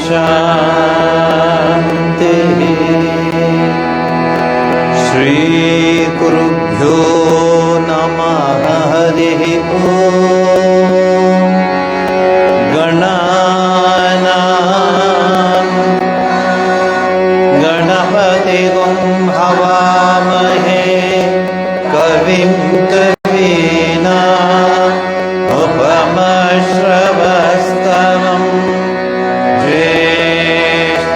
शान्तिः। श्रीगुरुभ्यो नमः। हरिः ओम्। गणपतिगुं हवामहे कविं कवीनामुपमश्रवस्तमं ज्येष्ठराजं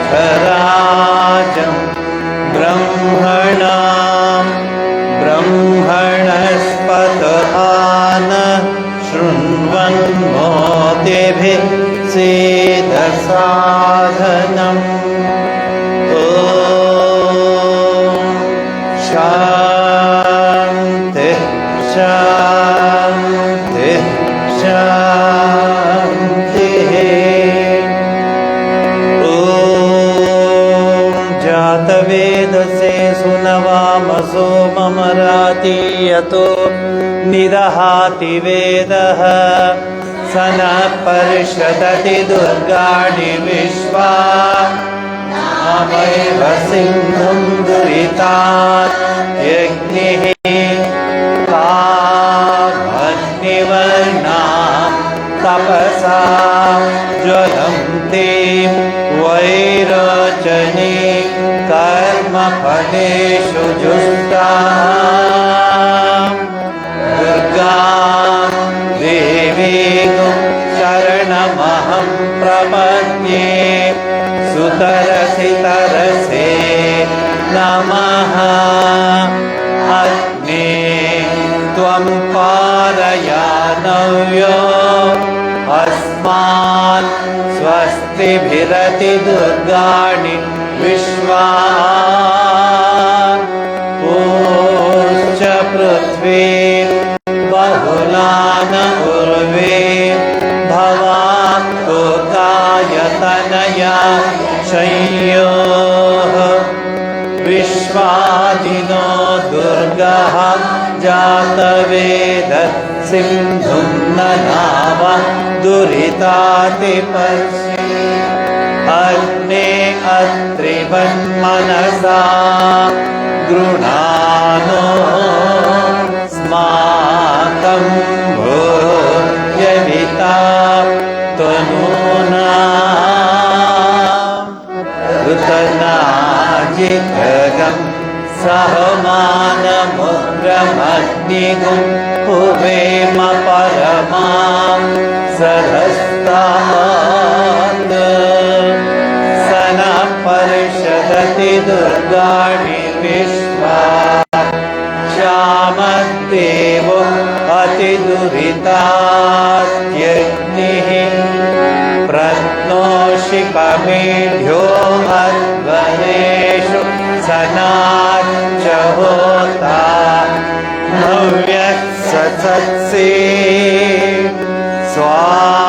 ब्रह्मणस्पत आनः शृण्वन्नोतिभिः सीदसादनम्। शान्तिः शान्तिः शान्तिः। ॐ जातवेदसे सुनवामसो ममराति यतो निदहाति वेदः। स नः परिषदति दुर्गाणि विश्वा नामैव सिन्धुं दुरितात् यज्ञिः तामग्निवर्णां तपसा ज्वलन्तीं वैरोचनी कर्मफलेषु जुष्टां दुर्गां देवीं शरणमहं प्रपद्ये। सुतरसि तरसे नमः। अग्ने त्वं पारयानव्यो अस्मान् स्वस्तिभिरति दुर्गाणि विश्वा। ऊश्च पृथ्वी बहुलान उर्वे भवात्तोकायतनया संयोः। विश्वादिनो दुर्गः जातवेदः सिन्धुं ननाव दुरितातिपश्ये। अग्ने अत्रिवन्मनसा गृणानो स्माकं भूयविता तनूना ऋतनाजितगं सहमानमुग्रमग्निगुं हुवेम परमां सरस्तात्। स नः परिषदति दुर्गाणि विश्वा। श्यामदेवो अतिदुरितात् यज्ञिः प्रत्नोषिपमेढ्यो मध्वनेषु सनाच्च होता नव्यः सत्से स्वाञ्चाग्ने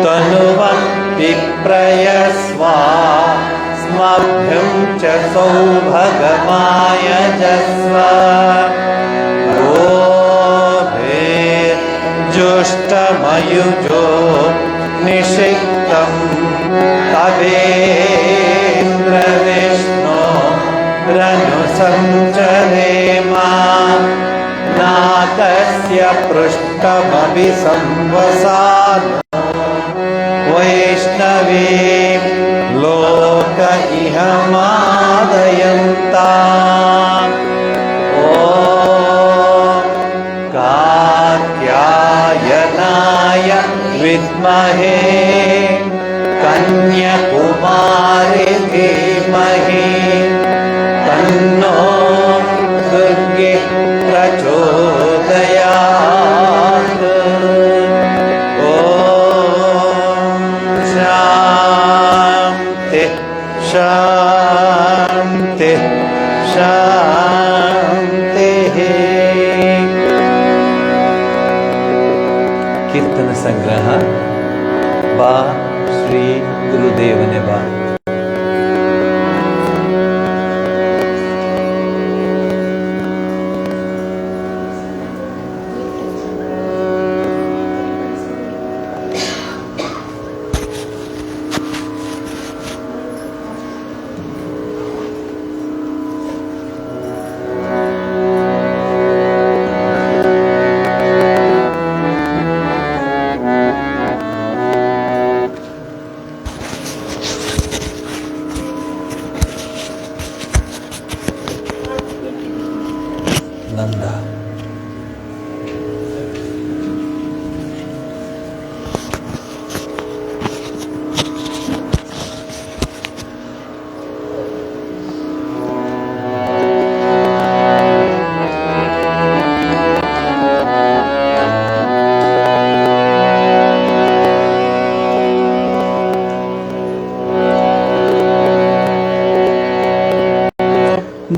तनुवं विप्रयस्वा स्मभ्यं च सौभगमायजस्व। जुष्टमयुजो निषिक्तं तवेन्द्रविष्णो रनुसञ्चरेमा। नाकस्य पृष्ठमपि संवसानो वैष्णवीं लोक इह मादयन्ताम्। कात्यायनाय विद्महे कन्याकुमारी धीमहि तन्नो दुर्गे प्रचोदयात्। ॐ शान्तिः शान्तिः शान्तिः। कीर्तन संग्रह बा श्री गुरुदेवने बा।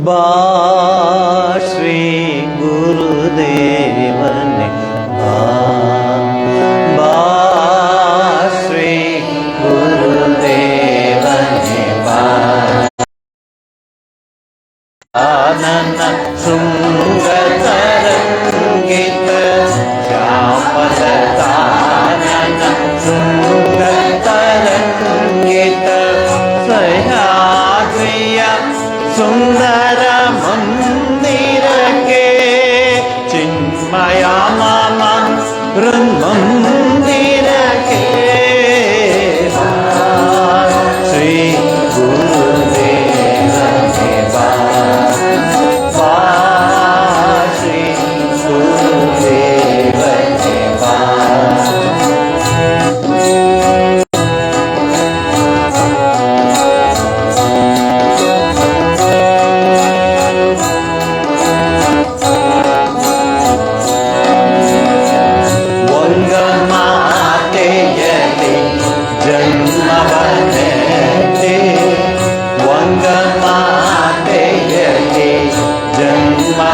ಬಾ ಶ್ರೀ ಗುರುದೇವನೇ ಬಾ, ಬಾ ಶ್ರೀ ಗುರುದೇವನೇ ಬಾ. ನನ್ನ ಶೃಂಗತರಂಗಿತ ಶ್ಯಾಮಲತಾನನ ಶೃಂಗತರಂಗಿತ ಸಹ್ಯಾದ್ರಿಯ ಸುಂದರ ಮಂದಿರಕ್ಕೆ ಚಿನ್ಮಯ ಮಮ ಹೃನ್ಮಂದಿರಕ್ಕೆ ಶ್ರೀ ಗುರುದೇವನೇ ಬಾ, ಬಾ ಶ್ರೀ ಗುರುದೇವನೇ ಬಾ. ವಂಗಮಾತೆಯಲ್ಲಿ ಜನ್ಮವನ್ನೆತ್ತಿ, ವಂಗಮಾತೆಯಲ್ಲಿ ಜನ್ಮವನ್ನೆತ್ತಿ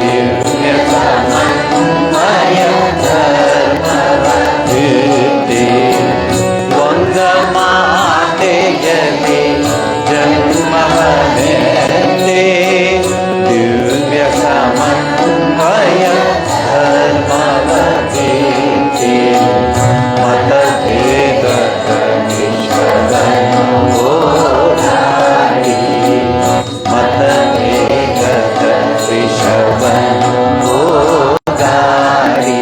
ದಿವ್ಯ ಸಮನ್ವಯ ಧರ್ಮವ ಕೀರ್ತಿ. ವಂಗಮಾತೆಯಲ್ಲಿ ಜನ್ಮವನ್ನೆತ್ತಿ ದಿವ್ಯ ಸಮನ್ವಯ ಧರ್ಮವ ಕೀರ್ತಿ. ಮತಭೇದದ ವಿಶ್ವವನ್ನು ಓಡಾಡಿ, ಮತಭೇದದ ವಿಶ್ವವನ್ನು ಓಡಾಡಿ,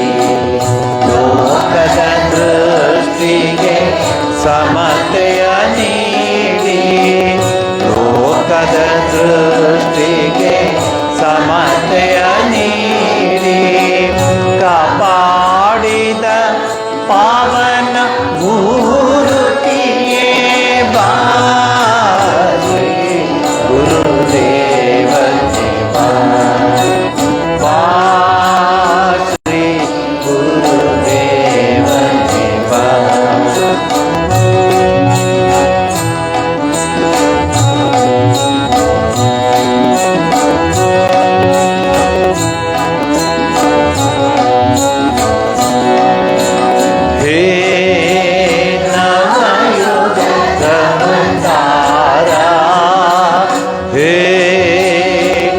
ಲೋಕದ ದೃಷ್ಟಿಗೆ ಸಮತೆಯ ನೀಡಿ, ಲೋಕದ ದೃಷ್ಟಿಗೆ ಸಮತೆಯ ನೀಡಿ, ಕಾಪಾಡಿದ ಪಾವನ ಮೂರ್ತಿಯೇ ಬಾ ಶ್ರೀ ಗುರುದೇವನೇ ಬಾ, ಬಾ ಶ್ರೀ ಗುರುದೇವನೇ ಬಾ. ಹೇ ನವಯುಗ ಧರ್ಮಧಾರ, ಹೇ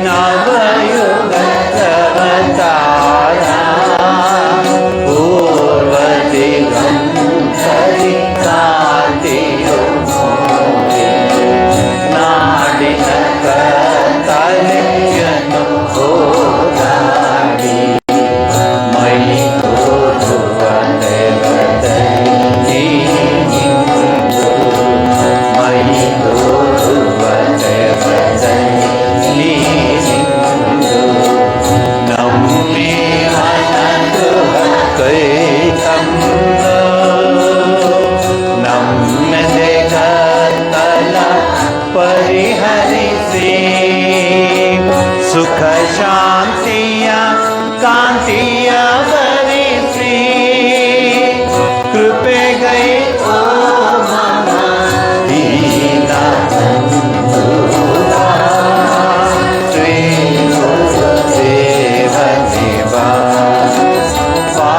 ನವಯುಗ ಧರ್ಮಧಾರ, ಪೂರ್ವ ದಿಗಂತರಿ ಕಾಂತಿಯು ಮೂಡಿ, ನಾಡಿನ ಕತ್ತಲೆಯನ್ನು ಹೋರಾಡಿ, ಮೈ ತೋರುವ ನೆಲದಲ್ಲಿ ನಿಂತು, ಮೈ ತೋರುವ ನೆಲದಲ್ಲಿ ನಿಂತು, ನಮ್ಮಿ ಅನಂತ ಕೈ ತಂದು, ನಮ್ಮೆದೆ ಕತ್ತಲ ಪರಿಹರಿಸಿ, ಸುಖ ಶಾಂತಿಯ ಕಾಂತಿಯ ಬರಿಸಿ, ಕೃಪೆಗೈ ಓ ಮಮ ದೀನ ಬಂಧುವಾ, ಶ್ರೀ ಗುರುದೇವನೇ ಬಾ, ಬಾ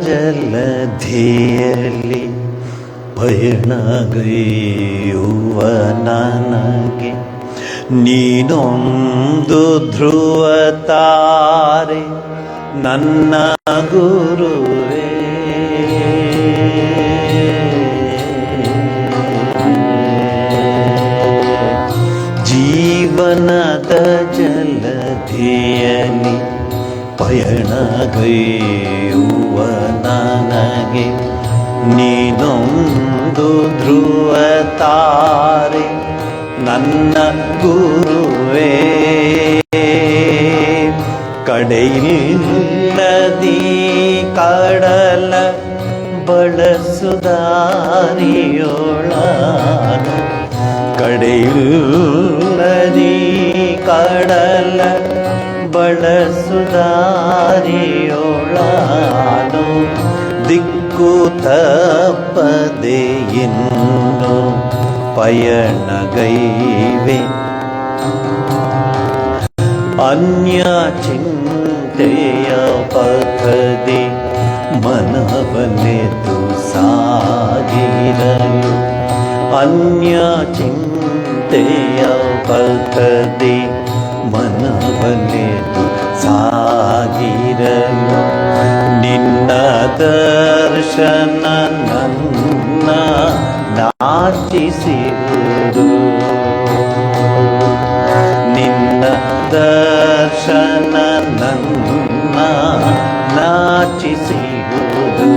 ಜಲಧಿಯಲ್ಲಿ ಪಯಣಗೈಯುವ ನನಗೆ ನೀನೊಂದು ಧ್ರುವ ತಾರೆ ನನ್ನ ಗುರುವೇ. ಜೀವನದ ಜಲಧಿಯಲ್ಲಿ ಪಯಣಗೈಯುವ ನನಗೆ ನೀನೊಂದು ಧ್ರುವ ತಾರೆ ನನ್ನ ಗುರುವೇ. ಕಡೆಯಿಲ್ಲದಿ ಕಡಲ ಬಳಸುದಾರಿಯೋಳಾನು, ಕಡೆಯಿಲ್ಲದಿ ಕಡಲ ಬಳಸುದಾರಿಯೋಳಾನು, ದಿಕ್ಕು ತಪ್ಪದೆ ಇನ್ನು ಪಯಣಗೈವೆ. ಅನ್ಯ ಚಿಂತೆಯ ಪಥದಿ ಮನವನ್ನೆದು ಸಾಗಿರಲು, ಅನ್ಯ ಚಿಂತೆಯ ಪಥದಿ ಮನವನ್ನೆದು ಸಾಗಿರಲು, ನಿನ್ನ ದರ್ಶನ ನನ್ನ ನಾಚಿಸಿರುವುದು, ನಿನ್ನ ದರ್ಶನ ನನ್ನ ನಾಚಿಸಿರುವುದು.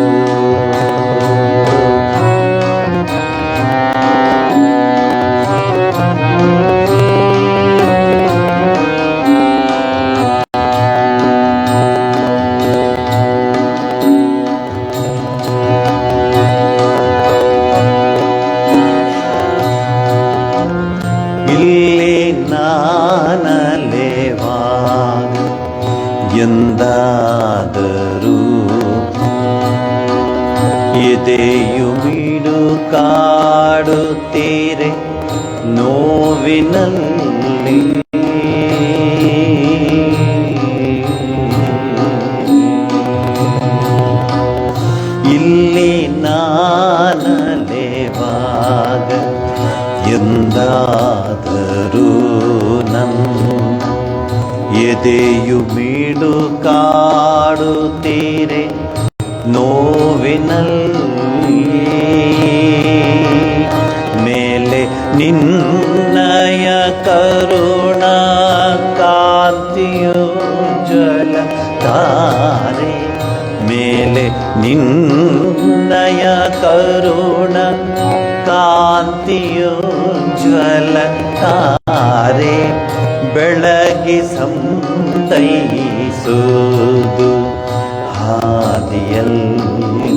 ಇಲ್ಲಿ ನಾನಲೆವಾಗ ಎಂದಾದರೂ ಎದೆಯು ಮಿಡುಕಾಡುತ್ತೀರೆ ನೋವಿನಲ್ಲಿ. ಇಲ್ಲಿ ನಾನಲೆವಾಗ ಎಂದಾದರೂ ನನ್ನ ಎದೆಯು ಮಿಡುಕಾಡುತ್ತೀರೆ ನೋವಿನಲ್ಲಿ. ಮೇಲೆ ನಿನ್ನಯ ಕರುಣ ಕಾಂತಿಯೋ ಜಲ ತಾರೆ, ಮೇಲೆ ನಿನ್ನಯ ಕರುಣ ಕಾಂತಿಯೋ ಜ್ವಲ ತಾರೆ, ಬೆಳಗಿ ಸಂತೈಸುವುದು ಹಾದಿಯಲ್ಲಿ.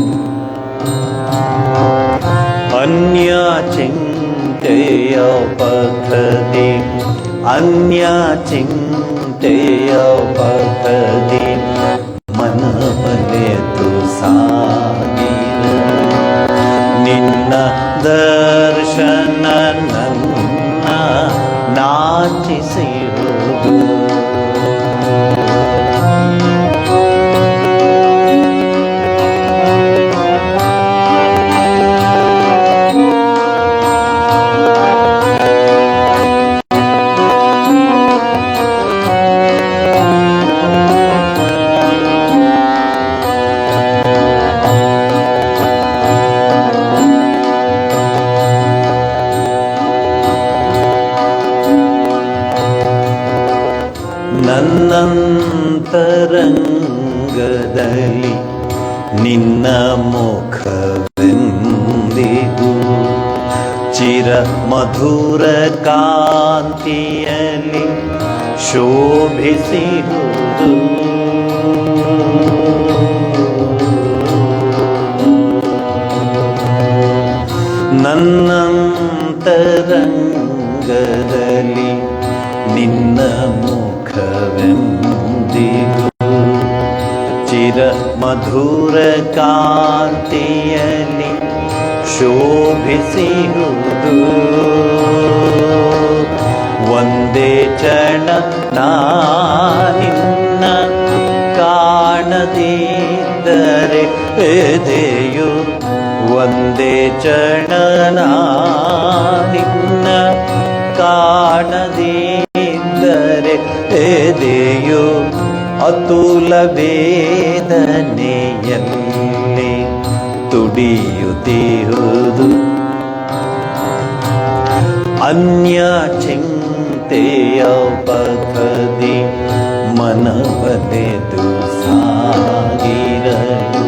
ಅನ್ಯ ಚಿಂತೆಯ ಪಥದಿ, ಅನ್ಯ ಚಿಂತೆಯ ಪಥದಿ ಮನವನ್ನೆದು ಸಾಗಿರಲು, ನಿನ್ನ ದರ್ಶನ ನನ್ನ ನಾಚಿಸಿರುವುದು. ನನ್ನಂತರಂಗದಲ್ಲಿ ನಿನ್ನ ಮುಖವೆಂದಿಗೂ ಚಿರ ಮಧುರ ಕಾಂತಿಯಲ್ಲಿ ಶೋಭಿಸಿರುವುದು. ನನ್ನಂತರಂಗದಲ್ಲಿ ನಿನ್ನ ಮುಖವೆಂದಿಗೂ ಚಿರ ಮಧುರ ಕಾಂತಿಯಲ್ಲಿ ಶೋಭಿಸಿರುವುದು. ಒಂದೇ ಕ್ಷಣ ನಾನಿನ್ನ ಕಾಣದಿದ್ದರೆ ಕಾಣದಿದ್ದರೆ ಎದೆಯು ಒಂದೇ ಚಣನ ನಿನ್ನ ಕಾಣದಿದ್ದರೆ ಎದೆಯು ಅತುಲ ವೇದನೆಯಲ್ಲಿ ತುಡಿಯುತ್ತಿರುವುದು ಅನ್ಯ ಚಿಂತೆಯ ಪಥದಿ ಮನವಲೆದು ಸಾಗಿರಲು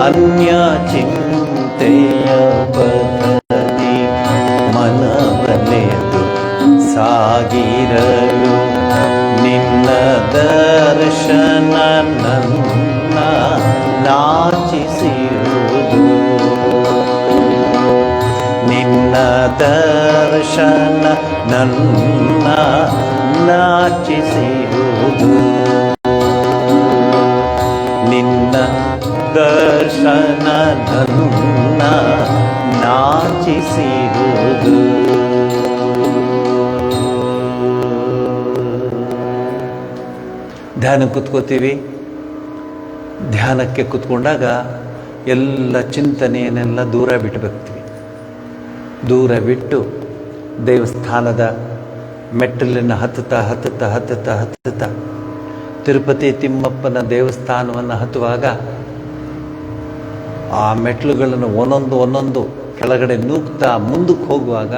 ಅನ್ಯ ಚಿಂತೆಯ ಪಥದಿ ಮನವಲೆದು ಸಾಗಿರಲು ನಿನ್ನ ದರ್ಶನ ನನ್ನ ನಾಚಿಸಿರುವುದು ನಿನ್ನ ದರ್ಶನ ನನ್ನ ನಾಚಿಸಿರುವುದು ನಿನ್ನ ದರ್ಶನ ನನ್ನ ನಾಚಿಸಿರುವುದು ಧ್ಯಾನ ಕೂತ್ಕೋತೀವಿ. ಧ್ಯಾನಕ್ಕೆ ಕೂತ್ಕೊಂಡಾಗ ಎಲ್ಲ ಚಿಂತನೆಯನ್ನೆಲ್ಲ ದೂರ ಬಿಟ್ಟುಬಿಡ್ತೀವಿ. ದೂರ ಬಿಟ್ಟು ದೇವಸ್ಥಾನದ ಮೆಟ್ಟಲನ್ನು ಹತ್ತುತ್ತಾ ತಿರುಪತಿ ತಿಮ್ಮಪ್ಪನ ದೇವಸ್ಥಾನವನ್ನು ಹತ್ತುವಾಗ ಆ ಮೆಟ್ಲುಗಳನ್ನು ಒಂದೊಂದು ಕೆಳಗಡೆ ನೂಗ್ತಾ ಮುಂದಕ್ಕೆ ಹೋಗುವಾಗ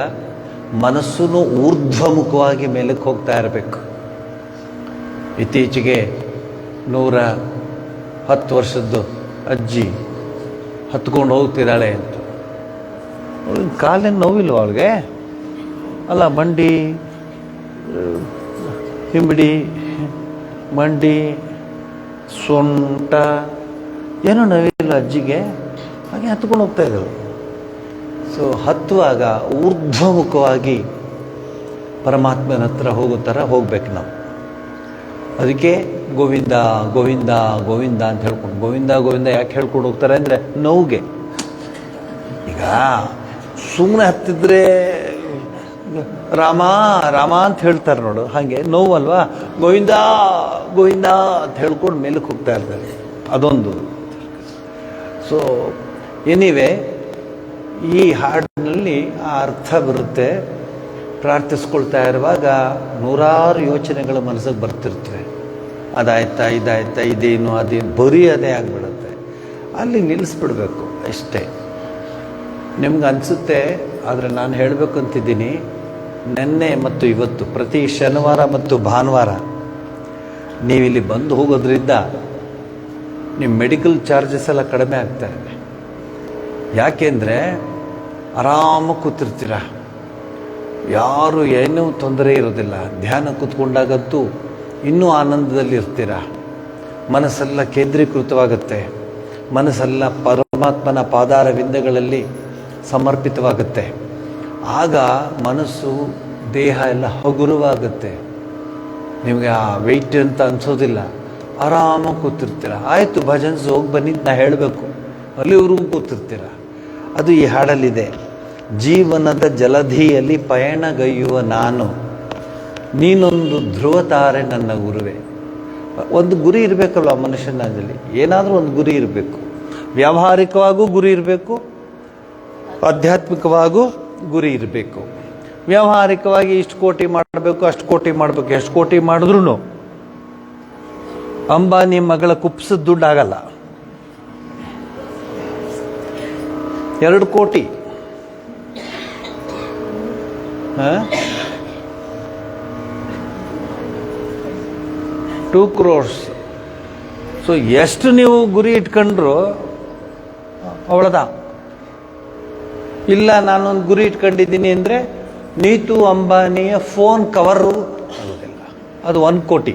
ಮನಸ್ಸು ಊರ್ಧ್ವಮುಖವಾಗಿ ಮೇಲಕ್ಕೆ ಹೋಗ್ತಾ ಇರಬೇಕು. ಇತ್ತೀಚೆಗೆ 110 ವರ್ಷದ್ದು ಅಜ್ಜಿ ಹತ್ಕೊಂಡು ಹೋಗ್ತಿದ್ದಾಳೆ ಅಂತ. ಕಾಲೇನು ನೋವಿಲ್ವ ಅವಳಿಗೆ? ಅಲ್ಲ, ಮಂಡಿ, ಹಿಂಬಡಿ, ಮಂಡಿ, ಸೊಂಟ ಏನೋ ನೋವಿಲ್ಲ ಅಜ್ಜಿಗೆ. ಹಾಗೆ ಹತ್ಕೊಂಡು ಹೋಗ್ತಾ ಇದ್ದಳು. ಸೊ ಹತ್ತುವಾಗ ಊರ್ಧ್ವಮುಖವಾಗಿ ಪರಮಾತ್ಮನ ಹತ್ರ ಹೋಗೋ ಥರ ಹೋಗ್ಬೇಕು ನಾವು. ಅದಕ್ಕೆ ಗೋವಿಂದ ಗೋವಿಂದ ಗೋವಿಂದ ಅಂತ ಹೇಳ್ಕೊಂಡು ಗೋವಿಂದ ಯಾಕೆ ಹೇಳ್ಕೊಂಡು ಹೋಗ್ತಾರೆ ಅಂದರೆ ನೋವಿಗೆ. ಈಗ ಸುಮ್ಮನೆ ಹತ್ತಿದ್ರೆ ರಾಮ ರಾಮ ಅಂತ ಹೇಳ್ತಾರೆ ನೋಡು, ಹಾಗೆ ನೋವಲ್ವಾ, ಗೋವಿಂದ ಗೋವಿಂದ ಅಂತ ಹೇಳ್ಕೊಂಡು ಮೇಲಕ್ಕೆ ಹೋಗ್ತಾ ಇರ್ತಾರೆ. ಅದೊಂದು. ಸೊ ಎನಿವೆ, ಈ ಹಾಡಿನಲ್ಲಿ ಆ ಅರ್ಥ ಬರುತ್ತೆ. ಪ್ರಾರ್ಥಿಸ್ಕೊಳ್ತಾ ಇರುವಾಗ ನೂರಾರು ಯೋಚನೆಗಳು ಮನಸ್ಸಿಗೆ ಬರ್ತಿರ್ತವೆ. ಅದಾಯ್ತಾ, ಇದಾಯ್ತಾ, ಇದೇನು, ಅದೇನು, ಬರೀ ಅದೇ ಆಗಿಬಿಡುತ್ತೆ. ಅಲ್ಲಿ ನಿಲ್ಲಿಸ್ಬಿಡ್ಬೇಕು ಅಷ್ಟೇ. ನಿಮ್ಗೆ ಅನಿಸುತ್ತೆ, ಆದರೆ ನಾನು ಹೇಳಬೇಕು ಅಂತಿದ್ದೀನಿ, ನೆನ್ನೆ ಮತ್ತು ಇವತ್ತು ಪ್ರತಿ ಶನಿವಾರ ಮತ್ತು ಭಾನುವಾರ ನೀವಿಲ್ಲಿ ಬಂದು ಹೋಗೋದ್ರಿಂದ ನಿಮ್ಮ ಮೆಡಿಕಲ್ ಚಾರ್ಜಸ್ ಎಲ್ಲ ಕಡಿಮೆ ಆಗ್ತಾ ಇದೆ. ಯಾಕೆಂದರೆ ಆರಾಮಾಗಿ ಕೂತಿರ್ತೀರ, ಯಾರು ಏನೂ ತೊಂದರೆ ಇರೋದಿಲ್ಲ. ಧ್ಯಾನ ಕೂತ್ಕೊಂಡಾಗಂತೂ ಇನ್ನೂ ಆನಂದದಲ್ಲಿ ಇರ್ತೀರ. ಮನಸ್ಸೆಲ್ಲ ಕೇಂದ್ರೀಕೃತವಾಗುತ್ತೆ. ಮನಸ್ಸೆಲ್ಲ ಪರಮಾತ್ಮನ ಪಾದಾರ ವಿಂದಗಳಲ್ಲಿ ಸಮರ್ಪಿತವಾಗುತ್ತೆ. ಆಗ ಮನಸ್ಸು ದೇಹ ಎಲ್ಲ ಹಗುರವಾಗುತ್ತೆ. ನಿಮಗೆ ಆ ವೆಯ್ಟ್ ಅಂತ ಅನಿಸೋದಿಲ್ಲ. ಆರಾಮಾಗಿ ಕೂತಿರ್ತೀರ. ಆಯಿತು, ಭಜನ್ಸ್ ಹೋಗಿ ಬನ್ನಿ ನಾ ಹೇಳಬೇಕು, ಅಲ್ಲಿವರೆಗೂ ಕೂತಿರ್ತೀರ. ಅದು ಈ ಹಾಡಲ್ಲಿದೆ. ಜೀವನದ ಜಲಧಿಯಲ್ಲಿ ಪಯಣಗೈಯುವ ನಾನು, ನೀನೊಂದು ಧ್ರುವ ತಾರೆ ನನ್ನ ಗುರುವೆ. ಒಂದು ಗುರಿ ಇರಬೇಕಲ್ವ ಮನುಷ್ಯನಲ್ಲಿ, ಏನಾದರೂ ಒಂದು ಗುರಿ ಇರಬೇಕು. ವ್ಯಾವಹಾರಿಕವಾಗೂ ಗುರಿ ಇರಬೇಕು, ಆಧ್ಯಾತ್ಮಿಕವಾಗೂ ಗುರಿ ಇರಬೇಕು. ವ್ಯಾವಹಾರಿಕವಾಗಿ ಇಷ್ಟು ಕೋಟಿ ಮಾಡಬೇಕು, ಅಷ್ಟು ಕೋಟಿ ಮಾಡಬೇಕು. ಎಷ್ಟು ಕೋಟಿ ಮಾಡಿದ್ರೂ ಅಂಬಾನಿ ಮಗಳ ಕುಪ್ಸದ ದುಡ್ಡು ಆಗಲ್ಲ. 2 ಕೋಟಿ 2 crores. ಸೊ ಎಷ್ಟು ನೀವು ಗುರಿ ಇಟ್ಕೊಂಡ್ರು ಅವಳದ ಇಲ್ಲ. ನಾನೊಂದು ಗುರಿ ಇಟ್ಕೊಂಡಿದ್ದೀನಿ ಅಂದರೆ ನೀತು ಅಂಬಾನಿಯ ಫೋನ್ ಕವರು ಆಗೋದಿಲ್ಲ. ಅದು 1 ಕೋಟಿ.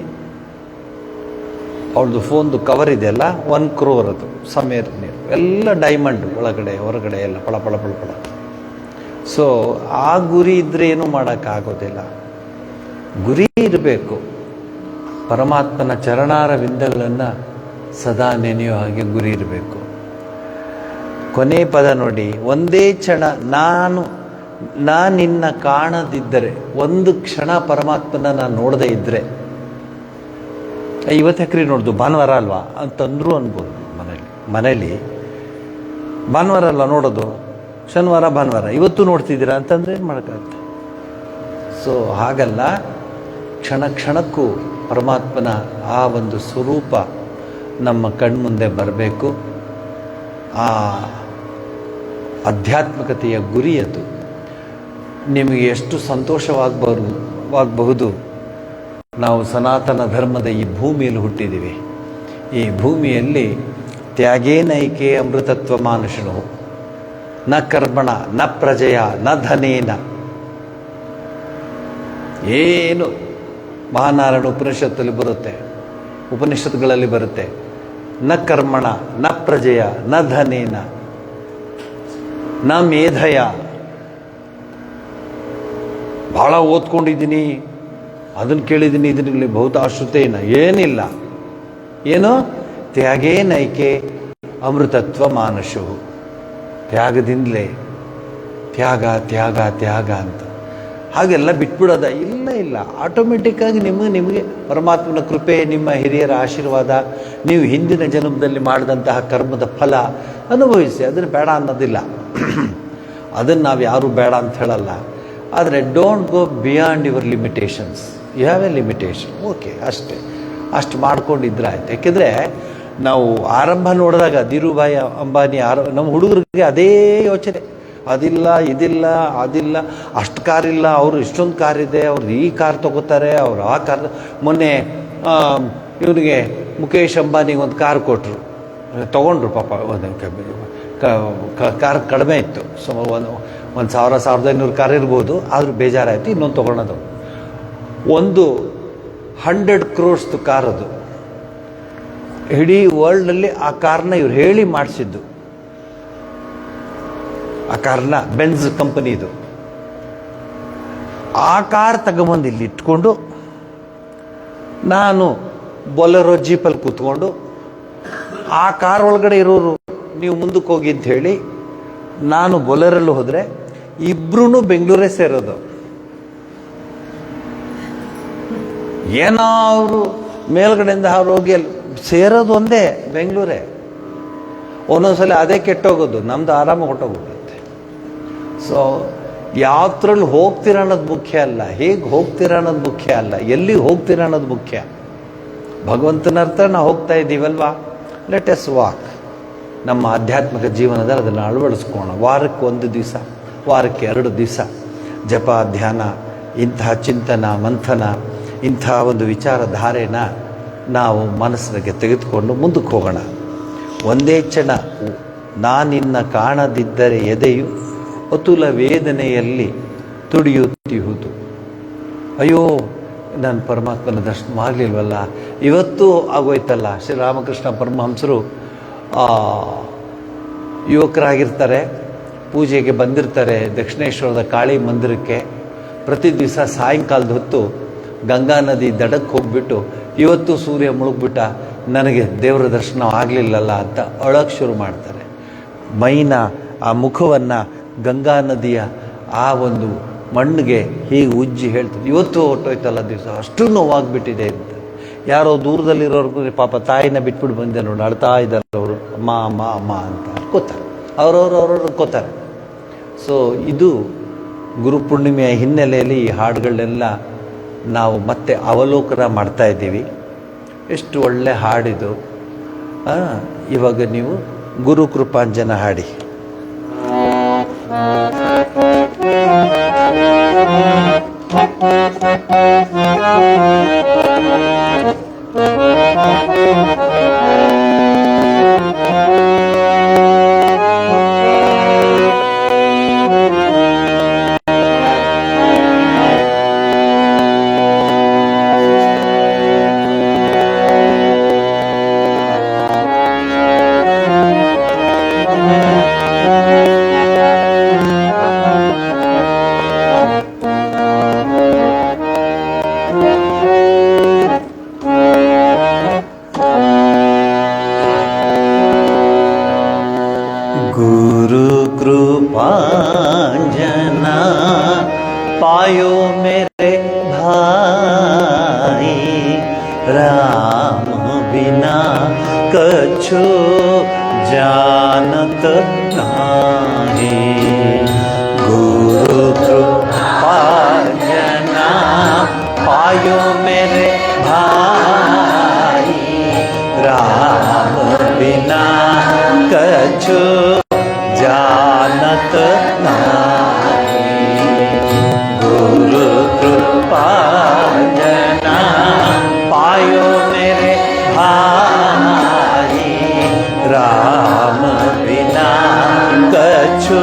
ಅವಳದು ಫೋನ್ದು ಕವರ್ ಇದೆಯಲ್ಲ 1 crore. ಅದು ಸಮೀರ್ ನೀರು ಎಲ್ಲ ಡೈಮಂಡ್, ಒಳಗಡೆ ಹೊರಗಡೆ ಎಲ್ಲ ಪಳ ಪಳ ಪಳ ಪಳ. ಸೊ ಆ ಗುರಿ ಇದ್ದರೆ ಏನೂ ಮಾಡೋಕ್ಕಾಗೋದಿಲ್ಲ. ಗುರಿ ಇರಬೇಕು. ಪರಮಾತ್ಮನ ಚರಣಾರ ವಿಂದಗಳನ್ನು ಸದಾ ನೆನೆಯೋ ಹಾಗೆ ಗುರಿ ಇರಬೇಕು. ಕೊನೆ ಪದ ನೋಡಿ, ಒಂದೇ ಕ್ಷಣ ನಾನಿನ್ನ ಕಾಣದಿದ್ದರೆ, ಒಂದು ಕ್ಷಣ ಪರಮಾತ್ಮನ ನಾನು ನೋಡದೇ ಇದ್ದರೆ, ಇವತ್ತು ಯಾಕ್ರಿ ನೋಡ್ದು ಭಾನುವಾರ ಅಲ್ವಾ ಅಂತಂದ್ರೂ ಅನ್ಬೋದು ಮನೇಲಿ. ಮನೇಲಿ ಭಾನುವಾರ ಅಲ್ಲ ನೋಡೋದು, ಶನಿವಾರ ಭಾನುವಾರ ಇವತ್ತು ನೋಡ್ತಿದ್ದೀರಾ ಅಂತಂದರೆ ಏನು ಮಾಡೋಕ್ಕಾಗುತ್ತೆ? ಸೊ ಹಾಗಲ್ಲ, ಕ್ಷಣ ಕ್ಷಣಕ್ಕೂ ಪರಮಾತ್ಮನ ಆ ಒಂದು ಸ್ವರೂಪ ನಮ್ಮ ಕಣ್ಮುಂದೆ ಬರಬೇಕು. ಆ ಆಧ್ಯಾತ್ಮಿಕತೆಯ ಗುರಿ ಅದು. ನಿಮಗೆ ಎಷ್ಟು ಸಂತೋಷವಾಗಬಹುದು, ನಾವು ಸನಾತನ ಧರ್ಮದ ಈ ಭೂಮಿಯಲ್ಲಿ ಹುಟ್ಟಿದ್ದೀವಿ. ಈ ಭೂಮಿಯಲ್ಲಿ ತ್ಯಾಗೇನೈಕೆ ಅಮೃತತ್ವ ಮಾನುಷನು ನ ಕರ್ಮಣ ನ ಪ್ರಜೆಯ ನ ಧನೇನ. ಏನು ಮಹಾನಾರಾಯಣ ಉಪನಿಷತ್ತಲ್ಲಿ ಬರುತ್ತೆ, ಉಪನಿಷತ್ತುಗಳಲ್ಲಿ ಬರುತ್ತೆ, ನ ಕರ್ಮಣ ನ ಪ್ರಜೆಯ ನ ಧನೇನ ನ ಮೇಧಯ. ಭಾಳ ಓದ್ಕೊಂಡಿದ್ದೀನಿ, ಅದನ್ನು ಕೇಳಿದ್ದೀನಿ, ಇದರಲ್ಲಿ ಬಹುತಾಶ್ರುತೇನ, ಏನಿಲ್ಲ. ಏನು? ತ್ಯಾಗೇನೈಕೆ ಅಮೃತತ್ವ ಮಾನಶು. ತ್ಯಾಗದಿಂದಲೇ ತ್ಯಾಗ ತ್ಯಾಗ ತ್ಯಾಗ ಅಂತ ಹಾಗೆಲ್ಲ ಬಿಟ್ಬಿಡೋದ? ಇಲ್ಲ, ಆಟೋಮೆಟಿಕ್ಕಾಗಿ ನಿಮಗೆ ಪರಮಾತ್ಮನ ಕೃಪೆ, ನಿಮ್ಮ ಹಿರಿಯರ ಆಶೀರ್ವಾದ, ನೀವು ಹಿಂದಿನ ಜನ್ಮದಲ್ಲಿ ಮಾಡಿದಂತಹ ಕರ್ಮದ ಫಲ ಅನುಭವಿಸಿ. ಅದನ್ನು ಬೇಡ ಅನ್ನೋದಿಲ್ಲ, ಅದನ್ನು ನಾವು ಯಾರೂ ಬೇಡ ಅಂತ ಹೇಳಲ್ಲ. ಆದರೆ don't go beyond your limitations. You have a limitation, okay, ಅಷ್ಟು ಮಾಡ್ಕೊಂಡಿದ್ರೆ ಆಯ್ತು. ಯಾಕೆಂದರೆ ನಾವು ಆರಂಭ ನೋಡಿದಾಗ ಧೀರುಭಾಯಿ ಅಂಬಾನಿ ನಮ್ಮ ಹುಡುಗರಿಗೆ ಅದೇ ಯೋಚನೆ, ಅದಿಲ್ಲ ಅದಿಲ್ಲ, ಅಷ್ಟು ಕಾರಿಲ್ಲ, ಅವರು ಇಷ್ಟೊಂದು ಕಾರಿದೆ, ಅವ್ರು ಈ ಕಾರ್ ತೊಗೋತಾರೆ, ಅವ್ರು ಆ ಕಾರ್. ಮೊನ್ನೆ ಇವನಿಗೆ ಮುಖೇಶ್ ಅಂಬಾನಿಗೆ ಒಂದು ಕಾರ್ ಕೊಟ್ಟರು, ತೊಗೊಂಡ್ರು ಪಾಪ. ಒಂದು ಕಾರ್ ಕಡಿಮೆ ಇತ್ತು, ಸೊ ಒಂದು 1,000-1,500 ಕಾರ್ ಇರ್ಬೋದು, ಆದರೂ ಬೇಜಾರಾಯಿತು, ಇನ್ನೊಂದು ತೊಗೊಳೋದು. ಒಂದು 100 crores ಕಾರ್ ಅದು. ಇಡೀ ವರ್ಲ್ಡಲ್ಲಿ ಆ ಕಾರ್ನ ಇವ್ರು ಹೇಳಿ ಮಾಡಿಸಿದ್ದು. ಆ ಕಾರ್ನ ಬೆನ್ಸ್ ಕಂಪನಿದು. ಆ ಕಾರ್ ತಗೊಂಬಂದು ಇಲ್ಲಿ ಇಟ್ಕೊಂಡು, ನಾನು ಬೊಲೆರೋ ಜೀಪಲ್ಲಿ ಕೂತ್ಕೊಂಡು, ಆ ಕಾರ್ ಒಳಗಡೆ ಇರೋರು ನೀವು ಮುಂದಕ್ಕೆ ಹೋಗಿ ಅಂತ ಹೇಳಿ ನಾನು ಬೊಲೆರಲ್ಲಿ ಹೋದರೆ ಇಬ್ರೂ ಬೆಂಗಳೂರೇ ಸೇರೋದು. ಏನೋ ಅವರು ಮೇಲ್ಗಡೆಯಿಂದ ಅವ್ರು ಹೋಗಿ ಅಲ್ಲಿ ಸೇರೋದು ಒಂದೇ ಬೆಂಗಳೂರೇ. ಒಂದೊಂದ್ಸಲ ಅದೇ ಕೆಟ್ಟೋಗೋದು, ನಮ್ದು ಆರಾಮಾಗಿ ಹೊಟ್ಟೋಗ್ಬಿಡುತ್ತೆ. ಸೊ ಯಾವ್ದ್ರಲ್ಲಿ ಹೋಗ್ತೀರ ಅನ್ನೋದು ಮುಖ್ಯ ಅಲ್ಲ, ಹೇಗೆ ಹೋಗ್ತೀರ ಅನ್ನೋದು ಮುಖ್ಯ ಅಲ್ಲ, ಎಲ್ಲಿಗೆ ಹೋಗ್ತೀರ ಅನ್ನೋದು ಮುಖ್ಯ. ಭಗವಂತನ ಹತ್ರ ನಾವು ಹೋಗ್ತಾ ಇದ್ದೀವಲ್ವಾ, ಲೆಟ್ ಅಸ್ ವಾಕ್. ನಮ್ಮ ಆಧ್ಯಾತ್ಮಿಕ ಜೀವನದಲ್ಲಿ ಅದನ್ನು ಅಳವಡಿಸ್ಕೋಣ. ವಾರಕ್ಕೆ 1 ದಿವಸ, ವಾರಕ್ಕೆ 2 ದಿವಸ ಜಪ, ಧ್ಯಾನ, ಇಂತಹ ಚಿಂತನ ಮಂಥನ, ಇಂಥ ಒಂದು ವಿಚಾರಧಾರೆನ ನಾವು ಮನಸ್ಸಿಗೆ ತೆಗೆದುಕೊಂಡು ಮುಂದಕ್ಕೆ ಹೋಗೋಣ. ಒಂದೇ ಕ್ಷಣ ನಾನಿನ್ನ ಕಾಣದಿದ್ದರೆ ಎದೆಯು ಅತುಲ ವೇದನೆಯಲ್ಲಿ ತುಡಿಯುತ್ತಿಹುದು. ಅಯ್ಯೋ, ನಾನು ಪರಮಾತ್ಮನ ದರ್ಶನ ಮಾಡಲಿಲ್ವಲ್ಲ, ಇವತ್ತು ಆಗೋಯ್ತಲ್ಲ. ಶ್ರೀರಾಮಕೃಷ್ಣ ಪರಮಹಂಸರು ಯುವಕರಾಗಿರ್ತಾರೆ, ಪೂಜೆಗೆ ಬಂದಿರ್ತಾರೆ ದಕ್ಷಿಣೇಶ್ವರದ ಕಾಳಿ ಮಂದಿರಕ್ಕೆ. ಪ್ರತಿ ದಿವಸ ಸಾಯಂಕಾಲದ ಹೊತ್ತು ಗಂಗಾ ನದಿ ದಡಕ್ಕೆ ಹೋಗ್ಬಿಟ್ಟು, ಇವತ್ತು ಸೂರ್ಯ ಮುಳುಗ್ಬಿಟ್ಟ, ನನಗೆ ದೇವರ ದರ್ಶನ ಆಗಲಿಲ್ಲಲ್ಲ ಅಂತ ಅಳಕ್ಕೆ ಶುರು ಮಾಡ್ತಾರೆ. ಮೈನ ಆ ಮುಖವನ್ನು ಗಂಗಾ ನದಿಯ ಆ ಒಂದು ಮಣ್ಣಿಗೆ ಹೀಗೆ ಉಜ್ಜಿ ಹೇಳ್ತಾರೆ, ಇವತ್ತು ಹೊಟ್ಟೋಯ್ತಲ್ಲ ದಿವಸ, ಅಷ್ಟು ನೋವಾಗ್ಬಿಟ್ಟಿದೆ ಅಂತ. ಯಾರೋ ದೂರದಲ್ಲಿರೋರ್ಗೂ ಪಾಪ ತಾಯಿನ ಬಿಟ್ಬಿಟ್ಟು ಬಂದೆ ನೋಡಿ, ಅಳ್ತಾ ಇದ್ದಾರೆ ಅವರು, ಅಮ್ಮ ಅಮ್ಮ ಅಮ್ಮ ಅಂತ ಅನ್ಕೋತಾರೆ, ಅವ್ರವ್ರು ಅನ್ಕೋತಾರೆ. ಸೊ ಇದು ಗುರುಪೂರ್ಣಿಮೆಯ ಹಿನ್ನೆಲೆಯಲ್ಲಿ ಈ ಹಾಡುಗಳನ್ನೆಲ್ಲ ನಾವು ಮತ್ತೆ ಅವಲೋಕನ ಮಾಡ್ತಾ ಇದ್ದೀವಿ. ಎಷ್ಟು ಒಳ್ಳೆ ಹಾಡಿದು. ಇವಾಗ ನೀವು ಗುರು ಕೃಪಾಂಜನ ಹಾಡಿ. कृपांजना पायो मेरे भाई, राम बिना कछु जानत नाही। गुरु कृपा जना पायो मेरे भाई, राम बिना कछु जानत नाही। गुरु कृपा जना पायो मेरे भाई, राम बिना कछु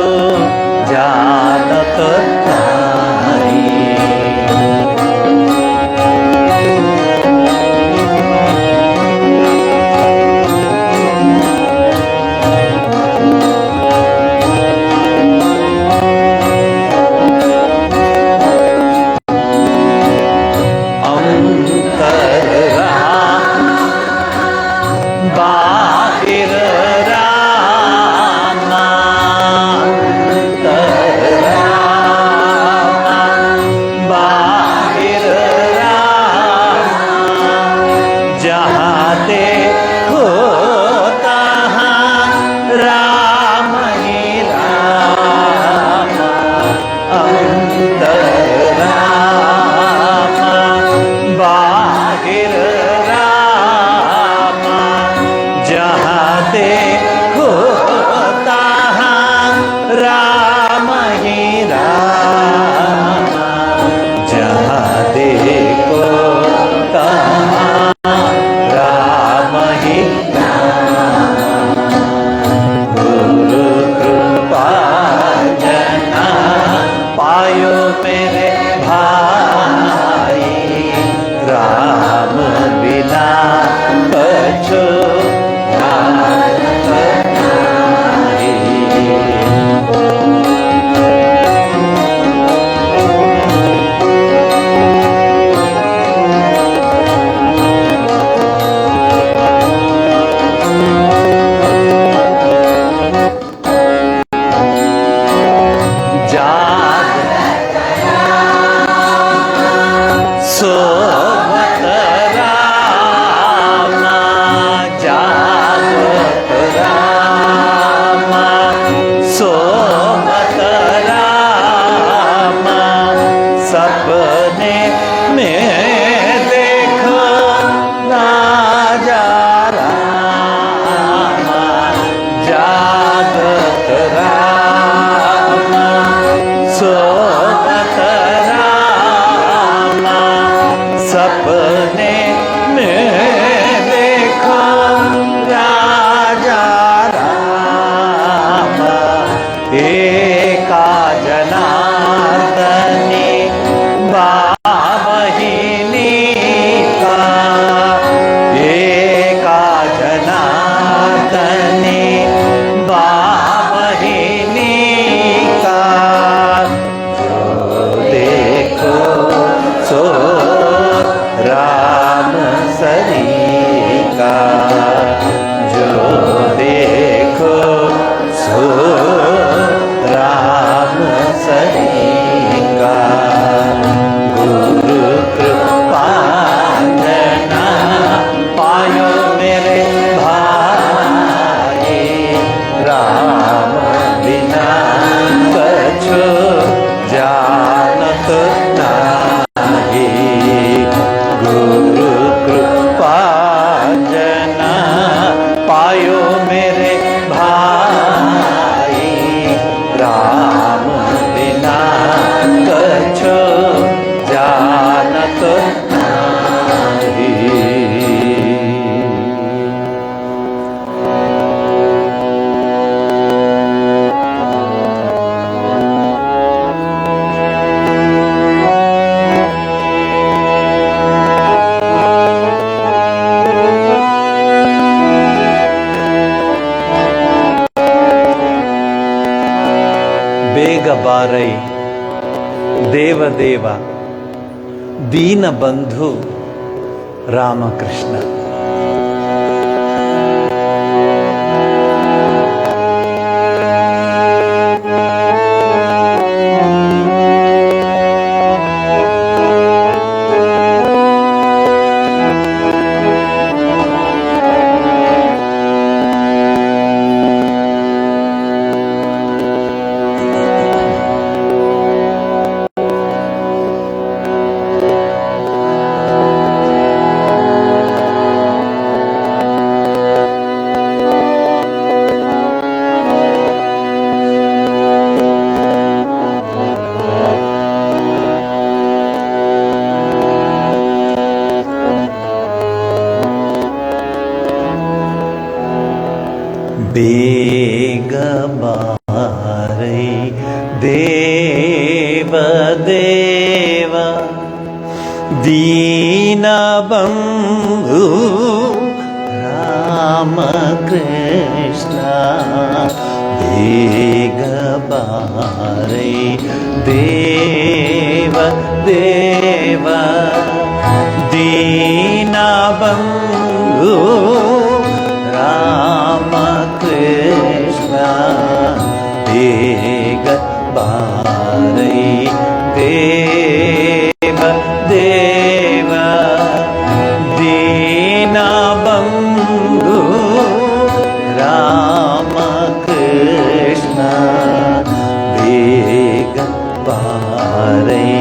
जानत नाही। ಬೇಗ ಬಾರೈ ದೇವದೇವ ದೀನ ಬಂಧು ರಾಮಕೃಷ್ಣ. ದೇವ ದೀನಬಂಧು ರಾಮ ಕೃಷ್ಣ ಬೇಗ ಬಾರೈ ದೇವ ದೇವ ದೀನಬಂಧು ರಾಮ ಕೃಷ್ಣ ಬೇಗ ಬಾರೈ ದೇವ ದೇವ ದೀನಬಂಧು ರಾಮ ಕೃಷ್ಣ ಬೇಗ ಬಾರೈ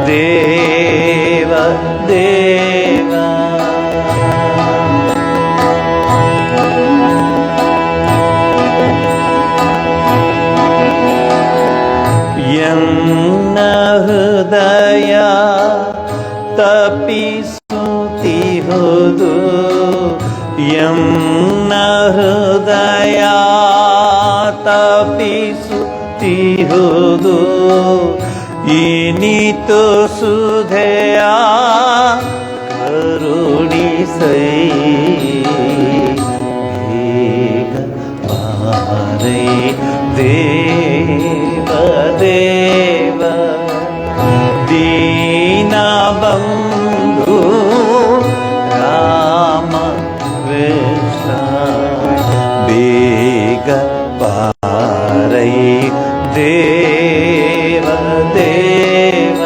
ದೇವ ದೇವ ಎನ್ನ ಹೃದಯ ತಪಿಸುತ್ತಿಹುದು ಎನ್ನ ಹೃದಯ ತಪಿಸುತ್ತಿಹುದು ಇನಿತು ಸುಧೆಯ ಕರುಣಿಸೈ ಬೇಗ ಬಾರೈ ದೇವ ದೇವ ದೀನಬಂಧು ರಾಮ ಕೃಷ್ಣ ಬೇಗ ಬಾರೈ ದೇವ ದೇವ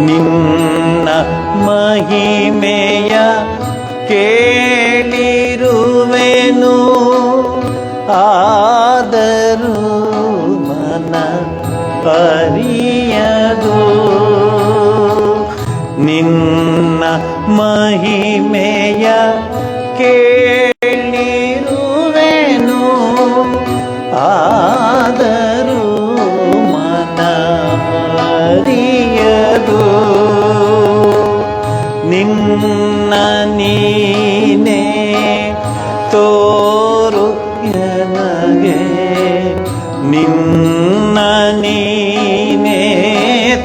ನಿನ್ನ ಮಹಿಮೆಯ ಕೇಳಿರುವೆನು ಆದರೂ ಮನ ಪರಿಯದು ನಿನ್ನ ಮಹಿಮೆಯ ಕೇಳಿರುವೆನು ಆದರೂ ಮನ ಪರಿಯದು ನಿನ್ನ ನೀನೇ ತೋರು ನನಗೆ ನಿನ್ನ ನೀನೇ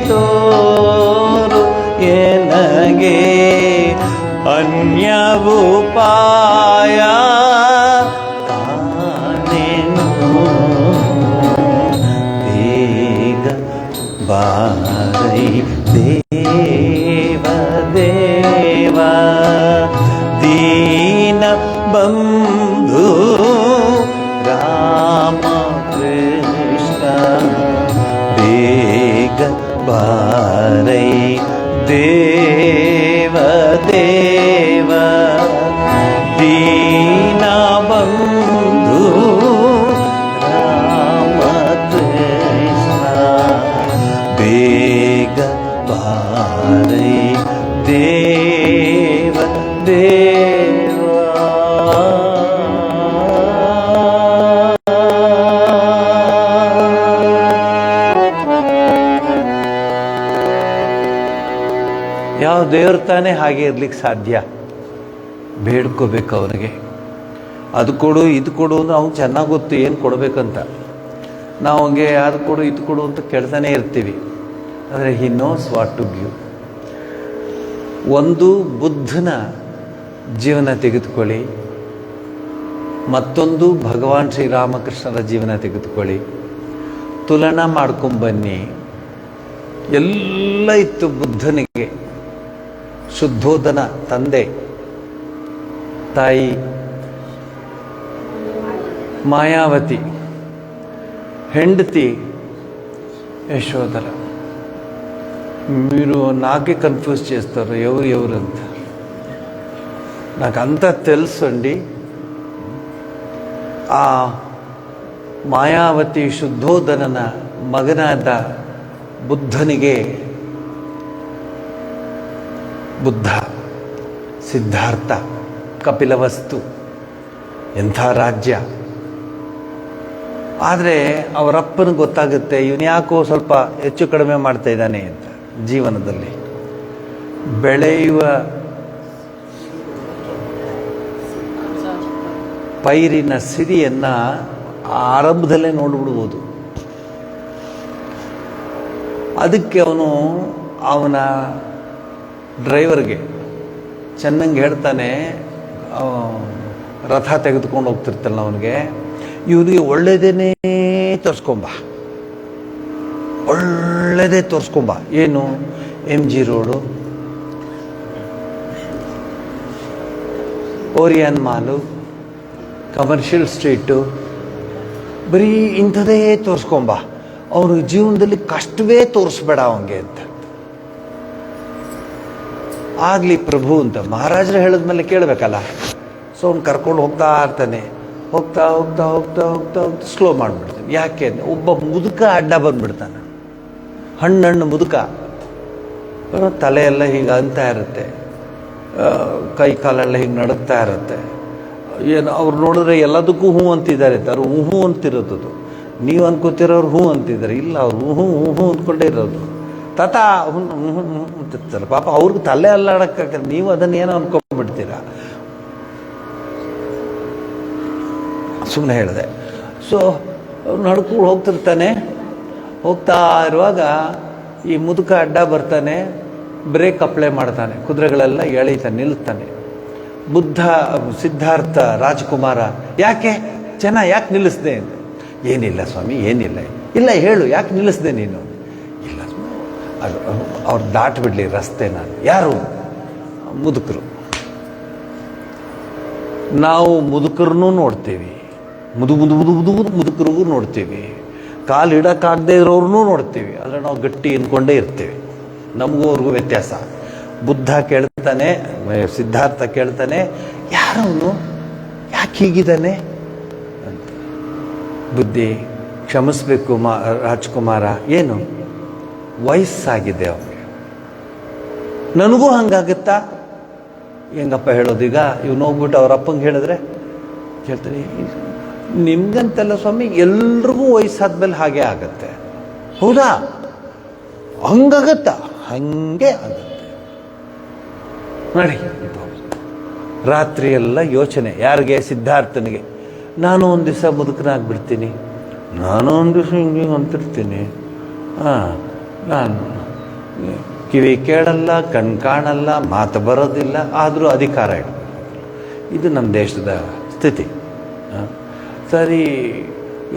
ತೋರು ನನಗೆ ಅನ್ಯವುಪಾಯ ಕಾಣೆನು ಬೇಗ ಬಾರೈ ದೇವ ದೇವ ದೀನ ಬಂಧು ರಾಮ ಕೃಷ್ಣ ಬೇಗ ಬಾರೈ ದೇವ ದೇವ ದೀನ ಬಂಧು ರಾಮ ಕೃಷ್ಣ ಬೇಗ ಬಾರೈ ದೇವ ದೇವ ಯಾವ ದೇವ್ರ ತಾನೇ ಹಾಗೆ ಇರ್ಲಿಕ್ಕೆ ಸಾಧ್ಯ? ಬೇಡ್ಕೋಬೇಕು ಅವನಿಗೆ. ಅದು ಕೊಡು ಇದು ಕೊಡು ಅಂದ್ರೆ ಅವ್ನು ಚೆನ್ನಾಗಿ ಗೊತ್ತು ಏನು ಕೊಡಬೇಕಂತ. ನಾವು ಹಂಗೆ ಅದು ಕೊಡು ಇದು ಕೊಡು ಅಂತ ಕೇಳ್ತಾನೆ ಇರ್ತೀವಿ. ಆದರೆ he knows what to give. ಒಂದು ಬುದ್ಧನ ಜೀವನ ತೆಗೆದುಕೊಳ್ಳಿ, ಮತ್ತೊಂದು ಭಗವಾನ್ ಶ್ರೀರಾಮಕೃಷ್ಣರ ಜೀವನ ತೆಗೆದುಕೊಳ್ಳಿ, ತುಲನಾ ಮಾಡ್ಕೊಂಬನ್ನಿ. ಎಲ್ಲ ಇತ್ತು ಬುದ್ಧನಿಗೆ. ಶುದ್ಧೋಧನ ತಂದೆ, ತಾಯಿ ಮಾಯಾವತಿ, ಹೆಂಡತಿ యశోధర. మీరు నాకే కన్ఫ్యూజ్ చేస్తారు ఎవరంత. నాకు అంతా తెలుసు అండి. ఆ ಮಾಯಾವತಿ ಶುದ್ಧೋಧನನ ಮಗನಾದ ಬುದ್ಧನಿಗೆ ಬುದ್ಧ, ಸಿದ್ಧಾರ್ಥ, ಕಪಿಲವಸ್ತು ಎಂಥ ರಾಜ್ಯ. ಆದರೆ ಅವರಪ್ಪನಿಗೆ ಗೊತ್ತಾಗುತ್ತೆ ಇವನು ಯಾಕೋ ಸ್ವಲ್ಪ ಹೆಚ್ಚು ಕಡಿಮೆ ಮಾಡ್ತಾ ಇದ್ದಾನೆ ಅಂತ. ಜೀವನದಲ್ಲಿ ಬೆಳೆಯುವ ಪೈರಿನ ಸಿರಿಯನ್ನು ಆರಂಭದಲ್ಲೇ ನೋಡಿಬಿಡ್ಬೋದು. ಅದಕ್ಕೆ ಅವನ ಡ್ರೈವರ್ಗೆ ಚೆನ್ನಾಗಿ ಹೇಳ್ತಾನೆ, ರಥ ತೆಗೆದುಕೊಂಡು ಹೋಗ್ತಿರ್ತಲ್ಲ ಅವನಿಗೆ, ಇವನಿಗೆ ಒಳ್ಳೆಯದೇನೇ ತೋರಿಸ್ಕೊಂಬ, ಒಳ್ಳೆಯದೇ ತೋರಿಸ್ಕೊಂಬ. ಏನು? MG ರೋಡು, ಓರಿಯನ್ ಮಾಲು, ಕಮರ್ಷಿಯಲ್ ಸ್ಟ್ರೀಟು, ಬರೀ ಇಂಥದೇ ತೋರಿಸ್ಕೊಂಬ. ಅವನು ಜೀವನದಲ್ಲಿ ಕಷ್ಟವೇ ತೋರಿಸ್ಬೇಡ ಅವನಿಗೆ ಅಂತ. ಆಗಲಿ ಪ್ರಭು ಅಂತ ಮಹಾರಾಜರು ಹೇಳಿದ್ಮೇಲೆ ಕೇಳಬೇಕಲ್ಲ. ಸೊ ಅವ್ನು ಕರ್ಕೊಂಡು ಹೋಗ್ತಾ ಇರ್ತಾನೆ. ಹೋಗ್ತಾ ಹೋಗ್ತಾ ಹೋಗ್ತಾ ಹೋಗ್ತಾ ಹೋಗ್ತಾ ಸ್ಲೋ ಮಾಡಿಬಿಡ್ತಾನೆ. ಯಾಕೆ ಅಂದರೆ ಒಬ್ಬ ಮುದುಕ ಅಡ್ಡ ಬಂದುಬಿಡ್ತಾನೆ. ಹಣ್ಣು ಮುದುಕ, ತಲೆ ಎಲ್ಲ ಹೀಗೆ ಅಂತ ಇರುತ್ತೆ, ಕೈ ಕಾಲೆಲ್ಲ ಹೀಗೆ ನಡುತ್ತಾ ಇರುತ್ತೆ. ಏನು ಅವ್ರು ನೋಡಿದ್ರೆ ಎಲ್ಲದಕ್ಕೂ ಹೂ ಅಂತಿದ್ದಾರೆ, ಅವ್ರು ಹೂ ಅಂತಿರೋದು. ನೀವು ಅನ್ಕೋತಿರೋರು ಹೂ ಅಂತಿದ್ದಾರೆ. ಇಲ್ಲ, ಅವ್ರು ಹೂ ಅಂದ್ಕೊಂಡೇ ಇರೋದು. ತಾತ ಹೂ ಅಂತಿರ್ತಾರೆ. ಪಾಪ ಅವ್ರಿಗೆ ತಲೆ ಅಲ್ಲಾಡಕ್ಕೆ ನೀವು ಅದನ್ನು ಏನೋ ಅನ್ಕೊಂಡ್ಬಿಡ್ತೀರ. ಸುಮ್ಮನೆ ಹೇಳಿದೆ. ಸೊ ನಡ್ಕೊಂಡು ಹೋಗ್ತಿರ್ತಾನೆ. ಹೋಗ್ತಾ ಇರುವಾಗ ಈ ಮುದುಕ ಅಡ್ಡ ಬರ್ತಾನೆ, ಬ್ರೇಕ್ ಅಪ್ಲೈ ಮಾಡ್ತಾನೆ, ಕುದುರೆಗಳೆಲ್ಲ ಎಳೀತಾನೆ, ನಿಲ್ತಾನೆ. ಸಿದ್ಧಾರ್ಥ ರಾಜಕುಮಾರ, ಯಾಕೆ ಯಾಕೆ ನಿಲ್ಲಿಸ್ದೆ ಅಂತ. ಏನಿಲ್ಲ ಸ್ವಾಮಿ, ಏನಿಲ್ಲ. ಇಲ್ಲ ಹೇಳು, ಯಾಕೆ ನಿಲ್ಲಿಸ್ದೆ ನೀನು? ಇಲ್ಲ, ಅವ್ರು ದಾಟ್ಬಿಡ್ಲಿ ರಸ್ತೆ. ನಾನು ಯಾರು? ಮುದುಕರು. ನಾವು ಮುದುಕರನ್ನೂ ನೋಡ್ತೀವಿ, ಮುದುಕರಿಗೂ ನೋಡ್ತೀವಿ, ಕಾಲು ಇಡೋಕ್ಕಾಗದೇ ಇರೋರ್ನೂ ನೋಡ್ತೀವಿ. ಆದರೆ ನಾವು ಗಟ್ಟಿ ಅಂದ್ಕೊಂಡೇ ಇರ್ತೀವಿ. ನಮಗೂ ಅವ್ರಿಗೂ ವ್ಯತ್ಯಾಸ. ಬುದ್ಧ ಕೇಳ್ತಾನೆ, ಸಿದ್ಧಾರ್ಥ ಕೇಳ್ತಾನೆ, ಯಾರವನು, ಯಾಕೆ ಹೀಗಿದ್ದಾನೆ ಅಂತ. ಬುದ್ಧಿ, ಕ್ಷಮಿಸ್ಬೇಕು ರಾಜ್ಕುಮಾರ. ಏನು? ವಯಸ್ಸಾಗಿದೆ ಅವನಿಗೆ. ನನಗೂ ಹಂಗಾಗುತ್ತಾ? ಹೆಂಗಪ್ಪ ಹೇಳೋದೀಗ? ಇವನು ಹೋಗ್ಬಿಟ್ಟು ಅವ್ರ ಅಪ್ಪಂಗೆ ಹೇಳಿದ್ರೆ ಹೇಳ್ತಾನೆ, ನಿಮ್ಗಂತಲ್ಲ ಸ್ವಾಮಿ, ಎಲ್ರಿಗೂ ವಯಸ್ಸಾದ್ಮೇಲೆ ಹಾಗೆ ಆಗತ್ತೆ. ಹೌದಾ? ಹಂಗಾಗತ್ತಾ? ಹಂಗೆ ಆಗತ್ತೆ ನೋಡಿ. ರಾತ್ರಿ ಎಲ್ಲ ಯೋಚನೆ. ಯಾರಿಗೆ? ಸಿದ್ಧಾರ್ಥನಿಗೆ. ನಾನು ಒಂದು ದಿವಸ ಮುದುಕನಾಗ್ಬಿಡ್ತೀನಿ, ನಾನು ಒಂದು ದಿವಸ ಹಿಂಗೆ ಅಂತಿರ್ತೀನಿ. ನಾನು ಕಿವಿ ಕೇಳಲ್ಲ, ಕಣ್ ಕಾಣಲ್ಲ, ಮಾತು ಬರೋದಿಲ್ಲ, ಆದರೂ ಅಧಿಕಾರ ಇಡಬೇಕು. ಇದು ನಮ್ಮ ದೇಶದ ಸ್ಥಿತಿ. ಸರಿ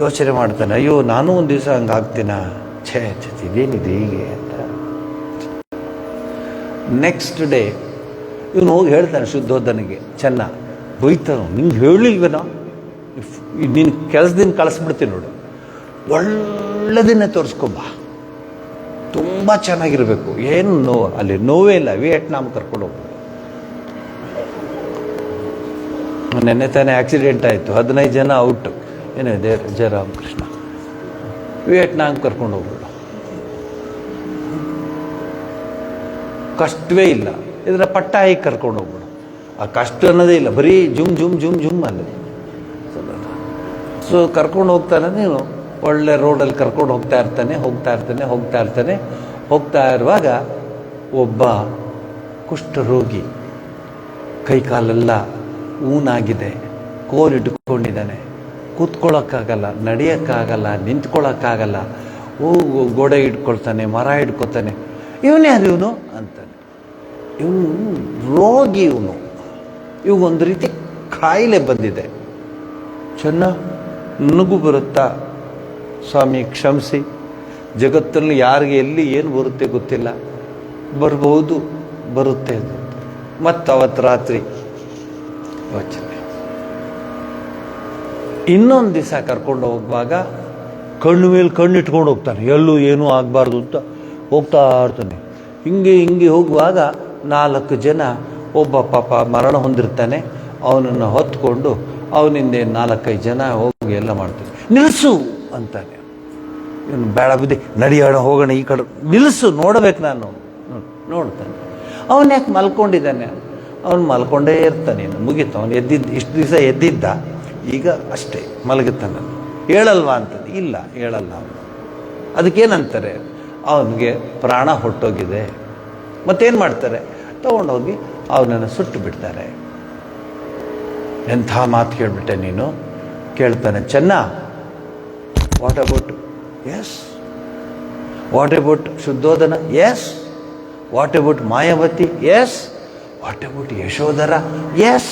ಯೋಚನೆ ಮಾಡ್ತಾನೆ, ಅಯ್ಯೋ ನಾನು ಒಂದು ದಿವಸ ಹಂಗಾಗ್ತೀನ, ಛೇ ಇದೇನಿದೆ ಹೀಗೆ ಅಂತ. ನೆಕ್ಸ್ಟ್ ಡೇ ಇವನು ಹೋಗಿ ಹೇಳ್ತಾನೆ ಶುದ್ಧೋಧನಿಗೆ. ಚೆನ್ನ ಬೈತಾನು, ನಿಂಗೆ ಹೇಳಿಲ್ವೇನೋ, ನೀನು ಕೆಲಸದಿಂದ ಕಳಿಸ್ಬಿಡ್ತೀನಿ ನೋಡು, ಒಳ್ಳೆದನ್ನೇ ತೋರಿಸ್ಕೊಂಬ, ತುಂಬ ಚೆನ್ನಾಗಿರಬೇಕು, ಏನು ನೋವು, ಅಲ್ಲಿ ನೋವೇ ಇಲ್ಲ. ವಿಯೆಟ್ನಾಮ್ ಕರ್ಕೊಂಡು ಹೋಗ್ಬೋದು. ನೆನ್ನೆ ತಾನೇ ಆಕ್ಸಿಡೆಂಟ್ ಆಯಿತು, 15 ಜನ ಔಟ್. ಏನಿದೆ ಜಯರಾಮಕೃಷ್ಣ. ವಿಯೆಟ್ನಾಮ್ ಕರ್ಕೊಂಡು ಹೋಗ್ಬಿಡು, ಕಷ್ಟವೇ ಇಲ್ಲ. ಇದರ ಪಟ್ಟಾಯಿ ಕರ್ಕೊಂಡು ಹೋಗ್ಬಿಡು, ಆ ಕಷ್ಟ ಅನ್ನೋದೇ ಇಲ್ಲ, ಬರೀ ಜುಮ್ ಜುಮ್ ಜುಮ್ ಜುಮ್ ಅಲ್ಲಿ. ಸೊ ಕರ್ಕೊಂಡು ಹೋಗ್ತಾನೆ. ನೀನು ಒಳ್ಳೆ ರೋಡಲ್ಲಿ ಕರ್ಕೊಂಡು ಹೋಗ್ತಾ ಇರ್ತಾನೆ. ಹೋಗ್ತಾ ಇರುವಾಗ ಒಬ್ಬ ಕುಷ್ಠರೋಗಿ, ಕೈ ಕಾಲೆಲ್ಲ ಊನಾಗಿದೆ, ಕೋಲಿಟ್ಕೊಂಡಿದ್ದಾನೆ, ಕೂತ್ಕೊಳ್ಳೋಕ್ಕಾಗಲ್ಲ, ನಡೆಯೋಕ್ಕಾಗಲ್ಲ, ನಿಂತ್ಕೊಳ್ಳೋಕ್ಕಾಗಲ್ಲ. ಗೋಡೆ ಇಟ್ಕೊಳ್ತಾನೆ, ಮರ ಇಟ್ಕೊತಾನೆ. ಇವನ್ಯಾರು ಇವನು ಅಂತಾನೆ. ಇವನು ರೋಗಿ, ಇವಾಗೊಂದು ರೀತಿ ಕಾಯಿಲೆ ಬಂದಿದೆ. ನನಗೂ ಬರುತ್ತಾ ಸ್ವಾಮಿ ಕ್ಷಮಿಸಿ, ಜಗತ್ತಲ್ಲಿ ಯಾರಿಗೆ ಎಲ್ಲಿ ಏನು ಬರುತ್ತೆ ಗೊತ್ತಿಲ್ಲ, ಬರಬಹುದು, ಬರುತ್ತೆ ಅಂತ. ಮತ್ತು ಅವತ್ತು ರಾತ್ರಿ ಯೋಚನೆ. ಇನ್ನೊಂದು ದಿವಸ ಕರ್ಕೊಂಡು ಹೋಗುವಾಗ ಕಣ್ಣು ಮೇಲೆ ಕಣ್ಣು ಇಟ್ಕೊಂಡು ಹೋಗ್ತಾನೆ, ಎಲ್ಲೂ ಏನೂ ಆಗಬಾರ್ದು ಅಂತ ಹೋಗ್ತಾ ಇರ್ತಾನೆ. ಹಿಂಗೆ ಹೋಗುವಾಗ 4 ಜನ, ಒಬ್ಬ ಪಾಪ ಮರಣ ಹೊಂದಿರ್ತಾನೆ, ಅವನನ್ನು ಹೊತ್ಕೊಂಡು ಅವನಿಂದ 4-5 ಜನ ಹೋಗಿ ಎಲ್ಲ ಮಾಡ್ತಾನೆ. ನಿಲ್ಲಿಸು ಅಂತಾನೆ. ಇವನು ಬೇಡ ಬುದ್ಧಿ, ನಡಿಯೋಣ ಹೋಗೋಣ ಈ ಕಡೆ, ನಿಲ್ಲಿಸು, ನೋಡ್ಬೇಕು ನಾನು. ನೋಡ್ತಾನೆ. ಅವನು ಯಾಕೆ ಮಲ್ಕೊಂಡಿದ್ದಾನೆ? ಅವನು ಮಲ್ಕೊಂಡೇ ಇರ್ತಾನೆ. ಮುಗೀತು, ಅವನು ಇಷ್ಟು ದಿವಸ ಎದ್ದಿದ್ದ, ಈಗ ಅಷ್ಟೇ ಮಲಗುತ್ತಾನೆ. ಹೇಳಲ್ವಾ ಅಂತಂದು, ಇಲ್ಲ ಹೇಳಲ್ಲ ಅವನು. ಅದಕ್ಕೇನಂತಾರೆ? ಅವನಿಗೆ ಪ್ರಾಣ ಹೊಟ್ಟೋಗಿದೆ. ಮತ್ತೇನು ಮಾಡ್ತಾರೆ? ತಗೊಂಡೋಗಿ ಅವನನ್ನು ಸುಟ್ಟು ಬಿಡ್ತಾರೆ. ಎಂಥ ಮಾತು ಕೇಳಿಬಿಟ್ಟೆ ನೀನು. ಕೇಳ್ತಾನೆ, ಚೆನ್ನ, what about? Yes. What about Shuddhodana? Yes. What about Mayavati? Yes. What about Yashodhara? Yes.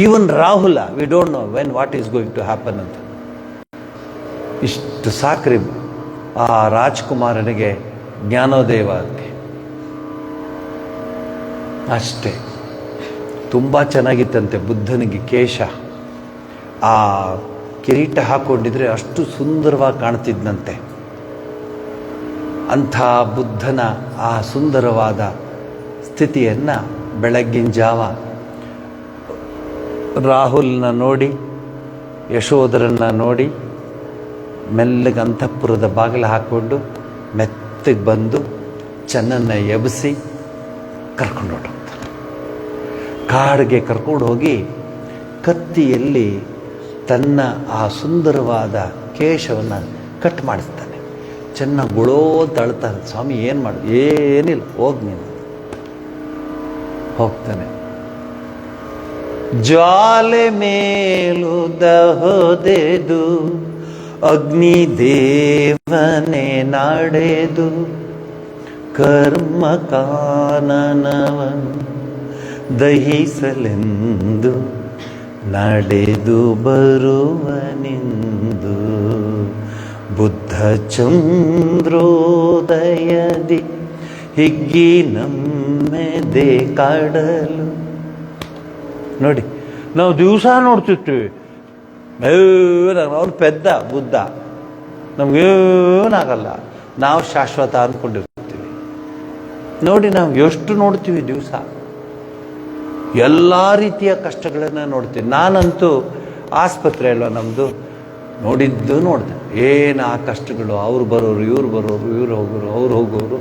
Even Rahula, we don't know when what is going to happen ಅಂತ. ಇಷ್ಟು ಸಾಕ್ರಿ ಆ ರಾಜ್ಕುಮಾರನಿಗೆ ಜ್ಞಾನೋದಯ ಆಗಕ್ಕೆ. ಅಷ್ಟೇ. ತುಂಬ ಚೆನ್ನಾಗಿತ್ತಂತೆ ಬುದ್ಧನಿಗೆ ಕೇಶ. ಆ ಕಿರೀಟ ಹಾಕ್ಕೊಂಡಿದ್ರೆ ಅಷ್ಟು ಸುಂದರವಾಗಿ ಕಾಣ್ತಿದ್ದಂತೆ. ಅಂಥ ಬುದ್ಧನ ಆ ಸುಂದರವಾದ ಸ್ಥಿತಿಯನ್ನು ಬೆಳಗ್ಗಿನ ಜಾವ ರಾಹುಲ್ನ ನೋಡಿ, ಯಶೋಧರನ್ನ ನೋಡಿ, ಮೆಲ್ಲಗೆ ಅಂತಃಪುರದ ಬಾಗಿಲು ಹಾಕ್ಕೊಂಡು ಮೆತ್ತಗೆ ಬಂದು ಚೆನ್ನನ್ನು ಎಬ್ಬಿಸಿ ಕರ್ಕೊಂಡು ಹೊರಟೋಗ್ತಾನೆ. ಕಾಡಿಗೆ ಕರ್ಕೊಂಡು ಹೋಗಿ ಕತ್ತಿಯಲ್ಲಿ ತನ್ನ ಆ ಸುಂದರವಾದ ಕೇಶವನ್ನು ಕಟ್ ಮಾಡಿಸ್ತಾನೆ. ಚೆನ್ನಾಗಿ ಗುಳೋ ಅಂತ ಅಳ್ತಾನೆ. ಸ್ವಾಮಿ ಏನು ಮಾಡು? ಏನಿಲ್ಲ, ಹೋಗಿ ನೀನು. ಹೋಗ್ತಾನೆ. ಜ್ವಾಲೆ ಮೇಲು ದಹದೆದು ಅಗ್ನಿ ದೇವನೇ ನಾಡೆದು ಕರ್ಮ ಕಾನನವನು ದಹಿಸಲೆಂದು ನಡೆದು ಬರುವನೆಂದು ಬುದ್ಧ ಚಂದ್ರೋದಯದಿ ಹಿಗ್ಗಿ ನಮ್ಮೆದೆ ಕಾಡಲು. ನೋಡಿ, ನಾವು ದಿವಸ ನೋಡ್ತಿರ್ತೀವಿ, ಅವನು ಪೆದ್ದ ಬುದ್ಧ, ನಮಗೇನಾಗಲ್ಲ, ನಾವು ಶಾಶ್ವತ ಅಂದ್ಕೊಂಡಿರ್ತೀವಿ. ನೋಡಿ, ನಾವು ಎಷ್ಟು ನೋಡ್ತೀವಿ ದಿವಸ, ಎಲ್ಲ ರೀತಿಯ ಕಷ್ಟಗಳನ್ನು ನೋಡ್ತೀವಿ. ನಾನಂತೂ ಆಸ್ಪತ್ರೆ ಅಲ್ವ ನಮ್ಮದು, ನೋಡಿದ್ದು ನೋಡಿದೆ. ಏನು ಆ ಕಷ್ಟಗಳು, ಅವ್ರು ಬರೋರು, ಇವ್ರು ಬರೋರು, ಇವ್ರು ಹೋಗೋರು, ಅವ್ರು ಹೋಗೋರು,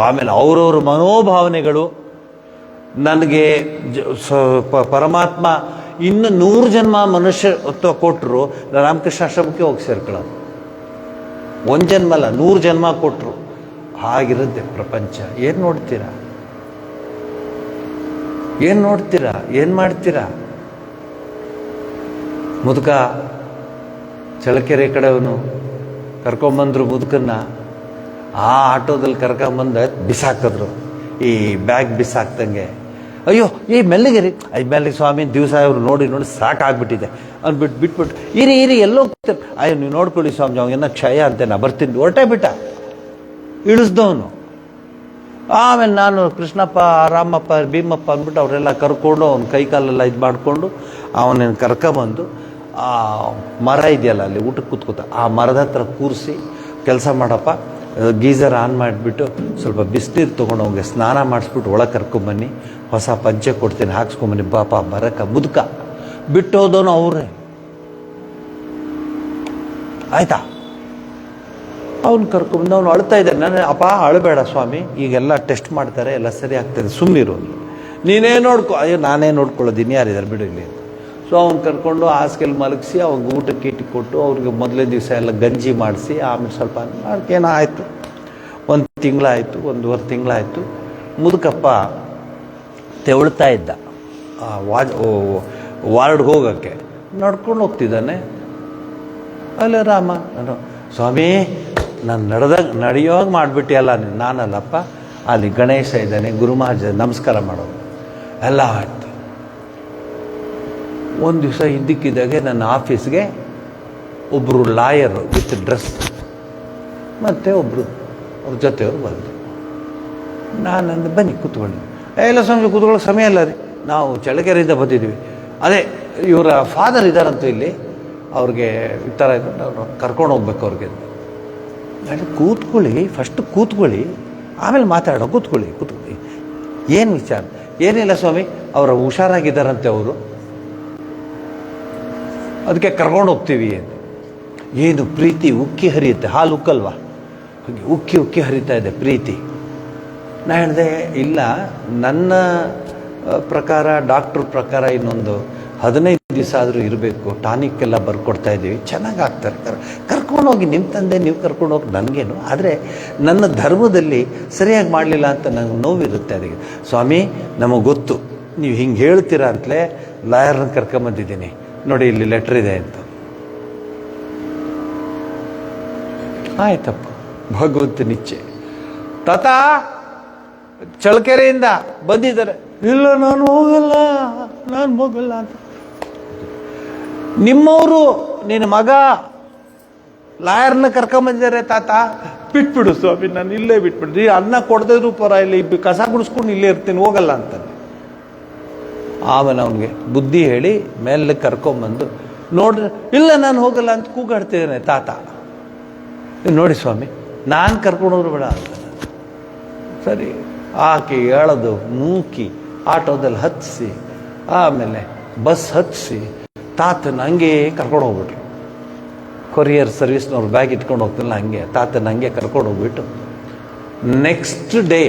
ಆಮೇಲೆ ಅವ್ರವ್ರ ಮನೋಭಾವನೆಗಳು. ನನಗೆ ಪರಮಾತ್ಮ ಇನ್ನು 100 ಜನ್ಮ ಮನುಷ್ಯತ್ವ ಕೊಟ್ಟರು ರಾಮಕೃಷ್ಣಾಶ್ರಮಕ್ಕೆ ಹೋಗಿ ಸೇರ್ಕೊಳ್ಳೋದು. 1 ಜನ್ಮ ಅಲ್ಲ, 100 ಜನ್ಮ ಕೊಟ್ಟರು. ಹಾಗಿರುತ್ತೆ ಪ್ರಪಂಚ. ಏನು ನೋಡ್ತೀರಾ? ಏನು ನೋಡ್ತೀರಾ? ಏನು ಮಾಡ್ತೀರಾ? ಮುದುಕ ಚಳ್ಳಕೆರೆ ಕಡೆಯವನು ಕರ್ಕೊಂಬಂದ್ರು ಮುದುಕನ್ನ. ಆ ಆಟೋದಲ್ಲಿ ಕರ್ಕೊಂಬಂದು ಬಿಸಾಕಿದ್ರು, ಈ ಬ್ಯಾಗ್ ಬಿಸಾಕ್ದಂಗೆ. ಅಯ್ಯೋ, ಈ ಮೆಲ್ಲಿಗಿರಿ, ಮೆಲ್ಲಿಗೆ ಸ್ವಾಮಿ, ದಿವಸ ಇವರು ನೋಡಿ ನೋಡಿ ಸಾಕಾಗ್ಬಿಟ್ಟಿದೆ ಅಂದ್ಬಿಟ್ಟು ಬಿಟ್ಬಿಟ್ಟು, ಇರಿ ಎಲ್ಲೋ ಹೋಗ್ತಾರೆ. ಅಯ್ಯೋ, ನೀವು ನೋಡ್ಕೊಳ್ಳಿ ಸ್ವಾಮಿ, ಅವಾಗೆಲ್ಲ ಕ್ಷಯ ಅಂತೆ, ನಾ ಬರ್ತೀನಿ, ಹೊರಟೇ ಬಿಟ್ಟ, ಇಳಿಸ್ದವನು. ಆಮೇಲೆ ನಾನು ಕೃಷ್ಣಪ್ಪ, ರಾಮಪ್ಪ, ಭೀಮಪ್ಪ ಅಂದ್ಬಿಟ್ಟು ಅವರೆಲ್ಲ ಕರ್ಕೊಂಡು ಅವ್ನ ಕೈಕಾಲೆಲ್ಲ ಇದು ಮಾಡಿಕೊಂಡು ಅವನನ್ನು ಕರ್ಕೊಂಬಂದು ಆ ಮರ ಇದೆಯಲ್ಲ ಅಲ್ಲಿ ಊಟಕ್ಕೆ ಕೂತ್ಕೋತ, ಆ ಮರದ ಹತ್ರ ಕೂರಿಸಿ, ಕೆಲಸ ಮಾಡಪ್ಪ, ಗೀಸರ್ ಆನ್ ಮಾಡಿಬಿಟ್ಟು ಸ್ವಲ್ಪ ಬಿಸಿನೀರು ತೊಗೊಂಡು ಅವ್ನಿಗೆ ಸ್ನಾನ ಮಾಡಿಸ್ಬಿಟ್ಟು ಒಳಗೆ ಕರ್ಕೊಂಬನ್ನಿ, ಹೊಸ ಪಂಚೆ ಕೊಡ್ತೀನಿ, ಹಾಕ್ಸ್ಕೊಂಬನ್ನಿ ಪಾಪ ಮರಕ್ಕೆ. ಮುದುಕ ಬಿಟ್ಟು ಹೋದವನು ಅವರೇ. ಆಯ್ತಾ? ಅವ್ನು ಕರ್ಕೊಂಬಂದು ಅವ್ನು ಅಳ್ತಾ ಇದ್ದಾನೆ. ನಾನು, ಅಪ್ಪ ಅಳಬೇಡ ಸ್ವಾಮಿ, ಈಗೆಲ್ಲ ಟೆಸ್ಟ್ ಮಾಡ್ತಾರೆ, ಎಲ್ಲ ಸರಿ ಆಗ್ತದೆ, ಸುಮ್ಮನಿರು. ನೀನೇ ನೋಡ್ಕೊ. ಅಯ್ಯೋ, ನಾನೇ ನೋಡ್ಕೊಳ್ಳೋದು, ಇನ್ಯಾರಿದ್ದಾರೆ ಬಿಡು ಇಲ್ಲಿ. ಸೊ ಅವ್ನು ಕರ್ಕೊಂಡು ಹಾಸಿಗೆಲ್ಲಿ ಮಲಗಿಸಿ ಅವ್ನಿಗೆ ಊಟಕ್ಕೆ ಇಟ್ಟು ಕೊಟ್ಟು, ಅವ್ರಿಗೆ ಮೊದಲೇ ದಿವಸ ಎಲ್ಲ ಗಂಜಿ ಮಾಡಿಸಿ, ಆಮೇಲೆ ಸ್ವಲ್ಪ ಏನೋ ಆಯಿತು. 1 ತಿಂಗಳಾಯಿತು, 1.5 ತಿಂಗಳಾಯಿತು. ಮುದುಕಪ್ಪ ತೆವಳ್ತಾ ಇದ್ದ ವಾರ್ಡ್ಗೆ ಹೋಗೋಕ್ಕೆ. ನಡ್ಕೊಂಡು ಹೋಗ್ತಿದ್ದಾನೆ. ಅಲ್ಲ ರಾಮ, ನಾನು, ಸ್ವಾಮಿ ನಾನು ನಡೆಯೋವಾಗ ಮಾಡಿಬಿಟ್ಟಿಯಲ್ಲ ನೀನು. ನಾನಲ್ಲಪ್ಪ, ಅಲ್ಲಿ ಗಣೇಶ ಇದ್ದಾನೆ, ಗುರುಮಹಾರಾಜ ನಮಸ್ಕಾರ ಮಾಡೋದು ಎಲ್ಲ ಆಯ್ತು. ಒಂದು ದಿವಸ ಇದ್ದಕ್ಕಿದ್ದಾಗೆ ನನ್ನ ಆಫೀಸ್ಗೆ ಒಬ್ಬರು ಲಾಯರು ವಿತ್ ಡ್ರೆಸ್ ಮತ್ತು ಒಬ್ಬರು ಅವ್ರ ಜೊತೆಯವರು ಬಂದರು. ನಾನು ಬನ್ನಿ ಕೂತ್ಕೊಳ್ಳಿ. ಎಲ್ಲ ಸ್ವಾಮಿ ಕೂತ್ಕೊಳ್ಳೋ ಸಮಯ ಅಲ್ಲ ರೀ, ನಾವು ಚಳ್ಳಕೆರೆಯಿಂದ ಬಂದಿದ್ದೀವಿ. ಅದೇ ಇವರ ಫಾದರ್ ಇದ್ದಾರಂತೂ ಇಲ್ಲಿ, ಅವ್ರಿಗೆ ಈ ಥರ ನಾವು ಕರ್ಕೊಂಡು ಹೋಗ್ಬೇಕು ಅವ್ರಿಗೆ. ಕೂತ್ಕೊಳ್ಳಿ, ಫಸ್ಟ್ ಕೂತ್ಕೊಳ್ಳಿ, ಆಮೇಲೆ ಮಾತಾಡೋ. ಕೂತ್ಕೊಳ್ಳಿ. ಏನು ವಿಚಾರ? ಏನಿಲ್ಲ ಸ್ವಾಮಿ, ಅವರ ಹುಷಾರಾಗಿದ್ದಾರಂತೆ ಅವರು, ಅದಕ್ಕೆ ಕರ್ಕೊಂಡು ಹೋಗ್ತೀವಿ ಅಂತ. ಏನು ಪ್ರೀತಿ ಉಕ್ಕಿ ಹರಿಯುತ್ತೆ, ಹಾಲು ಉಕ್ಕಲ್ವಾ, ಹಾಗೆ ಉಕ್ಕಿ ಹರಿತಾ ಇದೆ ಪ್ರೀತಿ. ನಾ ಹೇಳಿದೆ, ಇಲ್ಲ, ನನ್ನ ಪ್ರಕಾರ, ಡಾಕ್ಟ್ರ್ ಪ್ರಕಾರ ಇನ್ನೊಂದು 15 ದಿವಸ ಆದರೂ ಇರಬೇಕು, ಟಾನಿಕ್ ಎಲ್ಲ ಬರ್ಕೊಡ್ತಾ ಇದ್ದೀವಿ, ಚೆನ್ನಾಗಿ ಆಗ್ತಾರೆ, ಕರ್ಕೊಂಡೋಗಿ. ನಿಮ್ಮ ತಂದೆ ನೀವು ಕರ್ಕೊಂಡೋಗಿ, ನನಗೇನು, ಆದರೆ ನನ್ನ ಧರ್ಮದಲ್ಲಿ ಸರಿಯಾಗಿ ಮಾಡಲಿಲ್ಲ ಅಂತ ನನಗೆ ನೋವಿರುತ್ತೆ. ಅದಕ್ಕೆ ಸ್ವಾಮಿ ನಮಗೆ ಗೊತ್ತು, ನೀವು ಹಿಂಗೆ ಹೇಳ್ತೀರಾ ಅಂತಲೇ ಲಾಯರ್ನ ಕರ್ಕೊಂಬಂದಿದ್ದೀನಿ, ನೋಡಿ ಇಲ್ಲಿ ಲೆಟ್ರ್ ಇದೆ ಅಂತ. ಆಯ್ತಪ್ಪ, ಭಗವಂತನಿಚ್ಛೆ. ತಾತ ಚಳ್ಳಕೆರೆಯಿಂದ ಬಂದಿದ್ದಾರೆ. ಇಲ್ಲ ನಾನು ಹೋಗಲ್ಲ ಅಂತ. ನಿಮ್ಮವರು ನಿನ್ನ ಮಗ ಲಾಯರ್ನ ಕರ್ಕೊಂಬಂದಿದ್ದಾರೆ ತಾತ, ಬಿಟ್ಬಿಡು ಸ್ವಾಮಿ, ನಾನು ಇಲ್ಲೇ ಬಿಟ್ಬಿಡ್ತೀನಿ, ಅನ್ನ ಕೊಡದಿದ್ರು ಪರ ಇಲ್ಲಿ ಕಸ ಗುಡಿಸ್ಕೊಂಡು ಇಲ್ಲೇ ಇರ್ತೀನಿ, ಹೋಗಲ್ಲ ಅಂತಾನೆ. ಆಮೇಲೆ ಅವನಿಗೆ ಬುದ್ಧಿ ಹೇಳಿ ಮೇಲೆ ಕರ್ಕೊಂಬಂದು ನೋಡ್ರಿ, ಇಲ್ಲ ನಾನು ಹೋಗಲ್ಲ ಅಂತ ಕೂಗಾಡ್ತಿದ್ದೇನೆ ತಾತ. ನೋಡಿ ಸ್ವಾಮಿ, ನಾನು ಕರ್ಕೊಂಡೋದ್ರು ಬೇಡ ಅಂತ. ಸರಿ ಆಕೆ ಹೇಳೋದು ಮೂಕಿ ಆಟೋದಲ್ಲಿ ಹತ್ತಿಸಿ, ಆಮೇಲೆ ಬಸ್ ಹತ್ತಿಸಿ ತಾತನ ಹಂಗೆ ಕರ್ಕೊಂಡು ಹೋಗ್ಬಿಟ್ರು. ಕೊರಿಯರ್ ಸರ್ವಿಸ್ನವ್ರು ಬ್ಯಾಗ್ ಇಟ್ಕೊಂಡು ಹೋಗ್ತಿಲ್ಲ, ಹಂಗೆ ತಾತನ ಹಂಗೆ ಕರ್ಕೊಂಡು ಹೋಗ್ಬಿಟ್ಟು ನೆಕ್ಸ್ಟ್ ಡೇ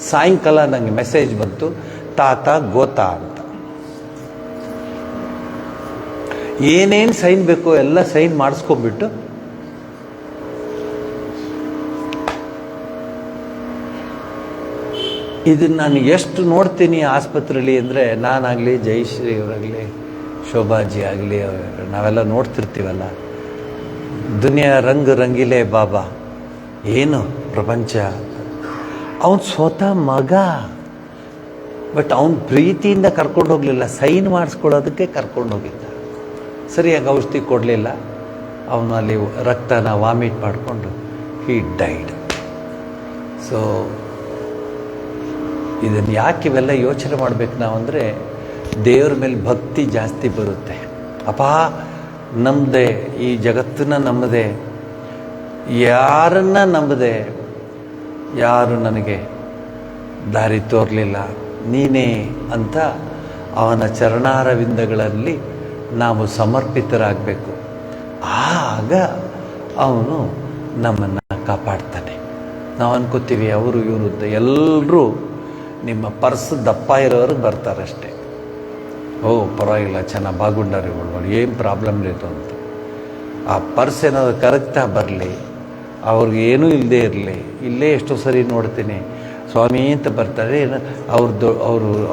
ಸಾಯಂಕಾಲ ನನಗೆ ಮೆಸೇಜ್ ಬಂತು, ತಾತ ಗೋತಾ ಅಂತ. ಏನೇನು ಸೈನ್ ಬೇಕೋ ಎಲ್ಲ ಸೈನ್ ಮಾಡಿಸ್ಕೊಂಡ್ಬಿಟ್ಟು ಇದನ್ನು ನಾನು ಎಷ್ಟು ನೋಡ್ತೀನಿ ಆಸ್ಪತ್ರೆಯಲ್ಲಿ ಅಂದರೆ, ನಾನಾಗಲಿ ಜಯಶ್ರೀ ಅವರಾಗಲಿ ಶೋಭಾಜಿ ಆಗಲಿ ನಾವೆಲ್ಲ ನೋಡ್ತಿರ್ತೀವಲ್ಲ, ದುನಿಯಾ ರಂಗ್ ರಂಗಿಲೆ ಬಾಬಾ, ಏನು ಪ್ರಪಂಚ. ಅವನು ಸ್ವತಃ ಮಗ, ಬಟ್ ಅವನು ಪ್ರೀತಿಯಿಂದ ಕರ್ಕೊಂಡು ಹೋಗಲಿಲ್ಲ, ಸೈನ್ ಮಾಡಿಸ್ಕೊಳ್ಳೋದಕ್ಕೆ ಕರ್ಕೊಂಡು ಹೋಗಿದ್ದ. ಸರಿಯಾಗಿ ಔಷಧಿ ಕೊಡಲಿಲ್ಲ, ಅವನು ಅಲ್ಲಿ ರಕ್ತನ ವಾಮಿಟ್ ಮಾಡಿಕೊಂಡು ಹೀ ಡೈಡ್. ಸೊ ಇದನ್ನು ಯಾಕೆ ಇವೆಲ್ಲ ಯೋಚನೆ ಮಾಡಬೇಕು ನಾವು ಅಂದರೆ, ದೇವ್ರ ಮೇಲೆ ಭಕ್ತಿ ಜಾಸ್ತಿ ಬರುತ್ತೆ. ಅಪ್ಪ ನಂಬದೆ, ಈ ಜಗತ್ತನ್ನ ನಂಬದೆ, ಯಾರನ್ನ ನಂಬದೆ, ಯಾರು ನನಗೆ ದಾರಿ ತೋರಲಿಲ್ಲ, ನೀನೇ ಅಂತ ಅವನ ಚರಣಾರವಿಂದಗಳಲ್ಲಿ ನಾವು ಸಮರ್ಪಿತರಾಗಬೇಕು. ಆಗ ಅವನು ನಮ್ಮನ್ನು ಕಾಪಾಡ್ತಾನೆ. ನಾವು ಅನ್ಕೋತೀವಿ ಅವರು ಇವರು ಅಂತ. ಎಲ್ಲರೂ ನಿಮ್ಮ ಪರ್ಸ್ ದಪ್ಪ ಇರೋರು ಬರ್ತಾರಷ್ಟೇ. ಓ ಪರವಾಗಿಲ್ಲ, ಚೆನ್ನಾಗಿ ಬಾಗುಂಡಾರಿ ಒಳಗಡೆ ಏನು ಪ್ರಾಬ್ಲಮ್ ಇತ್ತು ಅಂತ. ಆ ಪರ್ಸ್ ಏನಾದ್ರು ಕರೆಕ್ಟಾಗಿ ಬರಲಿ, ಅವ್ರಿಗೆ ಏನೂ ಇಲ್ಲದೆ ಇರಲಿ. ಇಲ್ಲೇ ಎಷ್ಟೋ ಸರಿ ನೋಡ್ತೀನಿ, ಸ್ವಾಮಿ ಅಂತ ಬರ್ತಾರೆ,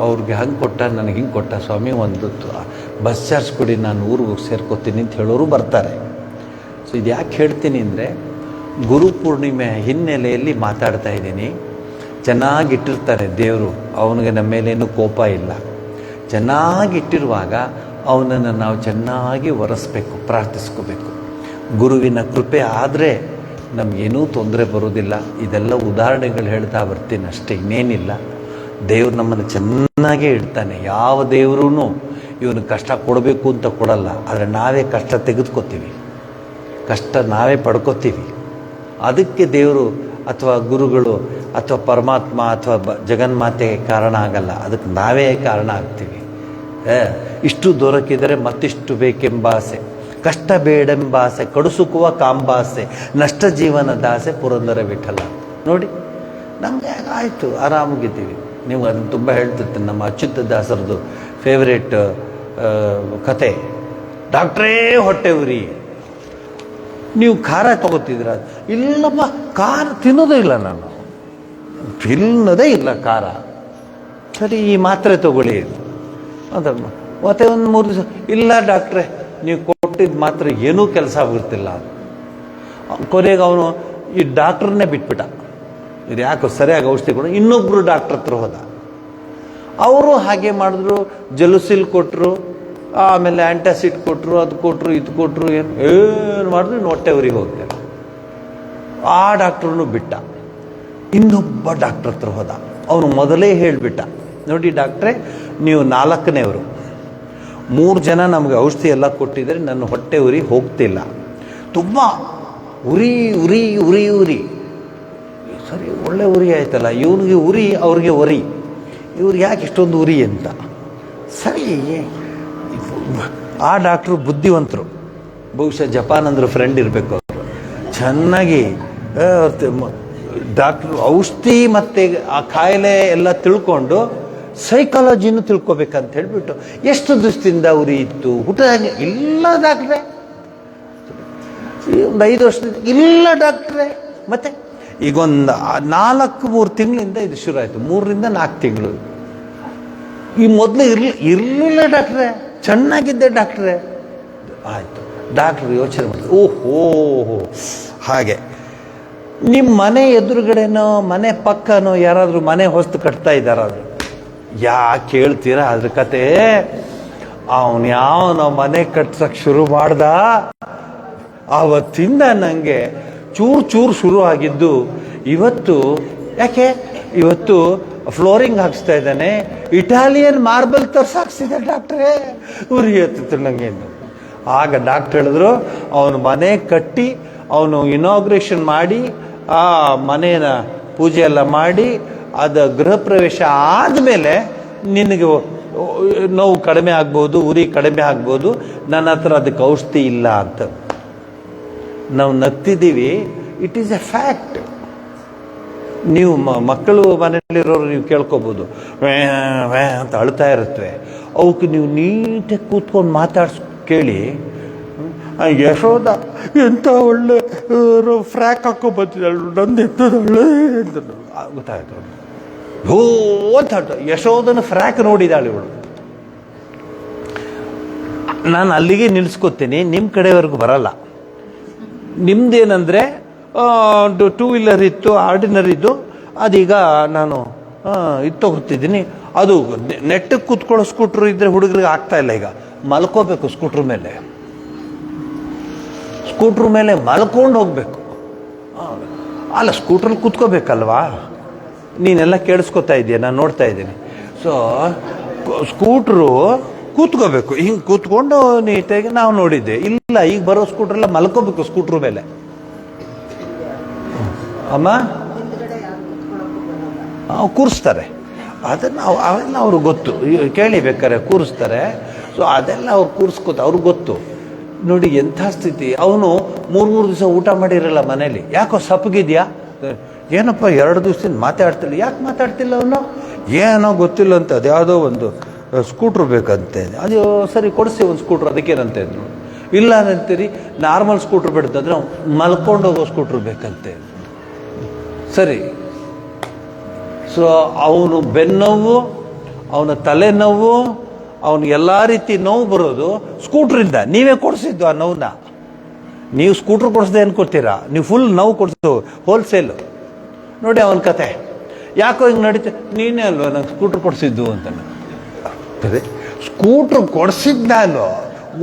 ಅವ್ರಿಗೆ ಹಂಗೆ ಕೊಟ್ಟ, ನನಗೆ ಹಿಂಗೆ ಕೊಟ್ಟ ಸ್ವಾಮಿ, ಒಂದು ಬಸ್ ಚಾರ್ಜ್ ಕೊಡಿ, ನಾನು ಊರಿಗೆ ಹೋಗಿ ಸೇರ್ಕೋತೀನಿ ಅಂತ ಹೇಳೋರು ಬರ್ತಾರೆ. ಸೊ ಇದು ಯಾಕೆ ಹೇಳ್ತೀನಿ ಅಂದರೆ, ಗುರುಪೂರ್ಣಿಮೆ ಹಿನ್ನೆಲೆಯಲ್ಲಿ ಮಾತಾಡ್ತಾ ಇದ್ದೀನಿ. ಚೆನ್ನಾಗಿಟ್ಟಿರ್ತಾರೆ ದೇವರು, ಅವನಿಗೆ ನಮ್ಮ ಮೇಲೇನು ಕೋಪ ಇಲ್ಲ. ಚೆನ್ನಾಗಿಟ್ಟಿರುವಾಗ ಅವನನ್ನು ನಾವು ಚೆನ್ನಾಗಿ ಒರೆಸ್ಬೇಕು, ಪ್ರಾರ್ಥಿಸ್ಕೋಬೇಕು. ಗುರುವಿನ ಕೃಪೆ ಆದರೆ ನಮಗೇನೂ ತೊಂದರೆ ಬರೋದಿಲ್ಲ. ಇದೆಲ್ಲ ಉದಾಹರಣೆಗಳು ಹೇಳ್ತಾ ಬರ್ತೀನಿ ಅಷ್ಟೇ, ಇನ್ನೇನಿಲ್ಲ. ದೇವ್ರು ನಮ್ಮನ್ನು ಚೆನ್ನಾಗೇ ಇಡ್ತಾನೆ. ಯಾವ ದೇವರೂ ಇವನು ಕಷ್ಟ ಕೊಡಬೇಕು ಅಂತ ಕೊಡಲ್ಲ, ಆದರೆ ನಾವೇ ಕಷ್ಟ ತೆಗೆದುಕೋತೀವಿ, ಕಷ್ಟ ನಾವೇ ಪಡ್ಕೋತೀವಿ. ಅದಕ್ಕೆ ದೇವರು ಅಥವಾ ಗುರುಗಳು ಅಥವಾ ಪರಮಾತ್ಮ ಅಥವಾ ಜಗನ್ಮಾತೆಗೆ ಕಾರಣ ಆಗಲ್ಲ, ಅದಕ್ಕೆ ನಾವೇ ಕಾರಣ ಆಗ್ತೀವಿ. ಇಷ್ಟು ದೊರಕಿದರೆ ಮತ್ತಿಷ್ಟು ಬೇಕೆಂಬಾಸೆ, ಕಷ್ಟ ಬೇಡೆಂಬಾಸೆ, ಕಡುಸುಕುವ ಕಾಂಬಾಸೆ, ನಷ್ಟ ಜೀವನದಾಸೆ ಪುರಂದರ ವಿಠಲ. ನೋಡಿ ನಮಗೆ ಆಯಿತು, ಆರಾಮಾಗಿದ್ದೀವಿ. ನೀವು ಅದನ್ನು ತುಂಬ ಹೇಳ್ತಿರ್ತೀನಿ. ನಮ್ಮ ಅಚ್ಯುತ ದಾಸರದು ಫೇವ್ರೇಟ್ ಕತೆ, ಡಾಕ್ಟ್ರೇ ಹೊಟ್ಟೆ ಉರಿ, ನೀವು ಖಾರ ತಗೋತಿದ್ರ? ಇಲ್ಲಪ್ಪ, ಖಾರ ತಿನ್ನೋದೇ ಇಲ್ಲ, ನಾನು ತಿನ್ನೋದೇ ಇಲ್ಲ ಖಾರ. ಸರಿ, ಈ ಮಾತ್ರೆ ತಗೊಳ್ಳಿ ಅಂತ ಮತ್ತೆ ಒಂದು 3 ದಿವಸ, ಇಲ್ಲ ಡಾಕ್ಟ್ರೆ ನೀವು ಕೊಟ್ಟಿದ್ದ ಮಾತ್ರೆ ಏನೂ ಕೆಲಸ ಆಗ್ಬಿಡ್ತಿಲ್ಲ. ಕೊನೆಗೆ ಅವನು ಈ ಡಾಕ್ಟ್ರನ್ನೇ ಬಿಟ್ಬಿಟ್ಟ. ಇದು ಯಾಕೋ ಸರಿಯಾಗಿ ಔಷಧಿ ಕೊಡು. ಇನ್ನೊಬ್ಬರು ಡಾಕ್ಟ್ರ್ ಹತ್ರ ಹೋದ, ಅವರು ಹಾಗೆ ಮಾಡಿದ್ರು, ಜಲುಸಿಲ್ ಕೊಟ್ಟರು, ಆಮೇಲೆ ಆ್ಯಂಟಾಸಿಡ್ ಕೊಟ್ಟರು, ಅದು ಕೊಟ್ಟರು, ಇದು ಕೊಟ್ಟರು, ಏನು ಮಾಡಿದ್ರು ಇನ್ನು ಹೊಟ್ಟೆ ಉರಿಗೆ ಹೋಗ್ತಾರೆ. ಆ ಡಾಕ್ಟ್ರನ್ನು ಬಿಟ್ಟ. ಇನ್ನೊಬ್ಬ ಡಾಕ್ಟ್ರ್ ಹತ್ರ ಹೋದ, ಅವನು ಮೊದಲೇ ಹೇಳಿಬಿಟ್ಟ, ನೋಡಿ ಡಾಕ್ಟ್ರೇ ನೀವು 4ನೇವರು, 3 ಜನ ನಮಗೆ ಔಷಧಿ ಎಲ್ಲ ಕೊಟ್ಟಿದ್ದಾರೆ, ನನ್ನ ಹೊಟ್ಟೆ ಉರಿ ಹೋಗ್ತಿಲ್ಲ, ತುಂಬ ಉರಿ ಉರಿ ಉರಿ ಉರಿ. ಸರಿ, ಒಳ್ಳೆ ಉರಿ ಆಯ್ತಲ್ಲ, ಇವನಿಗೆ ಉರಿ ಅವ್ರಿಗೆ ಉರಿ, ಇವ್ರಿಗೆ ಯಾಕೆ ಇಷ್ಟೊಂದು ಉರಿ ಅಂತ. ಸರಿ, ಆ ಡಾಕ್ಟ್ರು ಬುದ್ಧಿವಂತರು, ಬಹುಶಃ ಜಪಾನಂದ್ರ ಫ್ರೆಂಡ್ ಇರಬೇಕು ಅವರು. ಚೆನ್ನಾಗಿ ಡಾಕ್ಟ್ರು ಔಷಧಿ ಮತ್ತು ಆ ಕಾಯಿಲೆ ಎಲ್ಲ ತಿಳ್ಕೊಂಡು ಸೈಕಾಲಜಿನೂ ತಿಳ್ಕೊಬೇಕಂತ ಹೇಳ್ಬಿಟ್ಟು, ಎಷ್ಟು ದಿವಸದಿಂದ ಉರಿ ಇತ್ತು, ಊಟ ಇಲ್ಲ ಡಾಕ್ಟ್ರೆ, ಒಂದು 5 ವರ್ಷದಿಂದ ಇಲ್ಲ ಡಾಕ್ಟ್ರೆ. ಮತ್ತೆ ಈಗೊಂದು 3 ತಿಂಗಳಿಂದ ಇದು ಶುರು ಆಯಿತು, 3ರಿಂದ 4 ತಿಂಗಳು. ಈ ಮೊದಲು ಇರಲಿಲ್ಲ ಡಾಕ್ಟ್ರೇ, ಚೆನ್ನಾಗಿದ್ದೆ ಡಾಕ್ಟ್ರೇ. ಆಯಿತು, ಡಾಕ್ಟ್ರು ಯೋಚನೆ ಮಾಡಿದ್ರು, ಓಹೋ ಹಾಗೆ ನಿಮ್ಮ ಮನೆ ಎದುರುಗಡೆನೋ ಮನೆ ಪಕ್ಕನೋ ಯಾರಾದರೂ ಮನೆ ಹೊಸ್ತು ಕಟ್ತಾ ಇದ್ದಾರಾದ್ರು, ಯಾಕೆ ಕೇಳ್ತೀರಾ ಅದ್ರ ಕತೆ? ಅವನು ಯಾವನೋ ಮನೆ ಕಟ್ಸಕ್ಕೆ ಶುರು ಮಾಡ್ದ, ಆವತ್ತಿಂದ ನನಗೆ ಚೂರು ಶುರು ಆಗಿದ್ದು ಇವತ್ತು. ಯಾಕೆ ಇವತ್ತು ಫ್ಲೋರಿಂಗ್ ಹಾಕ್ಸ್ತಾ ಇದ್ದಾನೆ, ಇಟಾಲಿಯನ್ ಮಾರ್ಬಲ್ ತರ್ಸಾಕ್ಸಿದೆ ಡಾಕ್ಟ್ರೇ, ಉರಿ ಹತ್ತಿತ್ತು ನನಗೆ. ಆಗ ಡಾಕ್ಟ್ರ್ ಹೇಳಿದ್ರು, ಅವನು ಮನೆ ಕಟ್ಟಿ ಅವನು ಇನಾಗ್ರೇಷನ್ ಮಾಡಿ ಆ ಮನೆಯ ಪೂಜೆ ಎಲ್ಲ ಮಾಡಿ ಅದು ಗೃಹ ಪ್ರವೇಶ ಆದಮೇಲೆ ನಿನಗೆ ನೋವು ಕಡಿಮೆ ಆಗ್ಬೋದು, ಉರಿ ಕಡಿಮೆ ಆಗ್ಬೋದು, ನನ್ನ ಹತ್ರ ಅದಕ್ಕೆ ಔಷಧಿ ಇಲ್ಲ ಅಂತ. ನಾವು ನಗ್ತಿದ್ದೀವಿ, ಇಟ್ ಈಸ್ ಎ ಫ್ಯಾಕ್ಟ್. ನೀವು ಮಕ್ಕಳು ಮನೆಯಲ್ಲಿರೋರು ನೀವು ಕೇಳ್ಕೊಬೋದು, ವ್ಯಾ ಅಂತ ಅಳ್ತಾ ಇರುತ್ತವೆ. ಅವಕ್ಕೆ ನೀವು ನೀಟಾಗಿ ಕೂತ್ಕೊಂಡು ಮಾತಾಡ್ಸ್ ಕೇಳಿ, ಯಶೋದ ಎಂಥ ಒಳ್ಳೆ ಫ್ರ್ಯಾಕ್ ಹಾಕೋ ಬಂತಿದ್ದಾಳು, ನಂದು ಎಂಥದ್ದು ಒಳ್ಳೆ ಅಂತ ಗೊತ್ತಾಯ್ತು. ಹೋ ಅಂತ ಯಶೋದನ ಫ್ರ್ಯಾಕ್ ನೋಡಿದಾಳೆ ಇವಳು. ನಾನು ಅಲ್ಲಿಗೆ ನಿಲ್ಲಿಸ್ಕೊತೀನಿ, ನಿಮ್ಮ ಕಡೆವರೆಗೂ ಬರಲ್ಲ. ನಿಮ್ದೇನಂದರೆ ಟೂ ವೀಲರ್ ಇತ್ತು, ಆರ್ಡಿನರಿದ್ದು, ಅದೀಗ ನಾನು ಇದು ತಗೋತಿದ್ದೀನಿ. ಅದು ನೆಟ್ಟಿಗೆ ಕೂತ್ಕೊಳ್ಳೋ ಸ್ಕೂಟ್ರು ಇದ್ದರೆ ಹುಡುಗರಿಗೆ ಆಗ್ತಾ ಇಲ್ಲ. ಈಗ ಮಲ್ಕೋಬೇಕು ಸ್ಕೂಟ್ರ್ ಮೇಲೆ, ಸ್ಕೂಟ್ರ್ ಮೇಲೆ ಮಲ್ಕೊಂಡು ಹೋಗ್ಬೇಕು. ಅಲ್ಲ, ಸ್ಕೂಟ್ರಲ್ಲಿ ಕೂತ್ಕೋಬೇಕಲ್ವಾ? ನೀನೆಲ್ಲ ಕೇಳಿಸ್ಕೊತಾ ಇದೆಯಾ, ನಾನು ನೋಡ್ತಾ ಇದ್ದೀನಿ. ಸೊ ಸ್ಕೂಟ್ರು ಕೂತ್ಕೋಬೇಕು, ಹಿಂಗೆ ಕೂತ್ಕೊಂಡು ನೀಟಾಗಿ ನಾವು ನೋಡಿದ್ದೆ. ಇಲ್ಲ, ಈಗ ಬರೋ ಸ್ಕೂಟ್ರೆಲ್ಲ ಮಲ್ಕೋಬೇಕು ಸ್ಕೂಟ್ರ್ ಮೇಲೆ. ಅಮ್ಮ ಕೂರಿಸ್ತಾರೆ, ಅದನ್ನು ಅವೆಲ್ಲ ಅವ್ರಿಗೆ ಗೊತ್ತು, ಕೇಳಿ ಬೇಕಾರೆ ಕೂರಿಸ್ತಾರೆ. ಸೊ ಅದೆಲ್ಲ ಅವ್ರು ಕೂರಿಸ್ಕೋತ ಅವ್ರಿಗೆ ಗೊತ್ತು. ನೋಡಿ ಎಂಥ ಸ್ಥಿತಿ. ಅವನು ಮೂರು ದಿವಸ ಊಟ ಮಾಡಿರಲ್ಲ ಮನೇಲಿ. ಯಾಕೋ ಸಪ್ಪಗಿದ್ಯಾ? ಏನಪ್ಪ 2 ದಿವಸದಿಂದ ಮಾತಾಡ್ತಿಲ್ಲ. ಯಾಕೆ ಮಾತಾಡ್ತಿಲ್ಲ ಅವನು? ಏನೋ ಗೊತ್ತಿಲ್ಲ ಅಂತ, ಅದ್ಯಾವುದೋ ಒಂದು ಸ್ಕೂಟ್ರ್ ಬೇಕಂತೆ. ಅದು ಸರಿ ಕೊಡಿಸಿ ಒಂದು ಸ್ಕೂಟ್ರ್, ಅದಕ್ಕೇನಂತೆ ಅಂದರು. ಇಲ್ಲ ಅಂತೀರಿ, ನಾರ್ಮಲ್ ಸ್ಕೂಟ್ರ್ ಬಿಡ್ತಂದ್ರೆ ಮಲ್ಕೊಂಡು ಹೋಗೋ ಸ್ಕೂಟ್ರ್ ಬೇಕಂತೆ. ಸರಿ. ಸೊ ಅವನು ಬೆನ್ನೋವು, ಅವನ ತಲೆನೋವು, ಅವನು ಎಲ್ಲ ರೀತಿ ನೋವು ಬರೋದು ಸ್ಕೂಟ್ರಿಂದ. ನೀವೇ ಕೊಡಿಸಿದ್ದು ಆ ನೋವನ್ನ. ನೀವು ಸ್ಕೂಟ್ರ್ ಕೊಡಿಸ್ದೆ ಅನ್ಕೊತೀರಾ, ನೀವು ಫುಲ್ ನೋವು ಕೊಡಿಸೋದು ಹೋಲ್ಸೇಲು. ನೋಡಿ ಅವನ ಕತೆ. ಯಾಕೋ ಹಿಂಗೆ ನಡೀತೆ, ನೀನೇ ಅಲ್ವ ನಂಗೆ ಸ್ಕೂಟ್ರ್ ಕೊಡಿಸಿದ್ದು ಅಂತ. ಸ್ಕೂಟ್ರ್ ಕೊಡಿಸಿದ್ದು ನಾನು,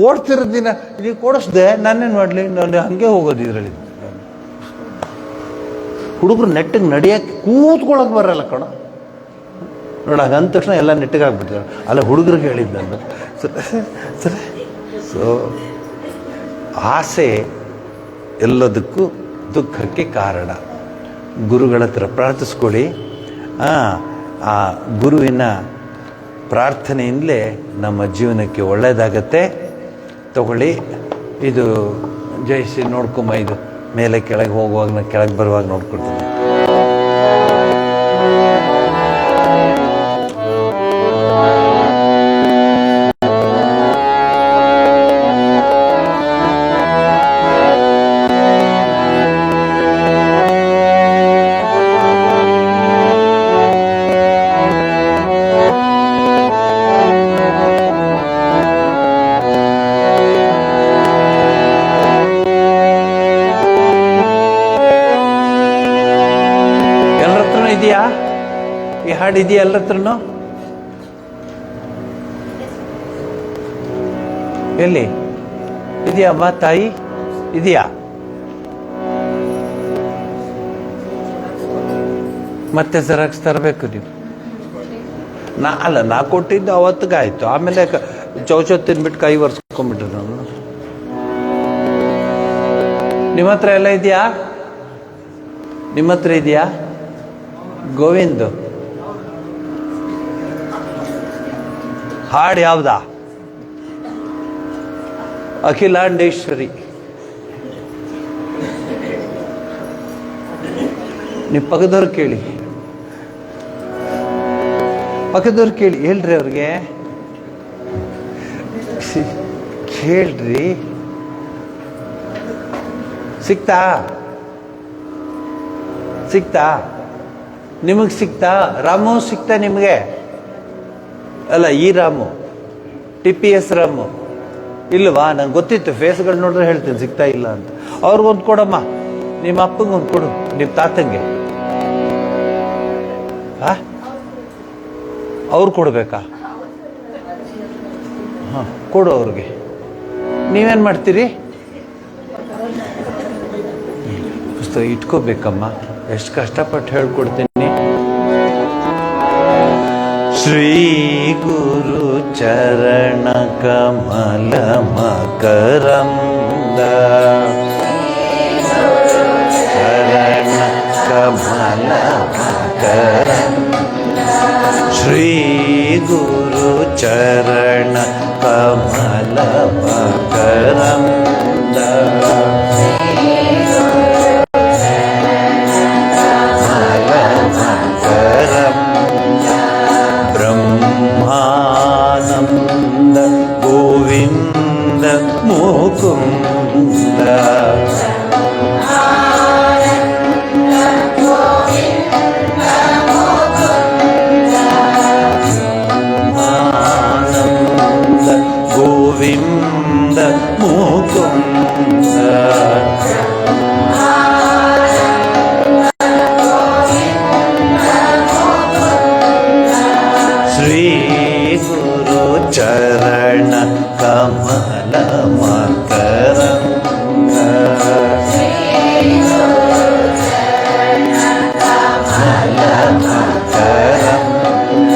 ಓಡ್ತಿರೋ ದಿನ ನೀವು ಕೊಡಿಸ್ದೆ, ನಾನೇನು ಮಾಡಲಿ? ನಾನು ಹಂಗೆ ಹೋಗೋದು ಇದರಲ್ಲಿ. ಹುಡುಗರು ನೆಟ್ಟಿಗೆ ನಡೆಯೋಕ್ಕೆ ಕೂತ್ಕೊಳ್ಳೋಕೆ ಬರಲ್ಲ ಕಣ. ನೋಡಿ, ಹಾಗಂದ ತಕ್ಷಣ ಎಲ್ಲ ನೆಟ್ಟಿಗೆ ಆಗ್ಬಿಡ್ತಾರೆ. ಅಲ್ಲ, ಹುಡುಗರಿಗೆ ಹೇಳಿದ್ದು ನಾನು. ಸರಿ. ಸೊ ಆಸೆ ಎಲ್ಲದಕ್ಕೂ ದುಃಖಕ್ಕೆ ಕಾರಣ. ಗುರುಗಳ ಹತ್ರ ಪ್ರಾರ್ಥಿಸ್ಕೊಳ್ಳಿ. ಆ ಗುರುವಿನ ಪ್ರಾರ್ಥನೆಯಿಂದಲೇ ನಮ್ಮ ಜೀವನಕ್ಕೆ ಒಳ್ಳೆಯದಾಗತ್ತೆ. ತಗೊಳ್ಳಿ, ಇದು ಜಯಿಸಿ ನೋಡ್ಕೊಂಬ. ಇದು ಮೇಲೆ ಕೆಳಗೆ ಹೋಗುವಾಗ, ನಾನು ಕೆಳಗೆ ಬರುವಾಗ ನೋಡ್ಕೊಳ್ತೀನಿ. ಇದೆಯಾ ಈ ಹಾಡು? ಇದೆಯಾ ಎಲ್ಲರ ಹತ್ರನೂ? ಎಲ್ಲಿ ಇದೆಯಾ ಅಮ್ಮ ತಾಯಿ? ಇದೆಯಾ? ಮತ್ತೆ ಜೆರಾಕ್ಸ್ ತರಬೇಕು ನೀವು. ನಾ ಕೊಟ್ಟಿದ್ದು ಅವತ್ತಿಗಾಯ್ತು. ಆಮೇಲೆ ಚೌಚೌ ತಿನ್ಬಿಟ್ಟು ಕೈ ಒರೆಸ್ಕೊಂಡ್ಬಿಟ್ರು ನಾನು. ನಿಮ್ಮ ಹತ್ರ ಎಲ್ಲ ಇದೆಯಾ? ನಿಮ್ಮ ಹತ್ರ ಇದೆಯಾ? ಗೋವಿಂದ್ ಹಾಡು ಯಾವ್ದಾ? ಅಖಿಲಾಂಡೇಶ್ವರಿ. ನೀವು ಪಕ್ಕದವ್ರು ಕೇಳಿ, ಪಕ್ಕದವ್ರು ಕೇಳಿ, ಹೇಳ್ರಿ ಅವ್ರಿಗೆ, ಕೇಳ್ರಿ. ಸಿಕ್ತಾ? ಸಿಕ್ತಾ? ನಿಮಗೆ ಸಿಕ್ತಾ? ರಾಮು ಸಿಕ್ತಾ ನಿಮಗೆ? ಅಲ್ಲ, ಈ ರಾಮು, TPS ರಾಮು ಇಲ್ವಾ? ನಂಗೆ ಗೊತ್ತಿತ್ತು, ಫೇಸ್ಗಳು ನೋಡಿದ್ರೆ ಹೇಳ್ತೀನಿ ಸಿಗ್ತಾ ಇಲ್ಲ ಅಂತ. ಅವ್ರಿಗೊಂದು ಕೊಡಮ್ಮ, ನಿಮ್ಮ ಅಪ್ಪಂಗೊಂದು ಕೊಡು, ನಿಮ್ಮ ತಾತಂಗೆ. ಅವ್ರು ಕೊಡ್ಬೇಕಾ? ಹಾಂ, ಕೊಡು ಅವ್ರಿಗೆ. ನೀವೇನು ಮಾಡ್ತೀರಿ? ಪುಸ್ತಕ ಇಟ್ಕೋಬೇಕಮ್ಮ, ಎಷ್ಟು ಕಷ್ಟಪಟ್ಟು ಹೇಳ್ಕೊಡ್ತೀನಿ. ಶ್ರೀ ಗುರು ಚರಣ ಕಮಲ ಮಕರಂದ, ಚರಣ ಕಮಲ ಮಕರಂದ, ಶ್ರೀ ಗುರು ಚರಣ ಕಮಲ ಮಕರಂದ, ಬ್ರಹ್ಮಾನಂದ ಗೋವಿಂದ ಮುಕುಂದ, ಬ್ರಹ್ಮಾನಂದ ಗೋವಿಂದ ಮುಕುಂದ, ಶ್ರೀ ಗುರು ಚರಣ ಕಮಲ ಮಕರಂದ, ಕಮಲ ಮಕರಂದ,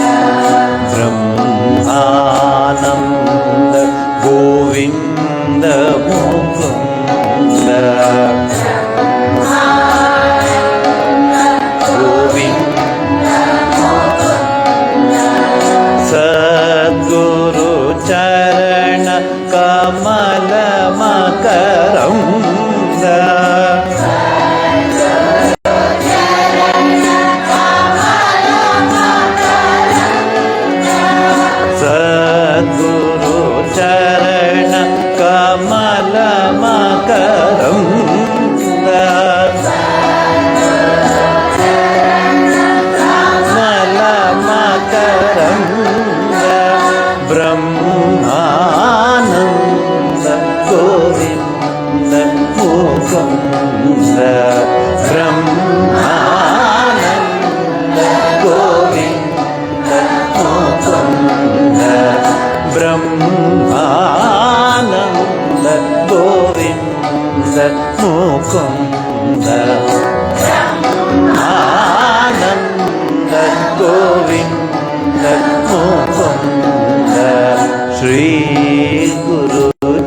ಬ್ರಹ್ಮಾನಂದ ಗೋವಿಂದ ಮುಕುಂದ, ಸದ್ಗುರು ಚರಣ ಕಮಲ ಮಕರಂದ, ಸದ್ಗುರು ಚರಣ ಕಮಲ ಮಕರಂದ, ಕಮಲ ಮಕರಂದ, ಬ್ರಹ್ಮಾನಂದ ಗೋವಿಂದ ಮುಕುಂದ, ಬ್ರಹ್ಮಾನಂದ ಗೋವಿಂದ ಮುಕುಂದ, ಬ್ರಹ್ಮಾನಂದ ಗೋವಿಂದ ಮುಕುಂದ, ಆನಂದ ಗೋವಿಂದ ಮುಕುಂದ, ಶ್ರೀ ಗುರು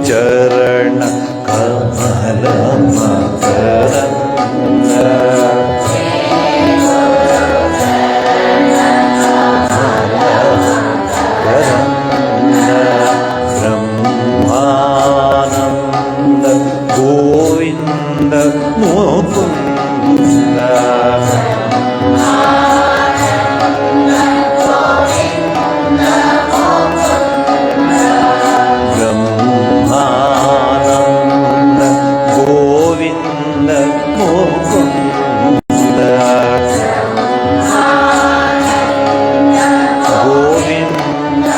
ಚರಣ ಕಮಲ ಮಕರಂದ, ಬ್ರಹ್ಮಾನಂದ ಗೋವಿಂದ ಮುಕುಂದ, ಬ್ರಹ್ಮಾನಂದ ಗೋವಿಂದ ಮುಕುಂದ, ಗೋವಿಂದ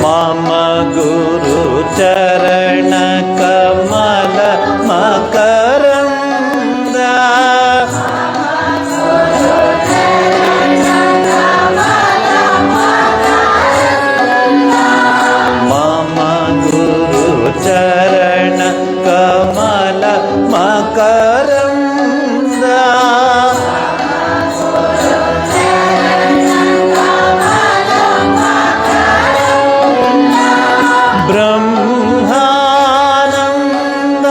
ಮಮ ಗುರು ಚರಣ ಕಮಲ ಮಕರಂದ, ಮಮ ಗುರು ಚರಣ ಕಮಲ ಮಕರಂದ, ಬ್ರಹ್ಮಾನಂದ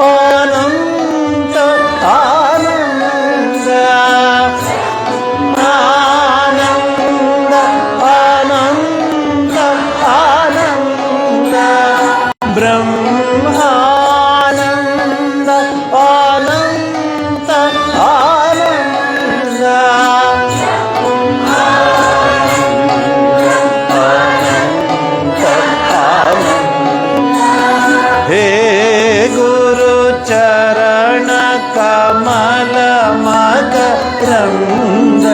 ಆನಂದ ಆನಂದ, ಆನಂದ ಆನಂದ ಆನಂದ, ಬ್ರಹ್ಮಾನಂದ ಆನಂದ ಆನಂದ, ಹೇ ಗುರು ಚರಣ ಕಮಲ ಮಕರಂದ,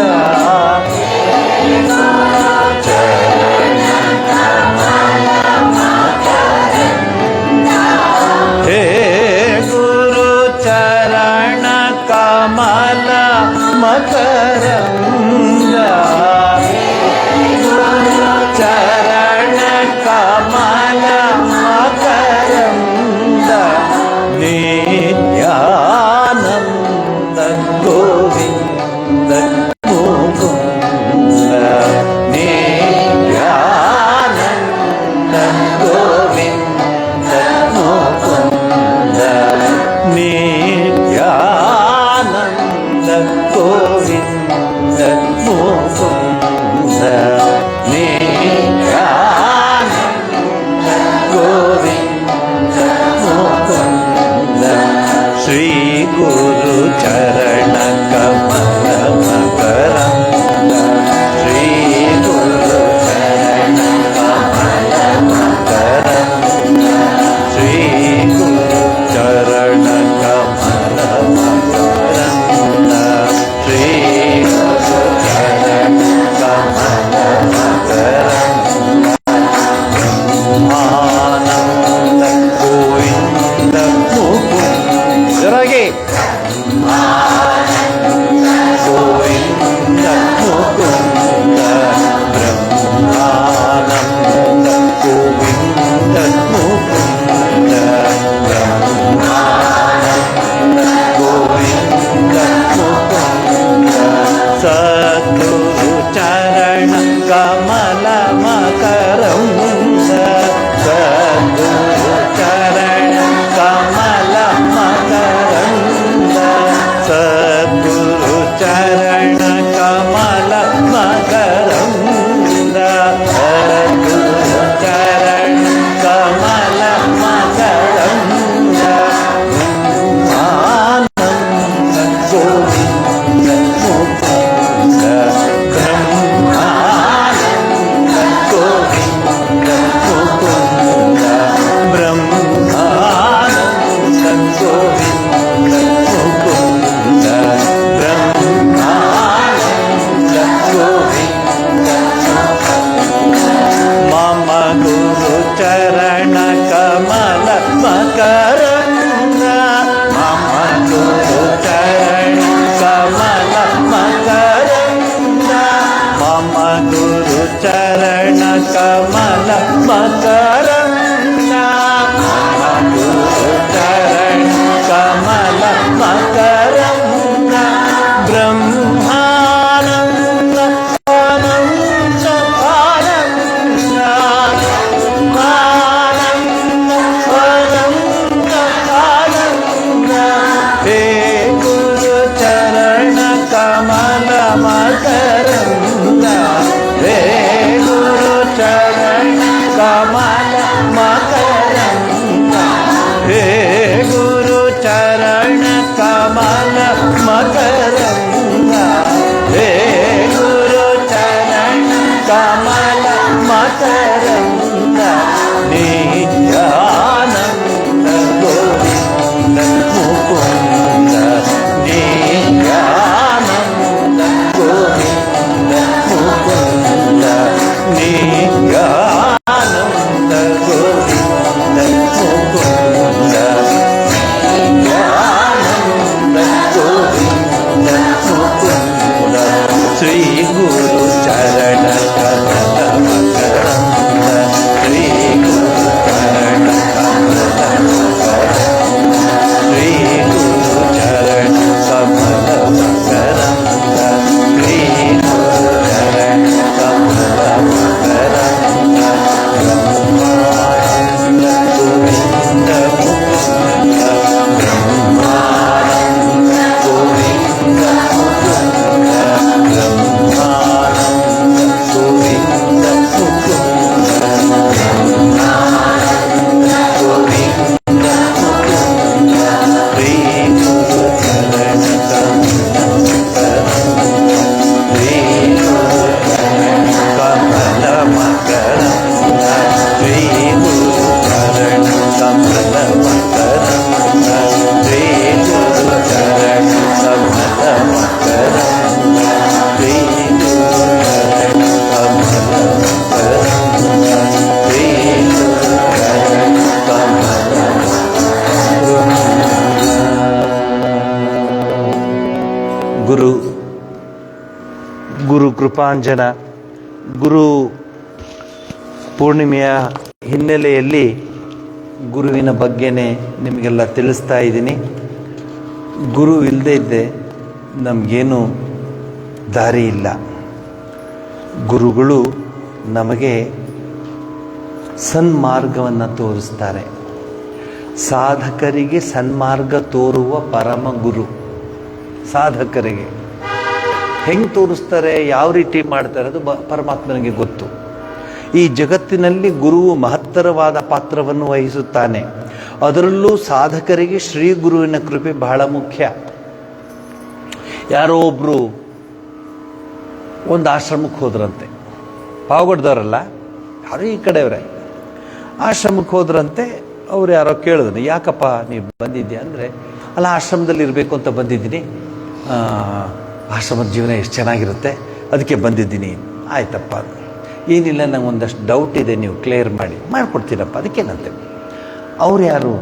ಕಮಲ ಮಕರಂದ ಸದ್ಗುರು ಚರಣ ಕಮಲ ಮಕರಂದ ಸದ್ಗುರು ಚರಣ ಕಮಲ ಮಕರಂದ ಸದ್ಗುರು ಚರಣ ಕಮಲ ಮಕರಂದ ಆನಂದ ಗೋವಿಂದ ಮುಕುಂದ ಬ್ರಹ್ಮಾನಂದ ಗೋವಿಂದ ಮುಕುಂದ ಬ್ರಹ್ಮಾನಂದ ಗೋವಿಂದ ಮುಕುಂದ ಬ್ರಹ್ಮಾನಂದ ಗೋವಿಂದ ಮಮ ಗುರು ಚರಣ ಕಮಲ ಮಕರಂದ ಮಮ ಗುರು ಚರಣ ಕಮಲ ಮಕರಂದ ಮಮ ಗುರು ಚರಣ ಕಮಲ ಮಕರಂದ ಮಮ ಗುರು ಚರಣ ಕಮಲ ಮಕರಂದ ಬ್ರಹ್ಮಾನಂದ ಆನಂದ ಆನಂದ ಆನಂದ ಆನಂದ ಆನಂದ ಹೇ ಗುರು ಚರಣ ಕಮಲ ಮಕರಂದ ಹೇ ಗುರು ಚರಣ ಕಮಲ ಮಕರಂದ ಹೇ ಗುರು ಚರಣ ಕಮಲ ಮಕರಂದ ಹೇ ಗುರು ಚರಣ ಕಮಲ ಮಕರಂದ ನಿತ್ಯಾನಂದ ಗೋವಿಂದ ಮುಕುಂದ ನಿತ್ಯಾನಂದ ಗೋವಿಂದ ಮುಕುಂದ ನಿತ್ಯಾನಂದ ಗೋವಿಂದ ಮುಕುಂದ ನಿತ್ಯಾನಂದ ಗೋವಿಂದ ಮುಕುಂದ ಶ್ರೀ ಗುರು ಚರಣ ಕಮಲ ಮಕರಂದ ಶ್ರೀ ಗುರು ಚರಣ ಕಮಲ ಮಕರಂದ ಶ್ರೀ ಗುರು ಚರಣ ಕಮಲ ಮಕರಂದ ಶ್ರೀ ಗುರು ಚರಣ ಕಮಲ ಮಕರಂದ ಬ್ರಹ್ಮಾನಂದ ಗೋವಿಂದ ಮುಕುಂದ ಬ್ರಹ್ಮಾನಂದ ಗೋವಿಂದ ಮುಕುಂದ ಬ್ರಹ್ಮಾನಂದ ಗೋವಿಂದ ಮುಕುಂದ ಬ್ರಹ್ಮಾನಂದ ಗೋವಿಂದ ಮುಕುಂದ ಶ್ರೀ ಗುರು ಚರಣ ಕಮಲ ಮಕರಂದ ಶ್ರೀ ಗುರು ಚರಣ ಕಮಲ ಮಕರಂದ ಶ್ರೀ ಗುರು ಚರಣ ಕಮಲ ಮಕರಂದ ಶ್ರೀ ಗುರು ಚರಣ ಕಮಲ ಮಕರಂದ ಶ್ರೀ ಗುರು ಚರಣ ಕಮಲ ಮಕರಂದ ಶ್ರೀ ಗುರು ಚರಣ ಕಮಲ ಗುರು ಗುರು ಕೃಪಾಂಜನ ಗುರು ಪೂರ್ಣಿಮೆಯ ಹಿನ್ನೆಲೆಯಲ್ಲಿ ಗುರುವಿನ ಬಗ್ಗೆನೇ ನಿಮಗೆಲ್ಲ ತಿಳಿಸ್ತಾ ಇದ್ದೀನಿ. ಗುರು ಇಲ್ಲದೆ ಇದ್ದೆ ನಮಗೇನು ದಾರಿ ಇಲ್ಲ. ಗುರುಗಳು ನಮಗೆ ಸನ್ಮಾರ್ಗವನ್ನು ತೋರಿಸ್ತಾರೆ. ಸಾಧಕರಿಗೆ ಸನ್ಮಾರ್ಗ ತೋರುವ ಪರಮ ಗುರು. ಸಾಧಕರಿಗೆ ಹೆಂಗೆ ತೋರಿಸ್ತಾರೆ, ಯಾವ ರೀತಿ ಮಾಡ್ತಾರೆ, ಅದು ಪರಮಾತ್ಮನಿಗೆ ಗೊತ್ತು. ಈ ಜಗತ್ತಿನಲ್ಲಿ ಗುರುವು ಮಹತ್ತರವಾದ ಪಾತ್ರವನ್ನು ವಹಿಸುತ್ತಾನೆ. ಅದರಲ್ಲೂ ಸಾಧಕರಿಗೆ ಶ್ರೀ ಗುರುವಿನ ಕೃಪೆ ಬಹಳ ಮುಖ್ಯ. ಯಾರೋ ಒಬ್ಬರು ಒಂದು ಆಶ್ರಮಕ್ಕೆ ಹೋದ್ರಂತೆ. ಪಾವಗಡದವರಲ್ಲ, ಯಾರೋ ಈ ಕಡೆಯವರೇ. ಆಶ್ರಮಕ್ಕೆ ಹೋದ್ರಂತೆ. ಅವ್ರು ಯಾರೋ ಕೇಳಿದ್ರು, ಯಾಕಪ್ಪ ನೀವು ಬಂದಿದ್ಯಾ ಅಂದರೆ, ಅಲ್ಲ ಆಶ್ರಮದಲ್ಲಿ ಇರಬೇಕು ಅಂತ ಬಂದಿದ್ದೀನಿ, ಆಶ್ರಮದ ಜೀವನ ಎಷ್ಟು ಚೆನ್ನಾಗಿರುತ್ತೆ ಅದಕ್ಕೆ ಬಂದಿದ್ದೀನಿ. ಆಯ್ತಪ್ಪ, ಏನಿಲ್ಲ, ನಂಗೆ ಒಂದಷ್ಟು ಡೌಟ್ ಇದೆ, ನೀವು ಕ್ಲಿಯರ್ ಮಾಡಿಕೊಡ್ತೀನಪ್ಪ, ಅದಕ್ಕೇನಂತೆ. ಅವ್ರು ಯಾರು?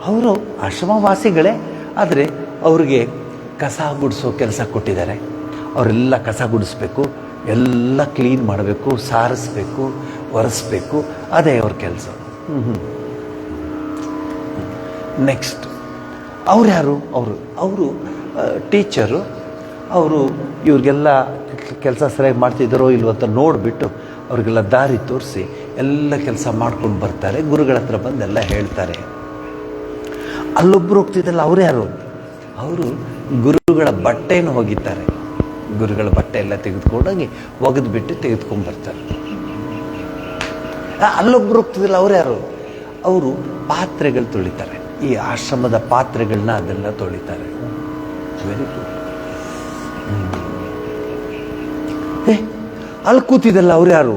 ಅವರು ಆಶ್ರಮವಾಸಿಗಳೇ, ಆದರೆ ಅವ್ರಿಗೆ ಕಸ ಗುಡಿಸೋ ಕೆಲಸ ಕೊಟ್ಟಿದ್ದಾರೆ. ಅವರೆಲ್ಲ ಕಸ ಗುಡಿಸ್ಬೇಕು, ಎಲ್ಲ ಕ್ಲೀನ್ ಮಾಡಬೇಕು, ಸಾರಿಸ್ಬೇಕು, ಒರೆಸ್ಬೇಕು, ಅದೇ ಅವ್ರ ಕೆಲಸ. ನೆಕ್ಸ್ಟ್ ಅವ್ರು ಯಾರು? ಅವರು ಟೀಚರು. ಅವರು ಇವ್ರಿಗೆಲ್ಲ ಕೆಲಸ ಸರಿಯಾಗಿ ಮಾಡ್ತಿದ್ದಾರೋ ಇಲ್ವೋ ಅಂತ ನೋಡಿಬಿಟ್ಟು ಅವ್ರಿಗೆಲ್ಲ ದಾರಿ ತೋರಿಸಿ ಎಲ್ಲ ಕೆಲಸ ಮಾಡ್ಕೊಂಡು ಬರ್ತಾರೆ. ಗುರುಗಳ ಹತ್ರ ಬಂದೆಲ್ಲ ಹೇಳ್ತಾರೆ. ಅಲ್ಲೊಬ್ಬರು ಹೋಗ್ತಿದ್ದಲ್ಲ, ಅವ್ರು ಯಾರು? ಅವರು ಗುರುಗಳ ಬಟ್ಟೆಯನ್ನು ಹೋಗಿದ್ದಾರೆ. ಗುರುಗಳ ಬಟ್ಟೆ ಎಲ್ಲ ತೆಗೆದುಕೊಂಡೋಗಿ ಒಗೆದ್ಬಿಟ್ಟು ತೆಗೆದುಕೊಂಡ್ಬರ್ತಾರೆ. ಅಲ್ಲೊಬ್ರು ಹೋಗ್ತಿದ್ದಿಲ್ಲ, ಅವ್ರು ಯಾರು? ಅವರು ಪಾತ್ರೆಗಳು ತೊಳಿತಾರೆ. ಈ ಆಶ್ರಮದ ಪಾತ್ರೆಗಳನ್ನ ಅದೆಲ್ಲ ತೊಳಿತಾರೆ. Very good. ಅಲ್ಲಿ ಕೂತಿದ್ದಲ್ಲ, ಅವ್ರು ಯಾರು?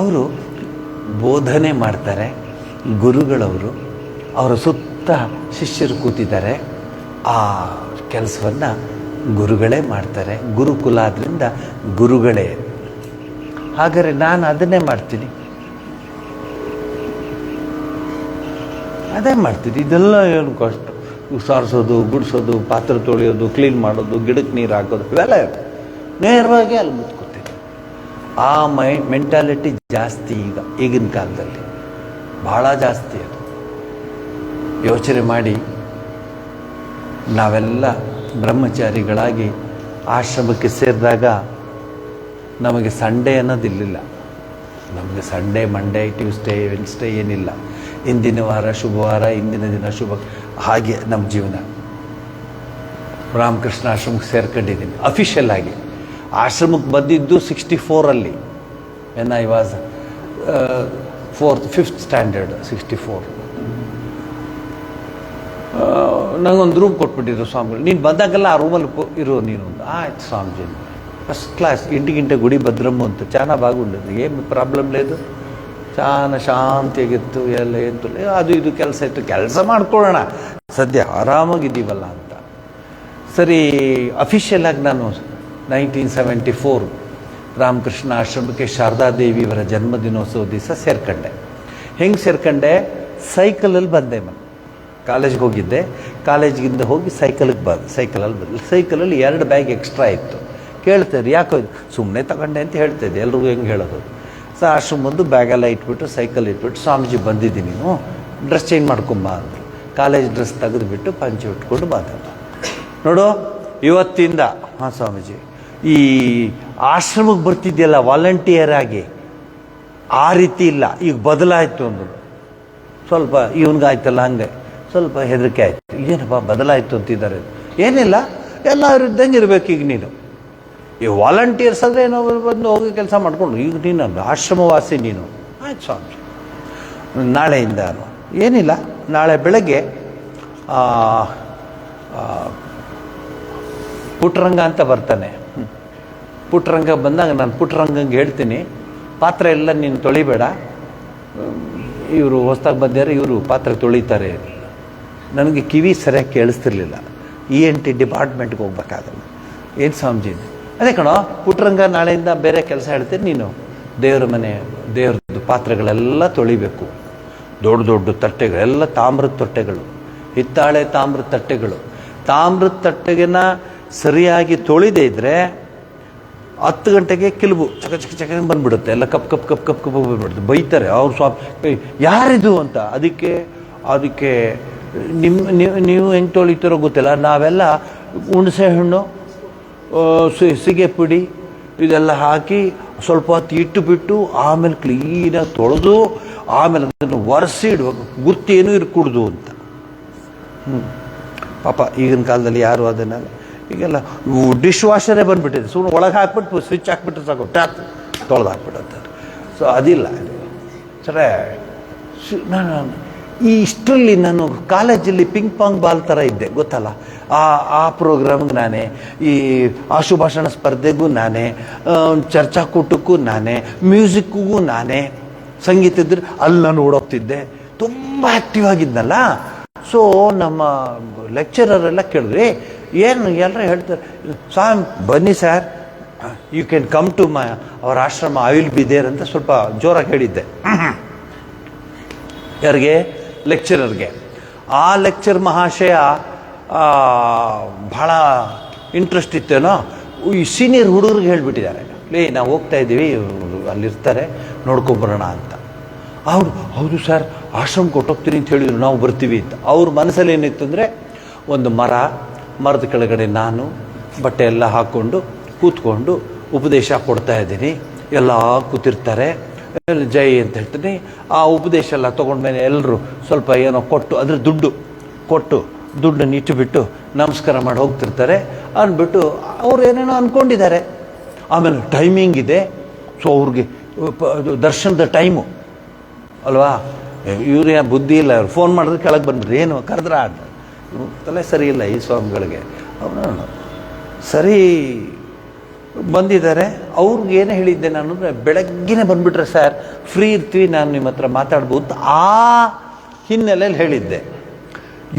ಅವರು ಬೋಧನೆ ಮಾಡ್ತಾರೆ. ಗುರುಗಳವರು, ಅವರ ಸುತ್ತ ಶಿಷ್ಯರು ಕೂತಿದ್ದಾರೆ. ಆ ಕೆಲಸವನ್ನು ಗುರುಗಳೇ ಮಾಡ್ತಾರೆ. ಗುರುಕುಲ ಆದ್ದರಿಂದ ಗುರುಗಳೇ. ಹಾಗಾದರೆ ನಾನು ಅದನ್ನೇ ಮಾಡ್ತೀನಿ, ಅದೇ ಮಾಡ್ತೀನಿ. ಇದೆಲ್ಲ ಏನು ಕಷ್ಟ? ಸಾರಿಸೋದು, ಗುಡಿಸೋದು, ಪಾತ್ರೆ ತೊಳೆಯೋದು, ಕ್ಲೀನ್ ಮಾಡೋದು, ಗಿಡಕ್ಕೆ ನೀರು ಹಾಕೋದು, ಇವೆಲ್ಲ ನೇರವಾಗಿ ಅಲ್ಲಿ ಮುತ್ಕೋತೀನಿ. ಆ ಮೆಂಟಾಲಿಟಿ ಜಾಸ್ತಿ ಈಗಿನ ಕಾಲದಲ್ಲಿ, ಭಾಳ ಜಾಸ್ತಿ ಅದು. ಯೋಚನೆ ಮಾಡಿ, ನಾವೆಲ್ಲ ಬ್ರಹ್ಮಚಾರಿಗಳಾಗಿ ಆಶ್ರಮಕ್ಕೆ ಸೇರಿದಾಗ ನಮಗೆ ಸಂಡೇ ಅನ್ನೋದಿಲ್ಲ. ನಮಗೆ ಸಂಡೇ, ಮಂಡೇ, ಟ್ಯೂಸ್ಡೇ, ವೆನ್ಸ್ಡೇ ಏನಿಲ್ಲ. ಇಂದಿನ ವಾರ ಶುಭವಾರ, ಇಂದಿನ ದಿನ ಶುಭ, ಹಾಗೆ ನಮ್ಮ ಜೀವನ. ರಾಮಕೃಷ್ಣ ಆಶ್ರಮಕ್ಕೆ ಸೇರ್ಕೊಂಡಿದ್ದೀನಿ ಅಫಿಷಿಯಲ್ ಆಗಿ. ಆಶ್ರಮಕ್ಕೆ ಬಂದಿದ್ದು 64 when I was 5th standard. 64 ನನಗೊಂದು ರೂಮ್ ಕೊಟ್ಬಿಟ್ಟಿದ್ರು ಸ್ವಾಮಿಗಳು. ನೀನು ಬಂದಾಗೆಲ್ಲ ಆ ರೂಮಲ್ಲಿ ಇರೋ ನೀನು ಅಂತ. ಆಯ್ತು ಸ್ವಾಮೀಜಿ, ಫಸ್ಟ್ ಕ್ಲಾಸ್. ಇಂಟಿಗಿಂಟ ಗುಡಿ ಭದ್ರಮ್ಮ ಅಂತ చాలా బాగుండేది. ಏನು ಪ್ರಾಬ್ಲಮ್ లేదు, చాలా ಶಾಂತಿಯಾಗಿತ್ತು. ಎಲ್ಲ ಎಂತು ಅದು ಇದು ಕೆಲಸ ಇತ್ತು, ಕೆಲಸ ಮಾಡ್ಕೊಳ್ಳೋಣ, ಸದ್ಯ ಆರಾಮಾಗಿದ್ದೀವಲ್ಲ ಅಂತ. ಸರಿ, ಅಫಿಷಿಯಲ್ ಆಗಿ ನಾನು 1974 ರಾಮಕೃಷ್ಣ ಆಶ್ರಮಕ್ಕೆ ಶಾರದಾದೇವಿಯವರ ಜನ್ಮದಿನೋತ್ಸವ ದಿವಸ ಸೇರ್ಕೊಂಡೆ. ಹೆಂಗೆ ಸೇರ್ಕೊಂಡೆ? ಸೈಕಲಲ್ಲಿ ಬಂದೆ. ಕಾಲೇಜ್ಗೆ ಹೋಗಿದ್ದೆ. ಕಾಲೇಜಿಗಿಂದ ಹೋಗಿ ಸೈಕಲಲ್ಲಿ ಬಂದೆ. ಸೈಕಲಲ್ಲಿ 2 ಬ್ಯಾಗ್ ಎಕ್ಸ್ಟ್ರಾ ಇತ್ತು. ಕೇಳ್ತಾರೆ, ಯಾಕೋ ಸುಮ್ಮನೆ ತಗೊಂಡೆ ಅಂತ ಹೇಳ್ತಾಯಿದ್ದೆ. ಎಲ್ರಿಗೂ ಹೆಂಗೆ ಹೇಳೋದು? ಸೊ ಆಶ್ರಮ ಬಂದು ಬ್ಯಾಗೆಲ್ಲ ಇಟ್ಬಿಟ್ಟು, ಸೈಕಲ್ ಇಟ್ಬಿಟ್ಟು, ಸ್ವಾಮೀಜಿ ಬಂದಿದ್ದೀನಿ, ನೀನು ಡ್ರೆಸ್ ಚೇಂಜ್ ಮಾಡ್ಕೊಂಬ ಅಂದರು. ಕಾಲೇಜ್ ಡ್ರೆಸ್ ತೆಗೆದುಬಿಟ್ಟು ಪಂಚೆ ಉಟ್ಕೊಂಡು ಬಂದ. ನೋಡು, ಇವತ್ತಿಂದ ಹಾಂ ಸ್ವಾಮೀಜಿ, ಈ ಆಶ್ರಮಕ್ಕೆ ಬರ್ತಿದ್ಯಲ್ಲ ವಾಲಂಟಿಯರ್ ಆಗಿ, ಆ ರೀತಿ ಇಲ್ಲ, ಈಗ ಬದಲಾಯಿತು ಅಂದರು. ಸ್ವಲ್ಪ ಇವನಿಗಾಯ್ತಲ್ಲ ಹಂಗೆ ಸ್ವಲ್ಪ ಹೆದರಿಕೆ ಆಯಿತು. ಏನಪ್ಪ ಬದಲಾಯಿತು ಅಂತಿದ್ದಾರೆ? ಏನಿಲ್ಲ, ಎಲ್ಲರೂ ಇದ್ದಂಗೆ ಇರಬೇಕು. ಈಗ ನೀನು ಈ ವಾಲಂಟಿಯರ್ಸ್ ಅಂದರೆ ಏನೋ ಬಂದು ಹೋಗಿ ಕೆಲಸ ಮಾಡಿಕೊಂಡು, ಈಗ ನೀನು ಆಶ್ರಮವಾಸಿ ನೀನು. ಆಯ್ತು ಸ್ವಾಮಿ, ನಾಳೆಯಿಂದ ಏನಿಲ್ಲ, ನಾಳೆ ಬೆಳಗ್ಗೆ ಪುಟ್ಟರಂಗ ಅಂತ ಬರ್ತಾನೆ. ಪುಟ್ಟರಂಗ ಬಂದಾಗ ನಾನು ಪುಟ್ಟರಂಗಂಗೆ ಹೇಳ್ತೀನಿ, ಪಾತ್ರೆ ಎಲ್ಲ ನೀನು ತೊಳಿಬೇಡ, ಇವರು ಹೊಸ್ದಾಗಿ ಬಂದ್ಯಾರೆ, ಇವರು ಪಾತ್ರೆ ತೊಳಿತಾರೆ. ನನಗೆ ಕಿವಿ ಸರಿಯಾಗಿ ಕೇಳಿಸ್ತಿರ್ಲಿಲ್ಲ. ENT ಡಿಪಾರ್ಟ್ಮೆಂಟ್ಗೆ ಹೋಗ್ಬೇಕಾಗಲ್ಲ. ಏನು ಸ್ವಾಮೀಜಿ? ಅದೇ ಕಣೋ, ಪುಟ್ಟರಂಗ ನಾಳೆಯಿಂದ ಬೇರೆ ಕೆಲಸ ಹೇಳ್ತೀನಿ, ನೀನು ದೇವ್ರ ಮನೆ ದೇವ್ರದ್ದು ಪಾತ್ರೆಗಳೆಲ್ಲ ತೊಳಿಬೇಕು. ದೊಡ್ಡ ದೊಡ್ಡ ತಟ್ಟೆಗಳೆಲ್ಲ ತಾಮ್ರದ ತಟ್ಟೆಗಳು, ಹಿತ್ತಾಳೆ ತಾಮ್ರದ ತಟ್ಟೆಗಳು. ತಾಮ್ರದ ತಟ್ಟೆಗೆನ ಸರಿಯಾಗಿ ತೊಳಿದೇ ಇದ್ದರೆ 10 ಗಂಟೆಗೆ ಕಿಲುಬು ಚಕ ಚಕ ಚಕ ಬಂದ್ಬಿಡುತ್ತೆ. ಎಲ್ಲ cup cup cup cup cup ಬಂದ್ಬಿಡುತ್ತೆ. ಬೈತಾರೆ ಅವ್ರು, ಸ್ವಾಮಿ ಯಾರಿದು ಅಂತ. ಅದಕ್ಕೆ ನೀವು ಹೆಂಗೆ ತೊಳಿತೀರೋ ಗೊತ್ತಿಲ್ಲ, ನಾವೆಲ್ಲ ಹುಣಸೆ ಹಣ್ಣು, ಸಿಗೆ ಪುಡಿ ಇದೆಲ್ಲ ಹಾಕಿ ಸ್ವಲ್ಪ ಹೊತ್ತು ಇಟ್ಟುಬಿಟ್ಟು ಆಮೇಲೆ ಕ್ಲೀನಾಗಿ ತೊಳೆದು ಆಮೇಲೆ ಅದನ್ನು ಒರೆಸಿ ಇಡಬೇಕು. ಗುರ್ತೇನೂ ಇರ್ಕೂಡ್ದು ಅಂತ. ಪಾಪ ಈಗಿನ ಕಾಲದಲ್ಲಿ ಯಾರು ಅದನ್ನೆಲ್ಲ, ಈಗೆಲ್ಲ ಡಿಶ್ ವಾಷರೇ ಬಂದುಬಿಟ್ಟಿದೆ. ಸುಮ್ಮನೆ ಒಳಗೆ ಹಾಕ್ಬಿಟ್ಟು ಸ್ವಿಚ್ ಹಾಕ್ಬಿಟ್ಟು ಸಾಕು, ಟ್ಯಾಪ್ ತೊಳೆದು ಹಾಕ್ಬಿಡುತ್ತಾರೆ. ಸೊ ಅದಿಲ್ಲ ಸರೇ. ನಾನು ಇಷ್ಟರಲ್ಲಿ ನಾನು ಕಾಲೇಜಲ್ಲಿ ಪಿಂಗ್ ಪಾಂಗ್ ಬಾಲ್ ಥರ ಇದ್ದೆ, ಗೊತ್ತಲ್ಲ. ಆ ಪ್ರೋಗ್ರಾಮ್ಗೆ ನಾನೇ, ಈ ಆಶುಭಾಷಣ ಸ್ಪರ್ಧೆಗೂ ನಾನೇ, ಚರ್ಚಾಕೂಟಕ್ಕೂ ನಾನೇ, ಮ್ಯೂಸಿಕ್ಗೂ ನಾನೇ, ಸಂಗೀತದ್ರೆ ಅಲ್ಲಿ ನಾನು ಓಡೋಗ್ತಿದ್ದೆ. ತುಂಬ ಆ್ಯಕ್ಟಿವ್ ಆಗಿದ್ನಲ್ಲ. ಸೊ ನಮ್ಮ ಲೆಕ್ಚರರೆಲ್ಲ ಕೇಳಿದ್ರಿ, ಏನು ಎಲ್ಲರೂ ಹೇಳ್ತಾರೆ, ಸಾಮ್ ಬನ್ನಿ sir, you can come to our ashram, I will be there ಅಂತ ಸ್ವಲ್ಪ ಜೋರಾಗಿ ಹೇಳಿದ್ದೆ. ಯಾರಿಗೆ? ಲೆಕ್ಚರರ್ಗೆ. ಆ ಲೆಕ್ಚರ್ ಮಹಾಶಯ ಭಾಳ ಇಂಟ್ರೆಸ್ಟ್ ಇತ್ತೇನೋ, ಈ ಸೀನಿಯರ್ ಹುಡುಗರಿಗೆ ಹೇಳಿಬಿಟ್ಟಿದ್ದಾರೆ, ನಾವು ಹೋಗ್ತಾ ಇದ್ದೀವಿ, ಅಲ್ಲಿರ್ತಾರೆ, ನೋಡ್ಕೊಂಬರೋಣ ಅಂತ. ಹೌದು ಸರ್, ಆಶ್ರಮ ಕೊಟ್ಟೋಗ್ತೀನಿ ಅಂತ ಹೇಳಿದ್ರು, ನಾವು ಬರ್ತೀವಿ ಅಂತ. ಅವ್ರ ಮನಸ್ಸಲ್ಲಿ ಏನಿತ್ತು ಅಂದರೆ, ಒಂದು ಮರದ ಕೆಳಗಡೆ ನಾನು ಬಟ್ಟೆ ಎಲ್ಲ ಹಾಕ್ಕೊಂಡು ಕೂತ್ಕೊಂಡು ಉಪದೇಶ ಕೊಡ್ತಾ ಇದ್ದೀನಿ, ಎಲ್ಲ ಕೂತಿರ್ತಾರೆ. ಜೈ ಅಂತ ಹೇಳ್ತೀನಿ. ಆ ಉಪದೇಶ ಎಲ್ಲ ತೊಗೊಂಡ್ಮೇಲೆ ಎಲ್ಲರೂ ಸ್ವಲ್ಪ ಏನೋ ಕೊಟ್ಟು ಅದ್ರ ದುಡ್ಡನ್ನು ಇಟ್ಟುಬಿಟ್ಟು ನಮಸ್ಕಾರ ಮಾಡಿ ಹೋಗ್ತಿರ್ತಾರೆ. ಅಂದ್ಬಿಟ್ಟು ಅವ್ರು ಏನೇನೋ ಅಂದ್ಕೊಂಡಿದ್ದಾರೆ. ಆಮೇಲೆ ಟೈಮಿಂಗ್ ಇದೆ. ಸೊ ಅವ್ರಿಗೆ ದರ್ಶನದ ಟೈಮು ಅಲ್ವಾ, ಇವ್ರ ಬುದ್ಧಿ ಇಲ್ಲ. ಅವ್ರು ಫೋನ್ ಮಾಡಿದ್ರೆ ಕೆಳಗೆ ಬಂದ್ಬಿಟ್ರು, ಏನು ಕರೆದ್ರ ಅಂತ. ತಲೆ ಸರಿ ಇಲ್ಲ ಈ ಸ್ವಾಮಿಗಳಿಗೆ. ಅವನು ಸರಿ ಬಂದಿದ್ದಾರೆ. ಅವ್ರಿಗೆ ಏನೇ ಹೇಳಿದ್ದೆ ನಾನು ಅಂದರೆ, ಬೆಳಗ್ಗೆನೇ ಬಂದುಬಿಟ್ರೆ ಸರ್ ಫ್ರೀ ಇರ್ತೀವಿ, ನಾನು ನಿಮ್ಮ ಹತ್ರ ಮಾತಾಡ್ಬೋದು ಆ ಹಿನ್ನೆಲೆಯಲ್ಲಿ ಹೇಳಿದ್ದೆ.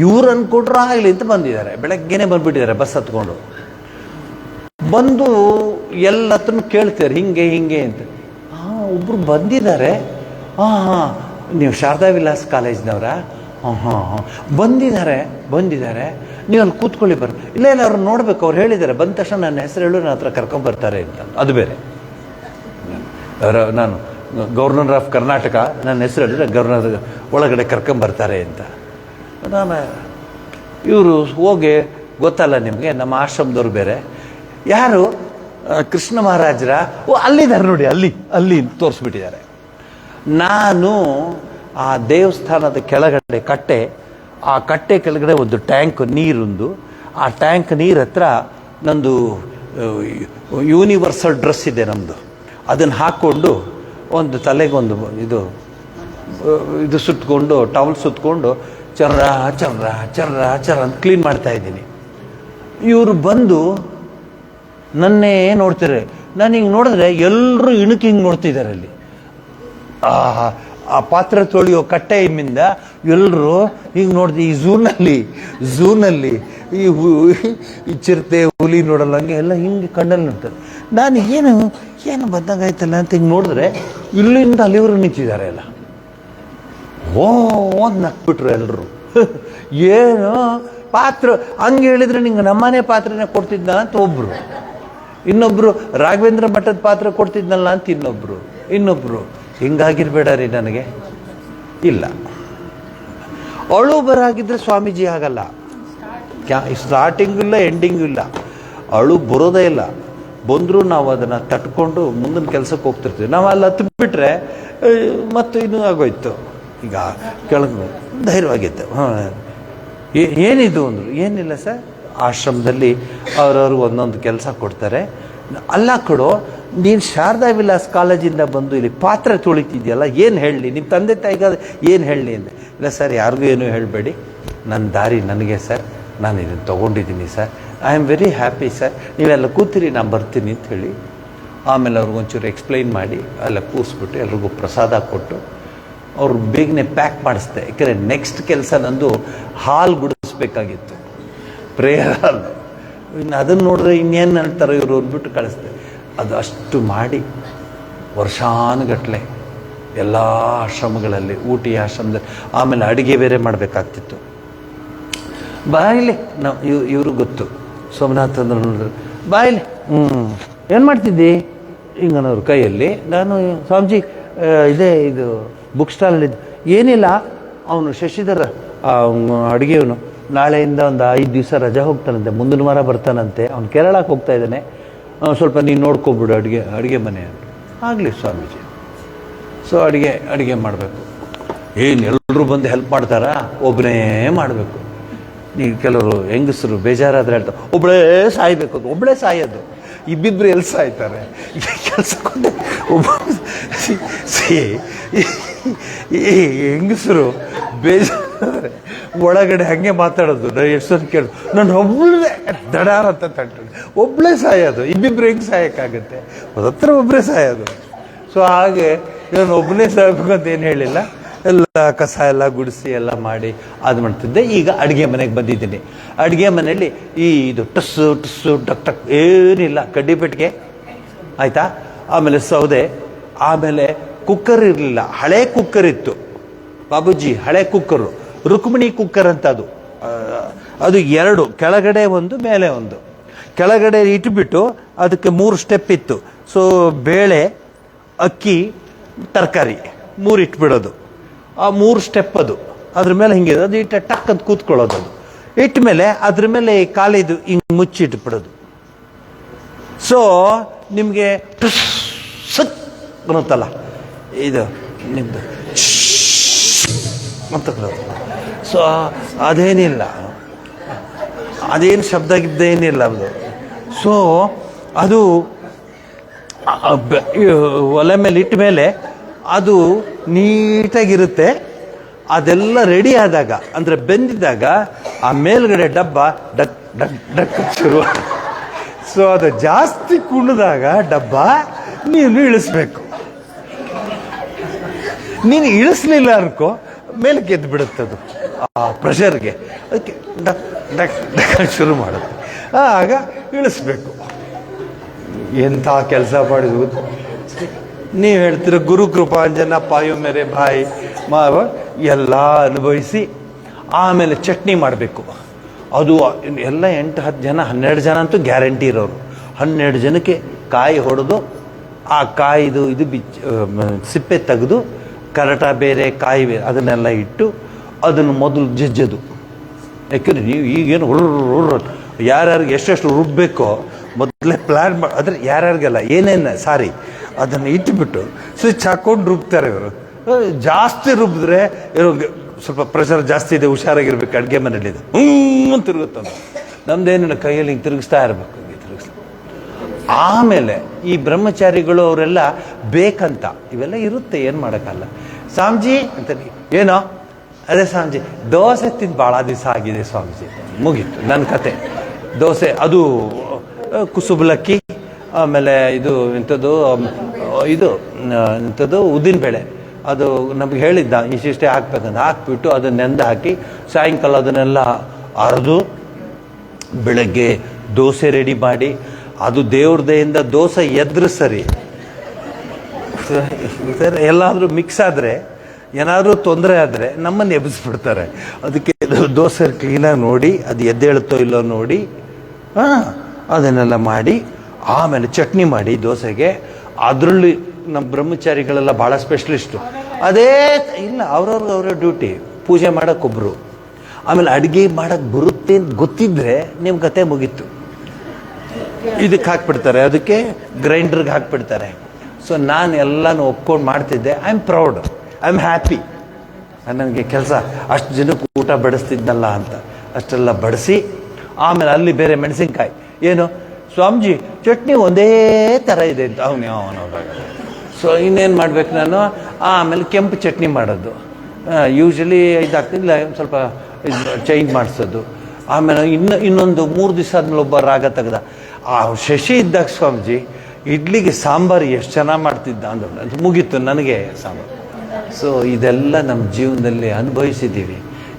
ಇವ್ರು ಅಂದ್ಕೊಟ್ರು ಆಗಲಿ ಅಂತ ಬಂದಿದ್ದಾರೆ. ಬೆಳಗ್ಗೆನೇ ಬಂದುಬಿಟ್ಟಿದ್ದಾರೆ ಬಸ್ ಹತ್ಕೊಂಡು. ಬಂದು ಎಲ್ಲತ್ರನೂ ಕೇಳ್ತಾರೆ ಹಿಂಗೆ ಅಂತ. ಒಬ್ಬರು ಬಂದಿದ್ದಾರೆ. ಹಾಂ ನೀವು ಶಾರದಾ ವಿಲಾಸ್ ಕಾಲೇಜ್ನವರ? ಹಾಂ ಬಂದಿದ್ದಾರೆ. ನೀವು ಅಲ್ಲಿ ಕೂತ್ಕೊಳ್ಳಿ ಇಲ್ಲ ಅವ್ರು ನೋಡಬೇಕು. ಅವ್ರು ಹೇಳಿದ್ದಾರೆ ಬಂದ ತಕ್ಷಣ ನನ್ನ ಹೆಸರು ಹೇಳು, ನನ್ನ ಹತ್ರ ಕರ್ಕೊಂಬರ್ತಾರೆ ಅಂತ. ಅದು ಬೇರೆ. ನಾನು ಗವರ್ನರ್ ಆಫ್ ಕರ್ನಾಟಕ, ನನ್ನ ಹೆಸರು ಹೇಳಿದ್ರೆ ಗವರ್ನರ್ ಒಳಗಡೆ ಕರ್ಕೊಂಬರ್ತಾರೆ ಅಂತ. ನಾನು ಇವರು ಹೋಗಿ ಗೊತ್ತಲ್ಲ ನಿಮಗೆ, ನಮ್ಮ ಆಶ್ರಮದವ್ರು ಬೇರೆ. ಯಾರು? ಕೃಷ್ಣ ಮಹಾರಾಜರ. ಅಲ್ಲಿದ್ದಾರೆ ನೋಡಿ, ಅಲ್ಲಿ ತೋರಿಸ್ಬಿಟ್ಟಿದ್ದಾರೆ. ನಾನು ಆ ದೇವಸ್ಥಾನದ ಕೆಳಗಡೆ ಆ ಕಟ್ಟೆ ಕೆಳಗಡೆ ಒಂದು ಟ್ಯಾಂಕ್ ನೀರೊಂದು, ಆ ಟ್ಯಾಂಕ್ ನೀರು ಹತ್ರ ನಂದು ಯೂನಿವರ್ಸಲ್ ಡ್ರೆಸ್ ಇದೆ ನಮ್ಮದು. ಅದನ್ನು ಹಾಕ್ಕೊಂಡು ಒಂದು ತಲೆಗೊಂದು ಇದು ಸುತ್ತಕೊಂಡು, ಟವಲ್ ಸುತ್ತಕೊಂಡು ಚರ್ರ ಅಂತ ಕ್ಲೀನ್ ಮಾಡ್ತಾ ಇದ್ದೀನಿ. ಇವರು ಬಂದು ನನ್ನೇ ನೋಡ್ತಾರೆ. ನಾನು ಹಿಂಗೆ ನೋಡಿದ್ರೆ ಎಲ್ಲರೂ ಇಣುಕಿ ಹಿಂಗೆ ನೋಡ್ತಿದ್ದಾರೆ. ಅಲ್ಲಿ ಆ ಪಾತ್ರೆ ತೊಳೆಯೋ ಕಟ್ಟೆಯಿಂದ ಎಲ್ಲರೂ ಹಿಂಗೆ ನೋಡಿದೆ. ಈ ಝೂನಲ್ಲಿ ಈ ಚಿರತೆ ಹುಲಿ ನೋಡಲ್ಲ ಹಂಗೆ ಎಲ್ಲ ಹಿಂಗೆ ಕಣ್ಣಲ್ಲಿ ನೋಡ್ತಾರೆ. ನಾನು ಏನು ಬಂದಂಗಾಯ್ತಲ್ಲ ಅಂತ ಹಿಂಗೆ ನೋಡಿದ್ರೆ ಇಲ್ಲಿಂದ ಅಲ್ಲಿವರು ನಿಂತಿದ್ದಾರೆ ಎಲ್ಲ. ಅಂತ ನಕ್ಬಿಟ್ರು ಎಲ್ಲರೂ. ಏನು ಪಾತ್ರ ಹಂಗೆ ಹೇಳಿದ್ರೆ ನಿಂಗೆ ನಮ್ಮನೆ ಪಾತ್ರೆನೇ ಕೊಡ್ತಿದ್ದ ಅಂತ ಒಬ್ರು, ಇನ್ನೊಬ್ರು ರಾಘವೇಂದ್ರ ಮಠದ ಪಾತ್ರೆ ಕೊಡ್ತಿದ್ನಲ್ಲ ಅಂತ ಇನ್ನೊಬ್ರು. ಹಿಂಗಾಗಿರ್ಬೇಡ ರೀ ನನಗೆ. ಇಲ್ಲ, ಅಳು ಬರಾಗಿದ್ರೆ ಸ್ವಾಮೀಜಿ ಆಗಲ್ಲ. ಸ್ಟಾರ್ಟಿಂಗು ಇಲ್ಲ ಎಂಡಿಂಗು ಇಲ್ಲ. ಅಳು ಬರೋದೇ ಇಲ್ಲ. ಬಂದರೂ ನಾವು ಅದನ್ನು ತಟ್ಕೊಂಡು ಮುಂದಿನ ಕೆಲಸಕ್ಕೆ ಹೋಗ್ತಿರ್ತೀವಿ. ನಾವು ಅಲ್ಲಿ ಹತ್ಬಿಟ್ರೆ ಮತ್ತು ಇನ್ನೂ ಆಗೋಯ್ತು. ಈಗ ಕೆಳಗೆ ಧೈರ್ಯವಾಗಿತ್ತು. ಏನಿದು ಅಂದರು. ಏನಿಲ್ಲ ಸರ್, ಆಶ್ರಮದಲ್ಲಿ ಅವ್ರವ್ರಿಗೆ ಒಂದೊಂದು ಕೆಲಸ ಕೊಡ್ತಾರೆ. ಅಲ್ಲ ಕೊಡು, ನೀನು ಶಾರದಾ ವಿಲಾಸ್ ಕಾಲೇಜಿಂದ ಬಂದು ಇಲ್ಲಿ ಪಾತ್ರೆ ತೊಳಿತಿದ್ಯಲ್ಲ, ಏನು ಹೇಳಲಿ ನಿಮ್ಮ ತಂದೆ ತಾಯಿಗಾದ್ರೆ ಏನು ಹೇಳಲಿ ಅಂದೆ. ಇಲ್ಲ ಸರ್, ಯಾರಿಗೂ ಏನೂ ಹೇಳಬೇಡಿ, ನನ್ನ ದಾರಿ ನನಗೆ ಸರ್, ನಾನು ಇದನ್ನು ತೊಗೊಂಡಿದ್ದೀನಿ sir, I am very happy sir, ನೀವೆಲ್ಲ ಕೂತಿರಿ, ನಾನು ಬರ್ತೀನಿ ಅಂತ ಹೇಳಿ ಆಮೇಲೆ ಅವ್ರಿಗೊಂಚೂರು ಎಕ್ಸ್ಪ್ಲೈನ್ ಮಾಡಿ ಎಲ್ಲ ಕೂರಿಸ್ಬಿಟ್ಟು ಎಲ್ರಿಗೂ ಪ್ರಸಾದ ಕೊಟ್ಟು ಅವ್ರು ಬೇಗನೆ ಪ್ಯಾಕ್ ಮಾಡಿಸ್ದೆ. ಯಾಕೆಂದರೆ ನೆಕ್ಸ್ಟ್ ಕೆಲಸ ನಂದು ಹಾಲು ಗುಡಿಸ್ಬೇಕಾಗಿತ್ತು, ಪ್ರೇಯರ್ ಹಾಲ್. ಇನ್ನು ಅದನ್ನು ನೋಡಿದ್ರೆ ಇನ್ನೇನು ಹೇಳ್ತಾರೆ ಇವರು ಅಂದ್ಬಿಟ್ಟು ಕಳಿಸ್ದೆ. ಅದು ಅಷ್ಟು ಮಾಡಿ ವರ್ಷಾನುಗಟ್ಟಲೆ ಎಲ್ಲ ಆಶ್ರಮಗಳಲ್ಲಿ, ಊಟಿ ಆಶ್ರಮದಲ್ಲಿ, ಆಮೇಲೆ ಅಡುಗೆ ಬೇರೆ ಮಾಡಬೇಕಾಗ್ತಿತ್ತು. ಬಾಯಿಲೆ ನಾವು ಇವರು ಗೊತ್ತು, ಸೋಮನಾಥ್ ಅಂದ್ರೆ ನೋಡಿದ್ರು, ಬಾಯಿಲೆ ಏನು ಮಾಡ್ತಿದ್ದಿ ಹಿಂಗನವ್ರ ಕೈಯಲ್ಲಿ. ನಾನು ಸ್ವಾಮೀಜಿ ಇದು ಬುಕ್ ಸ್ಟಾಲಲ್ಲಿದ್ದು. ಏನಿಲ್ಲ, ಅವನು ಶಶಿಧರ ಅಡುಗೆಯವನು ನಾಳೆಯಿಂದ ಒಂದು 5 ದಿವಸ ರಜೆ ಹೋಗ್ತಾನಂತೆ, ಮುಂದಿನ ವಾರ ಬರ್ತಾನಂತೆ, ಅವ್ನು ಕೇರಳಕ್ಕೆ ಹೋಗ್ತಾ ಇದ್ದಾನೆ, ಸ್ವಲ್ಪ ನೀನು ನೋಡ್ಕೊಬಿಡು ಅಡುಗೆ ಮನೆ. ಆಗಲಿ ಸ್ವಾಮೀಜಿ. ಸೊ ಅಡುಗೆ ಮಾಡಬೇಕು. ಏನು ಎಲ್ಲರೂ ಬಂದು ಹೆಲ್ಪ್ ಮಾಡ್ತಾರಾ? ಒಬ್ಬನೇ ಮಾಡಬೇಕು. ನೀವು ಕೆಲವರು ಹೆಂಗಸರು ಬೇಜಾರಾದ್ರೆ ಹೇಳ್ತಾರೆ ಒಬ್ಬಳೇ ಸಾಯ್ಬೇಕು, ಒಬ್ಬಳೇ ಸಾಯೋದು, ಇಬ್ಬಿಬ್ರು ಎಲ್ಲಿ ಸಾಯ್ತಾರೆ ಕೆಲಸಕ್ಕೊಂಡೆ. ಹೆಂಗಸರು ಬೇಜಾರಾದ್ರೆ ಒಳಗಡೆ ಹಾಗೆ ಮಾತಾಡೋದು. ನಾನು ಎಷ್ಟೊಂದು ಕೇಳೋದು, ನಾನು ಒಬ್ಬಳೇ ದಡಾರ ಅಂತ ತಟ್ಟೆ, ಒಬ್ಬಳೇ ಸಾಯೋದು, ಇಬ್ಬಿಬ್ರು ಹೆಂಗೆ ಸಾಯೋಕ್ಕಾಗುತ್ತೆ, ಹತ್ರ ಒಬ್ಬರೇ ಸಾಯೋದು. ಸೊ ಹಾಗೆ ನಾನು ಒಬ್ಬನೇ ಸಾಯಬೇಕು ಅಂತ ಏನು ಹೇಳಿಲ್ಲ, ಎಲ್ಲ ಕಸ ಎಲ್ಲ ಗುಡಿಸಿ ಎಲ್ಲ ಮಾಡಿ ಅದು ಮಾಡ್ತಿದ್ದೆ. ಈಗ ಅಡುಗೆ ಮನೆಗೆ ಬಂದಿದ್ದೀನಿ. ಅಡುಗೆ ಮನೆಯಲ್ಲಿ ಇದು ಟಸ್ಸು ಟಕ್ ಏನಿಲ್ಲ, ಕಡ್ಡಿ ಪೆಟ್ಟಿಗೆ ಆಯಿತಾ, ಆಮೇಲೆ ಸೌದೆ, ಆಮೇಲೆ ಕುಕ್ಕರ್ ಇರಲಿಲ್ಲ, ಹಳೆ ಕುಕ್ಕರ್ ಇತ್ತು ಬಾಬೂಜಿ, ಹಳೆ ಕುಕ್ಕರು, ರುಕ್ಮಿಣಿ ಕುಕ್ಕರ್ ಅಂತ. ಅದು 2, ಕೆಳಗಡೆ ಒಂದು ಮೇಲೆ ಒಂದು. ಕೆಳಗಡೆ ಇಟ್ಬಿಟ್ಟು ಅದಕ್ಕೆ 3 ಸ್ಟೆಪ್ ಇತ್ತು. ಸೊ ಬೇಳೆ, ಅಕ್ಕಿ, ತರಕಾರಿ 3 ಇಟ್ಬಿಡೋದು. ಆ 3 ಸ್ಟೆಪ್ ಅದು, ಅದ್ರ ಮೇಲೆ ಹಿಂಗೆ ಅದು ಇಟ್ಟು ಟಕ್ ಅಂತ ಕೂತ್ಕೊಳ್ಳೋದು. ಅದು ಇಟ್ಟ ಮೇಲೆ ಅದ್ರ ಮೇಲೆ ಕಾಲಿದು ಹಿಂಗೆ ಮುಚ್ಚಿಟ್ಬಿಡೋದು. ಸೊ ನಿಮಗೆ ಅನ್ನುತ್ತಲ್ಲ, ಇದು ನಿಮ್ಮದು ಅಂತ ಸೊ ಅದೇನಿಲ್ಲ, ಅದೇನು ಶಬ್ದ ಗಿದ್ದೇನಿಲ್ಲ ಅದು. ಸೊ ಅದು ಒಲೆ ಮೇಲೆ ಇಟ್ಟ ಮೇಲೆ ಅದು ನೀಟಾಗಿರುತ್ತೆ. ಅದೆಲ್ಲ ರೆಡಿ ಆದಾಗ ಅಂದರೆ ಬೆಂದಿದ್ದಾಗ ಆ ಮೇಲ್ಗಡೆ ಡಬ್ಬ ಡಕ್ ಡಕ್ ಡಕ್ ಶುರು. ಸೊ ಅದು ಜಾಸ್ತಿ ಕುಣಿದಾಗ ಡಬ್ಬ ನೀನು ಇಳಿಸ್ಬೇಕು. ನೀನು ಇಳಿಸ್ಲಿಲ್ಲ ಅನ್ಕೋ ಮೇಲೆ ಗೆದ್ದು ಬಿಡುತ್ತದು ಆ ಪ್ರೆಷರ್ಗೆ. ಅದಕ್ಕೆ ಡಕ್ ಡಕ್ ಡಕ್ ಶುರು ಮಾಡುತ್ತೆ. ಆಗ ಇಳಿಸ್ಬೇಕು. ಎಂಥ ಕೆಲಸ ಮಾಡಿದ್ವು. ನೀವು ಹೇಳ್ತೀರ ಗುರು ಕೃಪಾಂಜನ ಪಾಯು ಮೇರೆ ಬಾಯಿ ಮಾವ ಎಲ್ಲ ಅನುಭವಿಸಿ ಆಮೇಲೆ ಚಟ್ನಿ ಮಾಡಬೇಕು. ಅದು ಎಲ್ಲ 8-10 ಜನ 12 ಜನ ಅಂತೂ ಗ್ಯಾರಂಟಿ ಇರೋರು. 12 ಜನಕ್ಕೆ ಕಾಯಿ ಹೊಡೆದು ಆ ಕಾಯಿದು ಇದು ಸಿಪ್ಪೆ ತೆಗೆದು ಕರಟ ಬೇರೆ ಕಾಯಿ ಬೇರೆ ಅದನ್ನೆಲ್ಲ ಇಟ್ಟು ಅದನ್ನು ಮೊದಲು ಜಜ್ಜೋದು. ಯಾಕೆಂದರೆ ನೀವು ಈಗೇನು ಹುರ್ರು ಯಾರ್ಯಾರಿಗೆ ಎಷ್ಟೆಷ್ಟು ರುಬ್ಬಬೇಕೋ ಮೊದಲೇ ಪ್ಲ್ಯಾನ್ ಮಾಡಿ, ಆದರೆ ಯಾರ್ಯಾರಿಗೆಲ್ಲ ಏನೇನು ಸಾರಿ ಅದನ್ನು ಇಟ್ಟುಬಿಟ್ಟು ಸ್ವಿಚ್ ಹಾಕ್ಕೊಂಡು ರುಬ್ತಾರೆ ಇವರು. ಜಾಸ್ತಿ ರುಬ್ಬಿದ್ರೆ ಸ್ವಲ್ಪ ಪ್ರೆಷರ್ ಜಾಸ್ತಿ ಇದೆ, ಹುಷಾರಾಗಿರ್ಬೇಕು ಅಡುಗೆ ಮನೇಲಿ. ಇದು ಅಂತ ತಿರುಗುತ್ತಂತ. ನಮ್ದೇನಿಲ್ಲ, ಕೈಯಲ್ಲಿ ಹಿಂಗೆ ತಿರುಗಿಸ್ತಾ ಇರಬೇಕು, ಹಿಂಗೆ ತಿರುಗಿಸ್ತಾ. ಆಮೇಲೆ ಈ ಬ್ರಹ್ಮಚಾರಿಗಳು ಅವರೆಲ್ಲ ಬೇಕಂತ ಇವೆಲ್ಲ ಇರುತ್ತೆ, ಏನು ಮಾಡೋಕ್ಕಲ್ಲ. ಸ್ವಾಮೀಜಿ ಅಂತ ಏನೋ ಅದೇ ಸ್ವಾಮೀಜಿ ದೋಸೆ ತಿಂದು ಭಾಳ ದಿವಸ ಆಗಿದೆ ಸ್ವಾಮೀಜಿ. ಮುಗೀತು ನನ್ನ ಕತೆ. ದೋಸೆ ಅದು ಕುಸುಬಲಕ್ಕಿ, ಆಮೇಲೆ ಇದು ಇಂಥದ್ದು ಇದು ಇಂಥದ್ದು ಉದ್ದಿನಬೇಳೆ. ಅದು ನಮಗೆ ಹೇಳಿದ್ದ ಇಷ್ಟಿಷ್ಟೇ ಹಾಕ್ಬೇಕಂತ ಹಾಕ್ಬಿಟ್ಟು ಅದನ್ನ ನೆಂದು ಹಾಕಿ ಸಾಯಂಕಾಲ ಅದನ್ನೆಲ್ಲ ಅರೆದು ಬೆಳಗ್ಗೆ ದೋಸೆ ರೆಡಿ ಮಾಡಿ, ಅದು ದೇವ್ರ ದಯೆಯಿಂದ ದೋಸೆ ಎದ್ರು ಸರಿ. ಎಲ್ಲಾದರೂ ಮಿಕ್ಸ್ ಆದರೆ ಏನಾದರೂ ತೊಂದರೆ ಆದರೆ ನಮ್ಮನ್ನು ಎಬ್ಬಿಸ್ಬಿಡ್ತಾರೆ. ಅದಕ್ಕೆ ದೋಸೆ ಕ್ಲೀನಾಗಿ ನೋಡಿ ಅದು ಎದ್ದೇಳುತ್ತೋ ಇಲ್ಲೋ ನೋಡಿ ಅದನ್ನೆಲ್ಲ ಮಾಡಿ ಆಮೇಲೆ ಚಟ್ನಿ ಮಾಡಿ ದೋಸೆಗೆ. ಅದರಲ್ಲಿ ನಮ್ಮ ಬ್ರಹ್ಮಚಾರಿಗಳೆಲ್ಲ ಭಾಳ ಸ್ಪೆಷಲಿಸ್ಟು. ಅದೇ ಇಲ್ಲ, ಅವ್ರವ್ರ ಡ್ಯೂಟಿ. ಪೂಜೆ ಮಾಡೋಕ್ಕೊಬ್ರು, ಆಮೇಲೆ ಅಡುಗೆ ಮಾಡೋಕ್ಕೆ ಬರುತ್ತೆ ಅಂತ ಗೊತ್ತಿದ್ರೆ ನಿಮ್ಮ ಕತೆ ಮುಗೀತು. ಇದಕ್ಕೆ ಹಾಕ್ಬಿಡ್ತಾರೆ, ಅದಕ್ಕೆ ಗ್ರೈಂಡ್ರಿಗೆ ಹಾಕ್ಬಿಡ್ತಾರೆ. ಸೊ ನಾನು ಎಲ್ಲನೂ ಒಪ್ಕೊಂಡು ಮಾಡ್ತಿದ್ದೆ. I am proud, I am happy. ನನಗೆ ಕೆಲಸ ಅಷ್ಟು ಜನಕ್ಕೆ ಊಟ ಬಡಿಸ್ತಿದ್ನಲ್ಲ ಅಂತ ಅಷ್ಟೆಲ್ಲ ಬಡಿಸಿ ಆಮೇಲೆ ಅಲ್ಲಿ ಬೇರೆ ಮೆಣಸಿನ್ಕಾಯಿ ಏನು ಸ್ವಾಮೀಜಿ ಚಟ್ನಿ ಒಂದೇ ಥರ ಇದೆ ಅಂತ ಅವನು. ಸೊ ಇನ್ನೇನು ಮಾಡ್ಬೇಕು ನಾನು? ಆಮೇಲೆ ಕೆಂಪು ಚಟ್ನಿ ಮಾಡೋದು. ಯೂಶ್ವಲಿ ಇದಾಗ್ತಿಲ್ಲ, ಸ್ವಲ್ಪ ಚೇಂಜ್ ಮಾಡಿಸೋದು. ಆಮೇಲೆ ಇನ್ನೊಂದು 3 ದಿವಸ ಆದ್ಮೇಲೆ ಒಬ್ಬ ರಾಗ ತೆಗ್ದ. ಆ ಶಶಿ ಇದ್ದಾಗ ಸ್ವಾಮೀಜಿ ಇಡ್ಲಿಗೆ ಸಾಂಬಾರು ಎಷ್ಟು ಚೆನ್ನಾಗಿ ಮಾಡ್ತಿದ್ದ ಅಂದ್ರು. ಅದು ಮುಗೀತು ನನಗೆ ಸಾಂಬಾರು. ಸೊ ಇದೆಲ್ಲ ನಮ್ಮ ಜೀವನದಲ್ಲಿ ಅನುಭವಿಸಿದ್ದೀವಿ.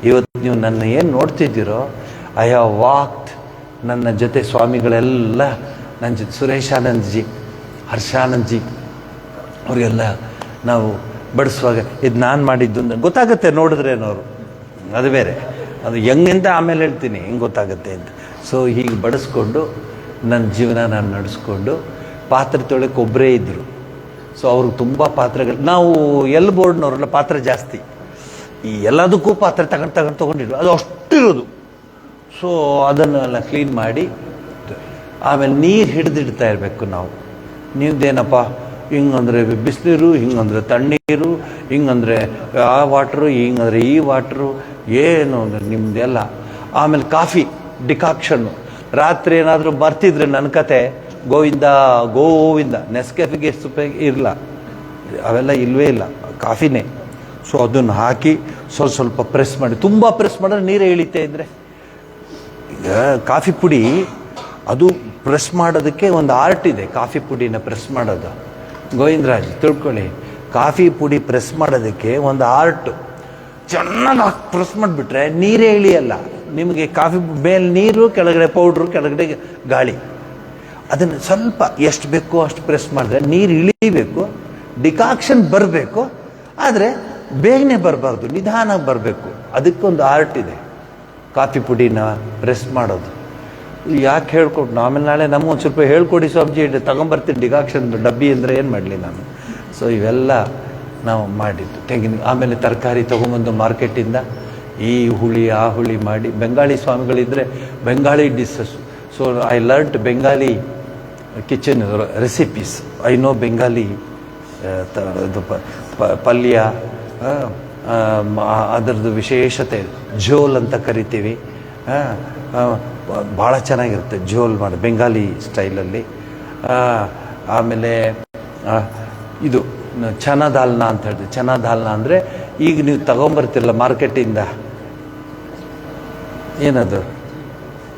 ಇವತ್ತು ನೀವು ನನ್ನ ಏನು ನೋಡ್ತಿದ್ದೀರೋ, ಐ ಹ್ಯಾವ್ ವಾಕ್ಡ್. ನನ್ನ ಜೊತೆ ಸ್ವಾಮಿಗಳೆಲ್ಲ ನನ್ನ ಜೊತೆ ಸುರೇಶಾನಂದ್ಜಿ, ಹರ್ಷಾನಂದ್ಜಿ ಅವರಿಗೆಲ್ಲ ನಾವು ಬಡಿಸುವಾಗ ಇದು ನಾನು ಮಾಡಿದ್ದು ಅಂತ ಗೊತ್ತಾಗುತ್ತೆ ನೋಡಿದ್ರೇನವರು. ಅದು ಬೇರೆ, ಅದು ಹೆಂಗೆಂತ ಆಮೇಲೆ ಹೇಳ್ತೀನಿ ಹೆಂಗೆ ಗೊತ್ತಾಗುತ್ತೆ ಅಂತ. ಸೊ ಹೀಗೆ ಬಡಿಸ್ಕೊಂಡು ನನ್ನ ಜೀವನ ನಾನು ನಡೆಸ್ಕೊಂಡು ಪಾತ್ರೆ ತೊಳೆಕ್ಕೆ ಒಬ್ಬರೇ ಇದ್ದರು. ಸೊ ಅವ್ರಿಗೆ ತುಂಬ ಪಾತ್ರೆಗಳು, ನಾವು ಎಲ್ ಬೋರ್ಡ್ನವ್ರೆಲ್ಲ ಪಾತ್ರೆ ಜಾಸ್ತಿ, ಈ ಎಲ್ಲದಕ್ಕೂ ಪಾತ್ರೆ ತೊಗೊಂಡಿದ್ರು, ಅದು ಅಷ್ಟಿರೋದು. ಸೊ ಅದನ್ನೆಲ್ಲ ಕ್ಲೀನ್ ಮಾಡಿ ಆಮೇಲೆ ನೀರು ಹಿಡಿದಿಡ್ತಾ ಇರಬೇಕು ನಾವು. ನೀವ್ದೇನಪ್ಪ ಹಿಂಗಂದರೆ ಬಿಸಿನೀರು, ಹಿಂಗಂದ್ರೆ ತಣ್ಣೀರು, ಹಿಂಗಂದರೆ ಆ ವಾಟ್ರು, ಹಿಂಗಂದ್ರೆ ಈ ವಾಟ್ರು, ಏನು ಅಂದರೆ ನಿಮ್ಮದೆಲ್ಲ. ಆಮೇಲೆ ಕಾಫಿ ಡಿಕಾಕ್ಷನ್ನು ರಾತ್ರಿ ಏನಾದರೂ ಬರ್ತಿದ್ರೆ ನನ್ನ ಕತೆ ಗೋವಿಂದ ನೆಸ್ಕೆಫಿಗೆ ಇರಲ್ಲ, ಅವೆಲ್ಲ ಇಲ್ಲವೇ ಇಲ್ಲ, ಕಾಫಿನೇ. ಸೊ ಅದನ್ನು ಹಾಕಿ ಸ್ವಲ್ಪ ಪ್ರೆಸ್ ಮಾಡಿ, ತುಂಬ ಪ್ರೆಸ್ ಮಾಡಿದ್ರೆ ನೀರೇ ಇಳಿತೆ ಇದ್ದರೆ. ಈಗ ಕಾಫಿ ಪುಡಿ ಅದು ಪ್ರೆಸ್ ಮಾಡೋದಕ್ಕೆ ಒಂದು ಆರ್ಟ್ ಇದೆ. ಕಾಫಿ ಪುಡಿನ ಪ್ರೆಸ್ ಮಾಡೋದು ಗೋವಿಂದರಾಜ್ ತಿಳ್ಕೊಳ್ಳಿ, ಕಾಫಿ ಪುಡಿ ಪ್ರೆಸ್ ಮಾಡೋದಕ್ಕೆ ಒಂದು ಆರ್ಟು. ಚೆನ್ನಾಗಿ ಪ್ರೆಸ್ ಮಾಡಿಬಿಟ್ರೆ ನೀರೇ ಇಳಿಯಲ್ಲ ನಿಮಗೆ. ಕಾಫಿ ಮೇಲೆ ನೀರು, ಕೆಳಗಡೆ ಪೌಡ್ರು, ಕೆಳಗಡೆ ಗಾಳಿ. ಅದನ್ನು ಸ್ವಲ್ಪ ಎಷ್ಟು ಬೇಕೋ ಅಷ್ಟು ಪ್ರೆಸ್ ಮಾಡಿದ್ರೆ ನೀರು ಇಳಿಬೇಕು, ಡಿಕಾಕ್ಷನ್ ಬರಬೇಕು. ಆದರೆ ಬೇಗನೆ ಬರಬಾರ್ದು, ನಿಧಾನ ಬರಬೇಕು. ಅದಕ್ಕೊಂದು ಆರ್ಟ್ ಇದೆ ಕಾಫಿ ಪುಡಿನ ಪ್ರೆಸ್ ಮಾಡೋದು. ಯಾಕೆ ಹೇಳ್ಕೊಟ್ಟು ಆಮೇಲೆ ನಾಳೆ ನಮಗೊಂದು ಸ್ವಲ್ಪ ಹೇಳ್ಕೊಡಿ ಸ್ವಾಮೀಜಿ, ತಗೊಂಬರ್ತೀನಿ ಡಿಕಾಕ್ಷನ್ ಡಬ್ಬಿ ಅಂದರೆ ಏನು ಮಾಡಲಿ ನಾನು. ಸೊ ಇವೆಲ್ಲ ನಾವು ಮಾಡಿದ್ದು ತೆಂಗಿನ. ಆಮೇಲೆ ತರಕಾರಿ ತೊಗೊಂಬಂದು ಮಾರ್ಕೆಟಿಂದ ಈ ಹುಳಿ ಆ ಹುಳಿ ಮಾಡಿ, ಬೆಂಗಾಳಿ ಸ್ವಾಮಿಗಳಿದ್ದರೆ Bengali dishes. So I learned Bengali kitchen recipes. I know Bengali ಇದು ಪಲ್ಯ, ಅದರದ್ದು ವಿಶೇಷತೆ ಝೋಲ್ ಅಂತ ಕರಿತೀವಿ. ಭಾಳ ಚೆನ್ನಾಗಿರುತ್ತೆ ಝೋಲ್ ಮಾಡಿ, ಬೆಂಗಾಲಿ ಸ್ಟೈಲಲ್ಲಿ. ಆಮೇಲೆ ಇದು ಚನಾ ದಾಲ್ನ ಅಂತ ಹೇಳ್ತೀವಿ. ಚನಾ ದಾಲ್ನ ಅಂದರೆ ಈಗ ನೀವು ತಗೊಂಬರ್ತಿರಲ್ಲ ಮಾರ್ಕೆಟಿಂದ, ಏನದು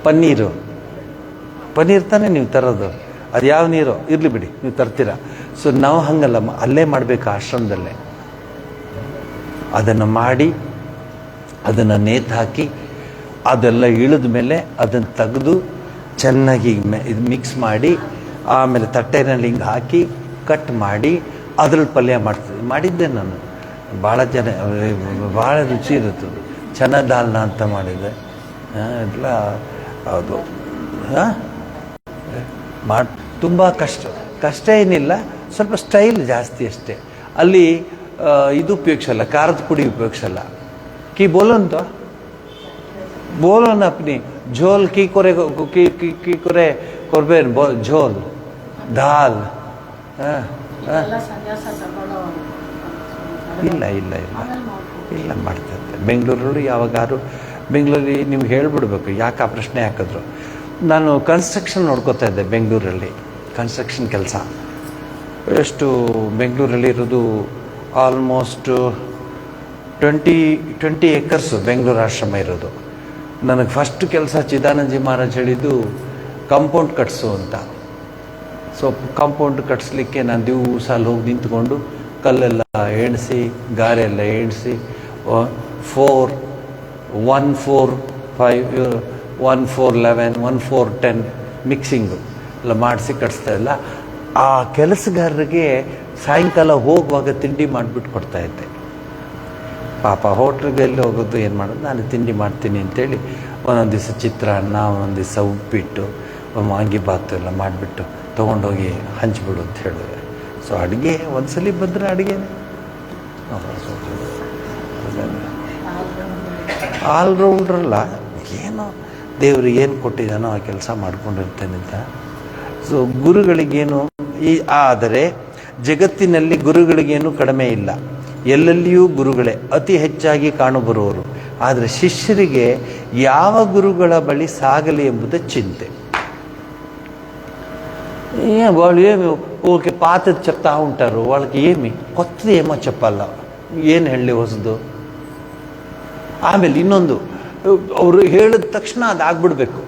ಪನ್ನೀರು ತಾನೇ ನೀವು ತರೋದು, ಅದು ಯಾವ ನೀರು ಇರಲಿ ಬಿಡಿ ನೀವು ತರ್ತೀರ. ಸೊ ನಾವು ಹಂಗಲ್ಲ, ಅಲ್ಲೇ ಮಾಡಬೇಕು ಆಶ್ರಮದಲ್ಲೇ. ಅದನ್ನು ಮಾಡಿ ಅದನ್ನು ನೇತು ಹಾಕಿ ಅದೆಲ್ಲ ಇಳಿದ ಮೇಲೆ ಅದನ್ನು ತೆಗೆದು ಚೆನ್ನಾಗಿ ಇದು ಮಿಕ್ಸ್ ಮಾಡಿ ಆಮೇಲೆ ತಟ್ಟೆನಲ್ಲಿ ಹಿಂಗೆ ಹಾಕಿ ಕಟ್ ಮಾಡಿ ಅದ್ರಲ್ಲಿ ಪಲ್ಯ ಮಾಡಿದ್ದೆ ನಾನು. ಭಾಳ ಭಾಳ ರುಚಿ ಇರುತ್ತದು. ಚನಾ ದಾಲ್ನ ಅಂತ ಮಾಡಿದ್ದೆ ಎಲ್ಲ. ಅದು ತುಂಬ ಕಷ್ಟ ಏನಿಲ್ಲ, ಸ್ವಲ್ಪ ಸ್ಟೈಲ್ ಜಾಸ್ತಿ ಅಷ್ಟೇ. ಅಲ್ಲಿ ಇದು ಉಪಯೋಗಿಸಲ್ಲ, ಖಾರದ ಪುಡಿ ಉಪಯೋಗಿಸಲ್ಲ. ಕಿ ಬೋಲೋನ್ ಬೋಲೋನ್ ಅಪ್ನಿ ಝೋಲ್ ಕಿ ಕೊರೆ ಕೊರ್ಬೇನ್ ಝೋಲ್ ದಾಲ್. ಇಲ್ಲ ಇಲ್ಲ ಇಲ್ಲ ಇಲ್ಲ ಮಾಡ್ತಾ ಇರ್ತಾರೆ ಬೆಂಗಳೂರಲ್ಲಿ. ಯಾವಾಗಾರು ಬೆಂಗಳೂರಲ್ಲಿ ನಿಮ್ಗೆ ಹೇಳ್ಬಿಡ್ಬೇಕು ಯಾಕೆ ಆ ಪ್ರಶ್ನೆ ಹಾಕಿದ್ರು. ನಾನು ಕನ್ಸ್ಟ್ರಕ್ಷನ್ ನೋಡ್ಕೋತಾ ಇದ್ದೆ ಬೆಂಗಳೂರಲ್ಲಿ, ಕನ್ಸ್ಟ್ರಕ್ಷನ್ ಕೆಲಸ. ಎಷ್ಟು ಬೆಂಗಳೂರಲ್ಲಿ ಇರೋದು ಆಲ್ಮೋಸ್ಟ್ 20 ಎಕರ್ಸು ಬೆಂಗಳೂರು ಆಶ್ರಮ ಇರೋದು. ನನಗೆ ಫಸ್ಟ್ ಕೆಲಸ ಚಿದಾನಂದಜಿ ಮಹಾರಾಜ್ ಹೇಳಿದ್ದು ಕಾಂಪೌಂಡ್ ಕಟ್ಸು ಅಂತ. ಸೊ ಕಾಂಪೌಂಡ್ ಕಟ್ಸ್ಲಿಕ್ಕೆ ನಾನು ದಿವಸ ಅಲ್ಲಿ ಹೋಗಿ ನಿಂತ್ಕೊಂಡು ಕಲ್ಲೆಲ್ಲ ಎಣಿಸಿ, ಗಾರೆ ಎಲ್ಲ ಎಣಿಸಿ 4, 1, 4, 5, 1, 4, 11, 1, 4, 10 ಮಿಕ್ಸಿಂಗು ಎಲ್ಲ ಮಾಡಿಸಿ ಕಟ್ಸ್ತಾ ಇಲ್ಲ. ಆ ಕೆಲಸಗಾರರಿಗೆ ಸಾಯಂಕಾಲ ಹೋಗುವಾಗ ತಿಂಡಿ ಮಾಡಿಬಿಟ್ಟು ಕೊಡ್ತಾಯಿದ್ದೆ. ಪಾಪ ಹೋಟ್ಲಿಗೆ ಎಲ್ಲಿ ಹೋಗೋದು, ಏನು ಮಾಡೋದು, ನಾನು ತಿಂಡಿ ಮಾಡ್ತೀನಿ ಅಂತೇಳಿ ಒಂದೊಂದು ದಿವಸ ಚಿತ್ರಾನ್ನ, ಒಂದೊಂದು ದಿವಸ ಉಪ್ಪಿಟ್ಟು, ವಾಂಗಿಬಾತು ಎಲ್ಲ ಮಾಡಿಬಿಟ್ಟು ತೊಗೊಂಡೋಗಿ ಹಂಚ್ಬಿಡು ಅಂತ ಹೇಳಿದೆ. ಸೊ ಅಡುಗೆ ಒಂದ್ಸಲಿ ಬಂದರೆ ಅಡುಗೆನೇ ಆಲ್ರೌಂಡ್ರಲ್ಲ, ಏನೋ ದೇವರು ಏನು ಕೊಟ್ಟಿದ್ದಾನೋ ಆ ಕೆಲಸ ಮಾಡ್ಕೊಂಡಿರ್ತೇನೆ ಅಂತ. ಸೊ ಗುರುಗಳಿಗೇನು ಆದರೆ ಜಗತ್ತಿನಲ್ಲಿ ಗುರುಗಳಿಗೇನು ಕಡಿಮೆ ಇಲ್ಲ, ಎಲ್ಲೆಲ್ಲಿಯೂ ಗುರುಗಳೇ ಅತಿ ಹೆಚ್ಚಾಗಿ ಕಾಣಬರುವರು. ಆದರೆ ಶಿಷ್ಯರಿಗೆ ಯಾವ ಗುರುಗಳ ಬಳಿ ಸಾಗಲಿ ಎಂಬುದು ಚಿಂತೆ. వాళ్ళు ఏమి ఓకే పాతది చెప్తా ఉంటారు, వాళ్ళకి ఏమి కొత్తది ఏమో చెప్పాల, ಏನು ಹೇಳಿ ಹೊಸದು. ಆಮೇಲೆ ಇನ್ನೊಂದು, ಅವರು ಹೇಳಿದ ತಕ್ಷಣ ಅದು ಆಗ್ಬಿಡ್ಬೇಕು.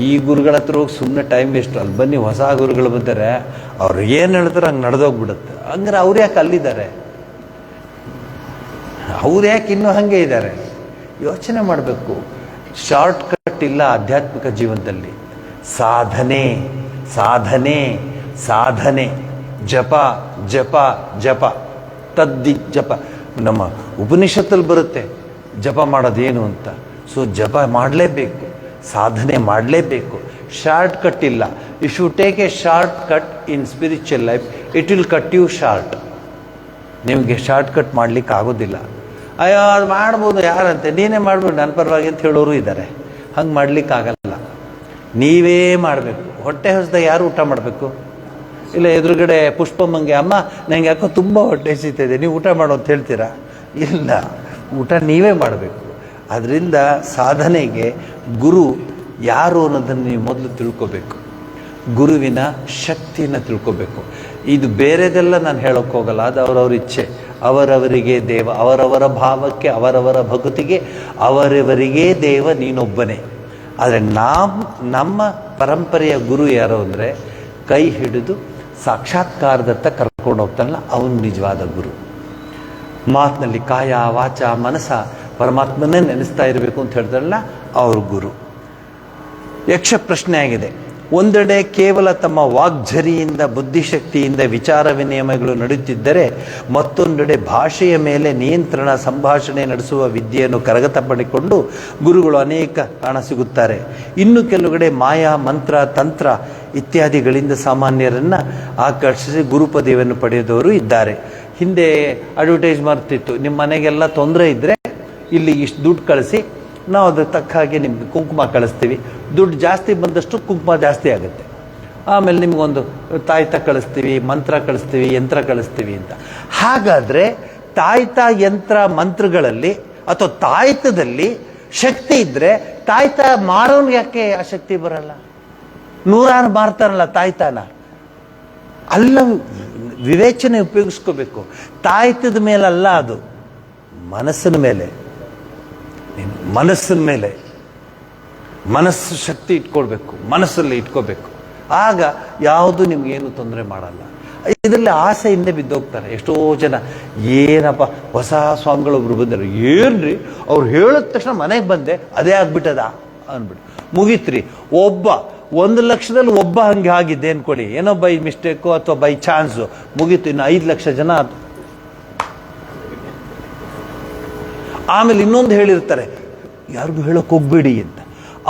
ಈ ಗುರುಗಳ ಹತ್ರ ಹೋಗಿ ಸುಮ್ಮನೆ ಟೈಮ್ ವೇಸ್ಟ್, ಅಲ್ಲಿ ಬನ್ನಿ ಹೊಸ ಗುರುಗಳು ಬಂದರೆ ಅವ್ರು ಏನು ಹೇಳ್ತಾರೆ ಹಂಗೆ ನಡೆದೋಗ್ಬಿಡುತ್ತೆ. ಹಂಗಾರೆ ಅವ್ರು ಯಾಕೆ ಅಲ್ಲಿದ್ದಾರೆ, ಅವ್ರು ಯಾಕೆ ಇನ್ನೂ ಹಾಗೆ ಇದ್ದಾರೆ? ಯೋಚನೆ ಮಾಡಬೇಕು. ಶಾರ್ಟ್ ಕಟ್ ಇಲ್ಲ ಆಧ್ಯಾತ್ಮಿಕ ಜೀವನದಲ್ಲಿ. ಸಾಧನೆ ಸಾಧನೆ ಸಾಧನೆ, ಜಪ ಜಪ ಜಪ, ತದ್ದಿ ಜಪ. ನಮ್ಮ ಉಪನಿಷತ್ತಲ್ಲಿ ಬರುತ್ತೆ ಜಪ ಮಾಡೋದೇನು ಅಂತ. ಸೊ ಜಪ ಮಾಡಲೇಬೇಕು, ಸಾಧನೆ ಮಾಡಲೇಬೇಕು. ಶಾರ್ಟ್ ಕಟ್ ಇಲ್ಲ. If you take a short cut in spiritual life, it will cut you short. ನಿಮಗೆ ಶಾರ್ಟ್ ಕಟ್ ಮಾಡಲಿಕ್ಕೆ ಆಗೋದಿಲ್ಲ. ಅಯ್ಯೋ ಅದು ಮಾಡ್ಬೋದು, ಯಾರಂತೆ ನೀನೇ ಮಾಡ್ಬೋದು ನನ್ನ ಪರವಾಗಿ ಅಂತ ಹೇಳೋರು ಇದ್ದಾರೆ. ಹಂಗೆ ಮಾಡಲಿಕ್ಕಾಗಲ್ಲ. ನೀವೇ ಮಾಡಬೇಕು. ಹೊಟ್ಟೆ ಹಸಿದಾಗ ಯಾರು ಊಟ ಮಾಡಬೇಕು? ಇಲ್ಲ ಎದುರುಗಡೆ ಪುಷ್ಪಮ್ಮಂಗೆ, ಅಮ್ಮ ನನಗೆ ಯಾಕೋ ತುಂಬ ಹೊಟ್ಟೆ ಹಸಿತಿದೆ, ನೀವು ಊಟ ಮಾಡು ಅಂತ ಹೇಳ್ತೀರಾ? ಇಲ್ಲ, ಊಟ ನೀವೇ ಮಾಡಬೇಕು. ಅದರಿಂದ ಸಾಧನೆಗೆ ಗುರು ಯಾರು ಅನ್ನೋದನ್ನು ನೀವು ಮೊದಲು ತಿಳ್ಕೋಬೇಕು. ಗುರುವಿನ ಶಕ್ತಿಯನ್ನು ತಿಳ್ಕೋಬೇಕು. ಇದು ಬೇರೆದೆಲ್ಲ ನಾನು ಹೇಳೋಕ್ಕೆ ಹೋಗಲ್ಲ, ಅದು ಅವರವ್ರ ಇಚ್ಛೆ. ಅವರವರಿಗೆ ದೇವ, ಅವರವರ ಭಾವಕ್ಕೆ, ಅವರವರ ಭಕ್ತಿಗೆ ಅವರವರಿಗೇ ದೇವ, ನೀನೊಬ್ಬನೇ. ಆದರೆ ನಮ್ಮ ಪರಂಪರೆಯ ಗುರು ಯಾರು ಅಂದರೆ ಕೈ ಹಿಡಿದು ಸಾಕ್ಷಾತ್ಕಾರದತ್ತ ಕರ್ಕೊಂಡು ಹೋಗ್ತಾನಲ್ಲ, ಅವನು ನಿಜವಾದ ಗುರು. ಮಾತಿನಲ್ಲಿ ಕಾಯ ವಾಚ ಮನಸ ಪರಮಾತ್ಮನೇ ನೆನೆಸ್ತಾ ಇರಬೇಕು ಅಂತ ಹೇಳ್ತಾರಲ್ಲ, ಅವ್ರ ಗುರು. ಯಕ್ಷ ಪ್ರಶ್ನೆ ಆಗಿದೆ. ಒಂದೆಡೆ ಕೇವಲ ತಮ್ಮ ವಾಗ್ಝರಿಯಿಂದ, ಬುದ್ಧಿಶಕ್ತಿಯಿಂದ ವಿಚಾರ ವಿನಿಮಯಗಳು ನಡೆಯುತ್ತಿದ್ದರೆ, ಮತ್ತೊಂದೆಡೆ ಭಾಷೆಯ ಮೇಲೆ ನಿಯಂತ್ರಣ, ಸಂಭಾಷಣೆ ನಡೆಸುವ ವಿದ್ಯೆಯನ್ನು ಕರಗತ ಪಡಿಕೊಂಡು ಗುರುಗಳು ಅನೇಕ ಕಾಣ ಸಿಗುತ್ತಾರೆ. ಇನ್ನು ಕೆಲವೆಡೆ ಮಾಯಾ, ಮಂತ್ರ, ತಂತ್ರ ಇತ್ಯಾದಿಗಳಿಂದ ಸಾಮಾನ್ಯರನ್ನು ಆಕರ್ಷಿಸಿ ಗುರುಪದವಿಯನ್ನು ಪಡೆದವರು ಇದ್ದಾರೆ. ಹಿಂದೆ ಅಡ್ವರ್ಟೈಸ್ ಮಾಡ್ತಿತ್ತು, ನಿಮ್ಮ ಮನೆಗೆಲ್ಲ ತೊಂದರೆ ಇದ್ದರೆ ಇಲ್ಲಿ ಇಷ್ಟು ದುಡ್ಡು ಕಳಿಸಿ, ನಾವು ಅದ್ರ ತಕ್ಕ ಹಾಗೆ ನಿಮ್ಗೆ ಕುಂಕುಮ ಕಳಿಸ್ತೀವಿ. ದುಡ್ಡು ಜಾಸ್ತಿ ಬಂದಷ್ಟು ಕುಂಕುಮ ಜಾಸ್ತಿ ಆಗುತ್ತೆ. ಆಮೇಲೆ ನಿಮಗೊಂದು ತಾಯ್ತ ಕಳಿಸ್ತೀವಿ, ಮಂತ್ರ ಕಳಿಸ್ತೀವಿ, ಯಂತ್ರ ಕಳಿಸ್ತೀವಿ ಅಂತ. ಹಾಗಾದರೆ ತಾಯ್ತ ಯಂತ್ರ ಮಂತ್ರಗಳಲ್ಲಿ ಅಥವಾ ತಾಯ್ತದಲ್ಲಿ ಶಕ್ತಿ ಇದ್ದರೆ ತಾಯ್ತ ಮಾರೋನ್ಗೆ ಯಾಕೆ ಆ ಶಕ್ತಿ ಬರಲ್ಲ? ನೂರಾರು ಮಾರ್ತಾರಲ್ಲ ತಾಯ್ತಾನ. ಅಲ್ಲ, ವಿವೇಚನೆ ಉಪಯೋಗಿಸ್ಕೋಬೇಕು. ತಾಯ್ತದ ಮೇಲಲ್ಲ, ಅದು ಮನಸ್ಸಿನ ಮೇಲೆ. ಮನಸ್ಸಿನ ಮೇಲೆ ಮನಸ್ಸು ಶಕ್ತಿ ಇಟ್ಕೊಳ್ಬೇಕು, ಮನಸ್ಸಲ್ಲಿ ಇಟ್ಕೋಬೇಕು. ಆಗ ಯಾವುದು ನಿಮ್ಗೇನು ತೊಂದರೆ ಮಾಡಲ್ಲ. ಇದರಲ್ಲಿ ಆಸೆಯಿಂದ ಬಿದ್ದೋಗ್ತಾರೆ ಎಷ್ಟೋ ಜನ. ಏನಪ್ಪ ಹೊಸ ಸ್ವಾಮಿಗಳೊಬ್ರು ಬಂದರು, ಏನ್ರಿ ಅವ್ರು ಹೇಳಿದ ತಕ್ಷಣ ಮನೆಗೆ ಬಂದೆ ಅದೇ ಆಗ್ಬಿಟ್ಟದ ಅಂದ್ಬಿಟ್ಟು ಮುಗೀತ್ರಿ. 1 ಲಕ್ಷದಲ್ಲಿ ಒಬ್ಬ ಹಂಗೆ ಆಗಿದ್ದೆ ಅನ್ಕೊಳ್ಳಿ, ಏನೋ ಬೈ ಮಿಸ್ಟೇಕು ಅಥವಾ ಬೈ ಚಾನ್ಸು, ಮುಗೀತು. ಇನ್ನು 5 ಲಕ್ಷ ಜನ ಅದು. ಆಮೇಲೆ ಇನ್ನೊಂದು ಹೇಳಿರ್ತಾರೆ, ಯಾರಿಗೂ ಹೇಳೋಕೆ ಹೋಗ್ಬೇಡಿ ಅಂತ.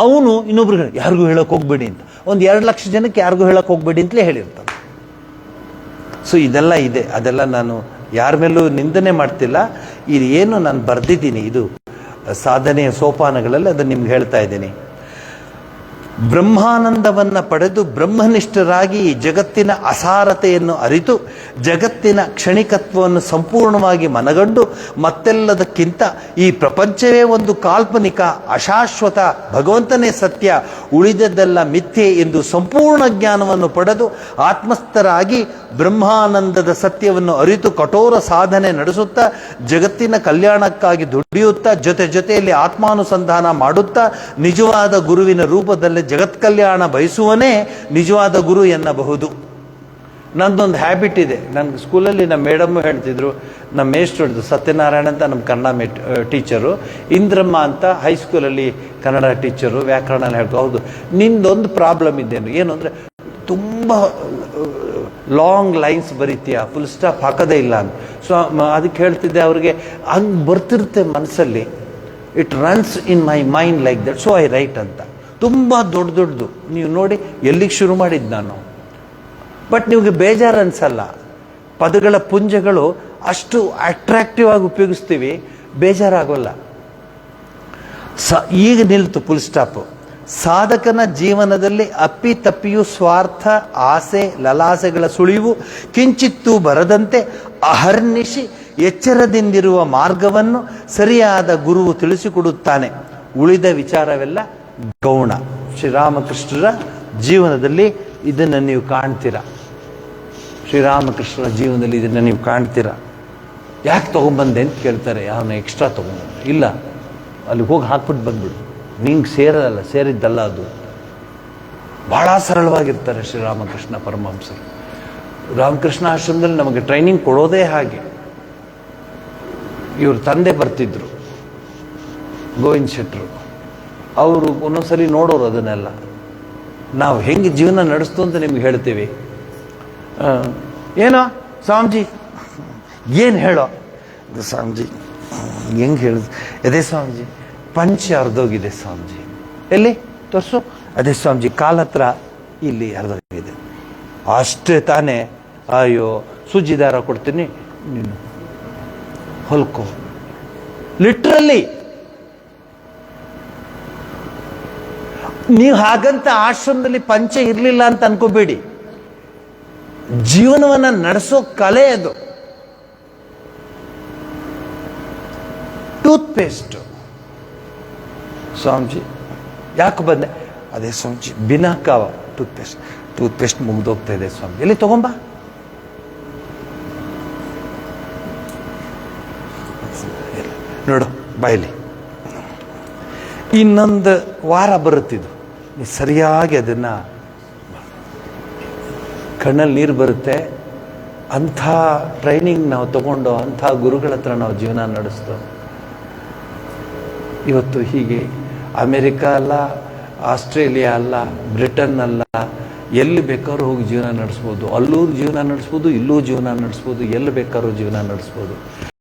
ಅವನು ಇನ್ನೊಬ್ರಿಗೆ ಯಾರಿಗೂ ಹೇಳೋಕೆ ಹೋಗ್ಬೇಡಿ ಅಂತ. 1-2 ಲಕ್ಷ ಜನಕ್ಕೆ ಯಾರಿಗೂ ಹೇಳೋಕೆ ಹೋಗ್ಬೇಡಿ ಅಂತಲೇ ಹೇಳಿರ್ತಾನೆ. ಸೊ ಇದೆಲ್ಲ ಇದೆ. ಅದೆಲ್ಲ ನಾನು ಯಾರ ಮೇಲೂ ನಿಂದನೆ ಮಾಡ್ತಿಲ್ಲ. ಇದು ಏನು ನಾನು ಬರೆದಿದ್ದೀನಿ, ಇದು ಸಾಧನೆಯ ಸೋಪಾನಗಳಲ್ಲಿ ಅದನ್ನು ನಿಮ್ಗೆ ಹೇಳ್ತಾ ಇದ್ದೀನಿ. ಬ್ರಹ್ಮಾನಂದವನ್ನ ಪಡೆದು ಬ್ರಹ್ಮನಿಷ್ಠರಾಗಿ ಈ ಜಗತ್ತಿನ ಅಸಾರತೆಯನ್ನು ಅರಿತು ಜಗತ್ತಿನ ಕ್ಷಣಿಕತ್ವವನ್ನು ಸಂಪೂರ್ಣವಾಗಿ ಮನಗಂಡು ಮತ್ತೆಲ್ಲದಕ್ಕಿಂತ ಈ ಪ್ರಪಂಚವೇ ಒಂದು ಕಾಲ್ಪನಿಕ, ಅಶಾಶ್ವತ, ಭಗವಂತನೇ ಸತ್ಯ, ಉಳಿದದ್ದೆಲ್ಲ ಮಿಥ್ಯೆ ಎಂದು ಸಂಪೂರ್ಣ ಜ್ಞಾನವನ್ನು ಪಡೆದು ಆತ್ಮಸ್ಥರಾಗಿ ಬ್ರಹ್ಮಾನಂದದ ಸತ್ಯವನ್ನು ಅರಿತು ಕಠೋರ ಸಾಧನೆ ನಡೆಸುತ್ತಾ ಜಗತ್ತಿನ ಕಲ್ಯಾಣಕ್ಕಾಗಿ ದುಡಿಯುತ್ತಾ ಜೊತೆಯಲ್ಲಿ ಆತ್ಮಾನುಸಂಧಾನ ಮಾಡುತ್ತಾ ನಿಜವಾದ ಗುರುವಿನ ರೂಪದಲ್ಲಿ ಜಗತ್ ಕಲ್ಯಾಣ ಬಯಸುವನೇ ನಿಜವಾದ ಗುರು ಎನ್ನಬಹುದು. ನಂದೊಂದು ಹ್ಯಾಬಿಟ್ ಇದೆ. ನನಗೆ ಸ್ಕೂಲಲ್ಲಿ ನಮ್ಮ ಮೇಡಮ್ ಹೇಳ್ತಿದ್ರು, ನಮ್ಮ ಮೇಷ್ಟ್ರದ್ದು ಸತ್ಯನಾರಾಯಣ ಅಂತ ನಮ್ಮ ಕನ್ನಡ ಟೀಚರು, ಇಂದ್ರಮ್ಮ ಅಂತ ಹೈಸ್ಕೂಲಲ್ಲಿ ಕನ್ನಡ ಟೀಚರು, ವ್ಯಾಕರಣ ಹೇಳ್ಕೊ. ಹೌದು, ನಿಂದೊಂದು ಪ್ರಾಬ್ಲಮ್ ಇದ್ದೇನು, ಏನು ಅಂದರೆ ತುಂಬ ಲಾಂಗ್ ಲೈನ್ಸ್ ಬರೀತೀಯ, ಫುಲ್ ಸ್ಟಾಪ್ ಹಾಕೋದೇ ಇಲ್ಲ ಅಂತ. ಸೊ ಅದಕ್ಕೆ ಹೇಳ್ತಿದ್ದೆ ಅವ್ರಿಗೆ, ಹಂಗೆ ಬರ್ತಿರುತ್ತೆ ಮನಸ್ಸಲ್ಲಿ, it runs in my mind like that, so I right ಅಂತ. ತುಂಬ ದೊಡ್ಡದು ನೀವು ನೋಡಿ ಎಲ್ಲಿಗೆ ಶುರು ಮಾಡಿದ್ದು ನಾನು. ಬಟ್ ನಿಮಗೆ ಬೇಜಾರು ಅನ್ಸಲ್ಲ. ಪದಗಳ ಪುಂಜಗಳು ಅಷ್ಟು ಅಟ್ರಾಕ್ಟಿವ್ ಆಗಿ ಉಪಯೋಗಿಸ್ತೀವಿ, ಬೇಜಾರಾಗೋಲ್ಲ. ಈಗ ನಿಲ್ತು ಫುಲ್ ಸ್ಟಾಪು. ಸಾಧಕನ ಜೀವನದಲ್ಲಿ ಅಪ್ಪಿತಪ್ಪಿಯೂ ಸ್ವಾರ್ಥ, ಆಸೆ, ಲಲಾಸೆಗಳ ಸುಳಿವು ಕಿಂಚಿತ್ತೂ ಬರದಂತೆ ಅಹರ್ನಿಶಿ ಎಚ್ಚರದಿಂದಿರುವ ಮಾರ್ಗವನ್ನು ಸರಿಯಾದ ಗುರುವು ತಿಳಿಸಿಕೊಡುತ್ತಾನೆ. ಉಳಿದ ವಿಚಾರವೆಲ್ಲ ಗೌಣ. ಶ್ರೀರಾಮಕೃಷ್ಣರ ಜೀವನದಲ್ಲಿ ಇದನ್ನು ನೀವು ಕಾಣ್ತೀರಾ. ಶ್ರೀರಾಮಕೃಷ್ಣರ ಜೀವನದಲ್ಲಿ ಇದನ್ನು ನೀವು ಕಾಣ್ತೀರಾ. ಯಾಕೆ ತೊಗೊಂಬಂದೆ ಅಂತ ಕೇಳ್ತಾರೆ. ಅವನು ಎಕ್ಸ್ಟ್ರಾ ತೊಗೊಂಬಂದೆ ಇಲ್ಲ, ಅಲ್ಲಿಗೆ ಹೋಗಿ ಹಾಕ್ಬಿಟ್ಟು ಬಂದ್ಬಿಡು, ನಿಂಗೆ ಸೇರಿದ್ದಲ್ಲ ಅದು. ಭಾಳ ಸರಳವಾಗಿರ್ತಾರೆ ಶ್ರೀರಾಮಕೃಷ್ಣ ಪರಮಹಂಸರು. ರಾಮಕೃಷ್ಣ ಆಶ್ರಮದಲ್ಲಿ ನಮಗೆ ಟ್ರೈನಿಂಗ್ ಕೊಡೋದೇ ಹಾಗೆ. ಇವ್ರ ತಂದೆ ಬರ್ತಿದ್ರು, ಗೋವಿಂದ ಶೆಟ್ಟರು. ಅವರು ಒಂದೊಂದ್ಸಲಿ ನೋಡೋರು ಅದನ್ನೆಲ್ಲ. ನಾವು ಹೆಂಗೆ ಜೀವನ ನಡೆಸ್ತು ಅಂತ ನಿಮ್ಗೆ ಹೇಳ್ತೀವಿ. ಏನೋ ಸ್ವಾಮೀಜಿ, ಏನು ಹೇಳೋ ಸ್ವಾಮೀಜಿ, ಹೆಂಗೆ ಹೇಳುದು? ಅದೇ ಸ್ವಾಮೀಜಿ, ಪಂಚ ಅರ್ಧೋಗಿದೆ ಸ್ವಾಮೀಜಿ. ಎಲ್ಲಿ ತೋರಿಸು? ಅದೇ ಸ್ವಾಮೀಜಿ, ಕಾಲ ಹತ್ರ ಇಲ್ಲಿ ಅರ್ಧೋಗಿದೆ. ಅಷ್ಟೇ ತಾನೇ? ಅಯ್ಯೋ, ಸೂಜಿ ದಾರ ಕೊಡ್ತೀನಿ, ನೀನು ಹೊಲ್ಕೋ. ಲಿಟ್ರಲಿ ನೀವು ಹಾಗಂತ ಆಶ್ರಮದಲ್ಲಿ ಪಂಚ ಇರಲಿಲ್ಲ ಅಂತ ಅನ್ಕೋಬೇಡಿ. ಜೀವನವನ್ನ ನಡೆಸೋ ಕಲೆ ಅದು. ಟೂತ್ ಪೇಸ್ಟ್ ಸ್ವಾಮೀಜಿ ಯಾಕೆ ಬಂದೆ? ಅದೇ ಸ್ವಾಮೀಜಿ, ಬಿನಾಕಾವ ಟೂತ್ ಪೇಸ್ಟ್ ಮುಗ್ದೋಗ್ತಾ ಇದೆ ಸ್ವಾಮಿ. ಎಲ್ಲಿ ತಗೊಂಬ? ನೋಡು ಬಾಯಲ್ಲಿ. ಇನ್ನೊಂದು ವಾರ ಬರುತ್ತಿದ್ದು, ನೀವು ಸರಿಯಾಗಿ ಅದನ್ನು, ಕಣ್ಣಲ್ಲಿ ನೀರು ಬರುತ್ತೆ. ಅಂಥ ಟ್ರೈನಿಂಗ್ ನಾವು ತಗೊಂಡು ಅಂಥ ಗುರುಗಳ ಹತ್ರ ನಾವು ಜೀವನ ನಡೆಸ್ತು. ಇವತ್ತು ಹೀಗೆ ಅಮೇರಿಕಾ ಅಲ್ಲ, ಆಸ್ಟ್ರೇಲಿಯಾ ಅಲ್ಲ, ಬ್ರಿಟನ್ ಅಲ್ಲ, ಎಲ್ಲಿ ಬೇಕಾದ್ರೂ ಹೋಗಿ ಜೀವನ ನಡೆಸ್ಬೋದು. ಅಲ್ಲೂ ಜೀವನ ನಡೆಸ್ಬೋದು, ಇಲ್ಲೂ ಜೀವನ ನಡೆಸ್ಬೋದು, ಎಲ್ಲಿ ಬೇಕಾದ್ರೂ ಜೀವನ ನಡೆಸ್ಬೋದು.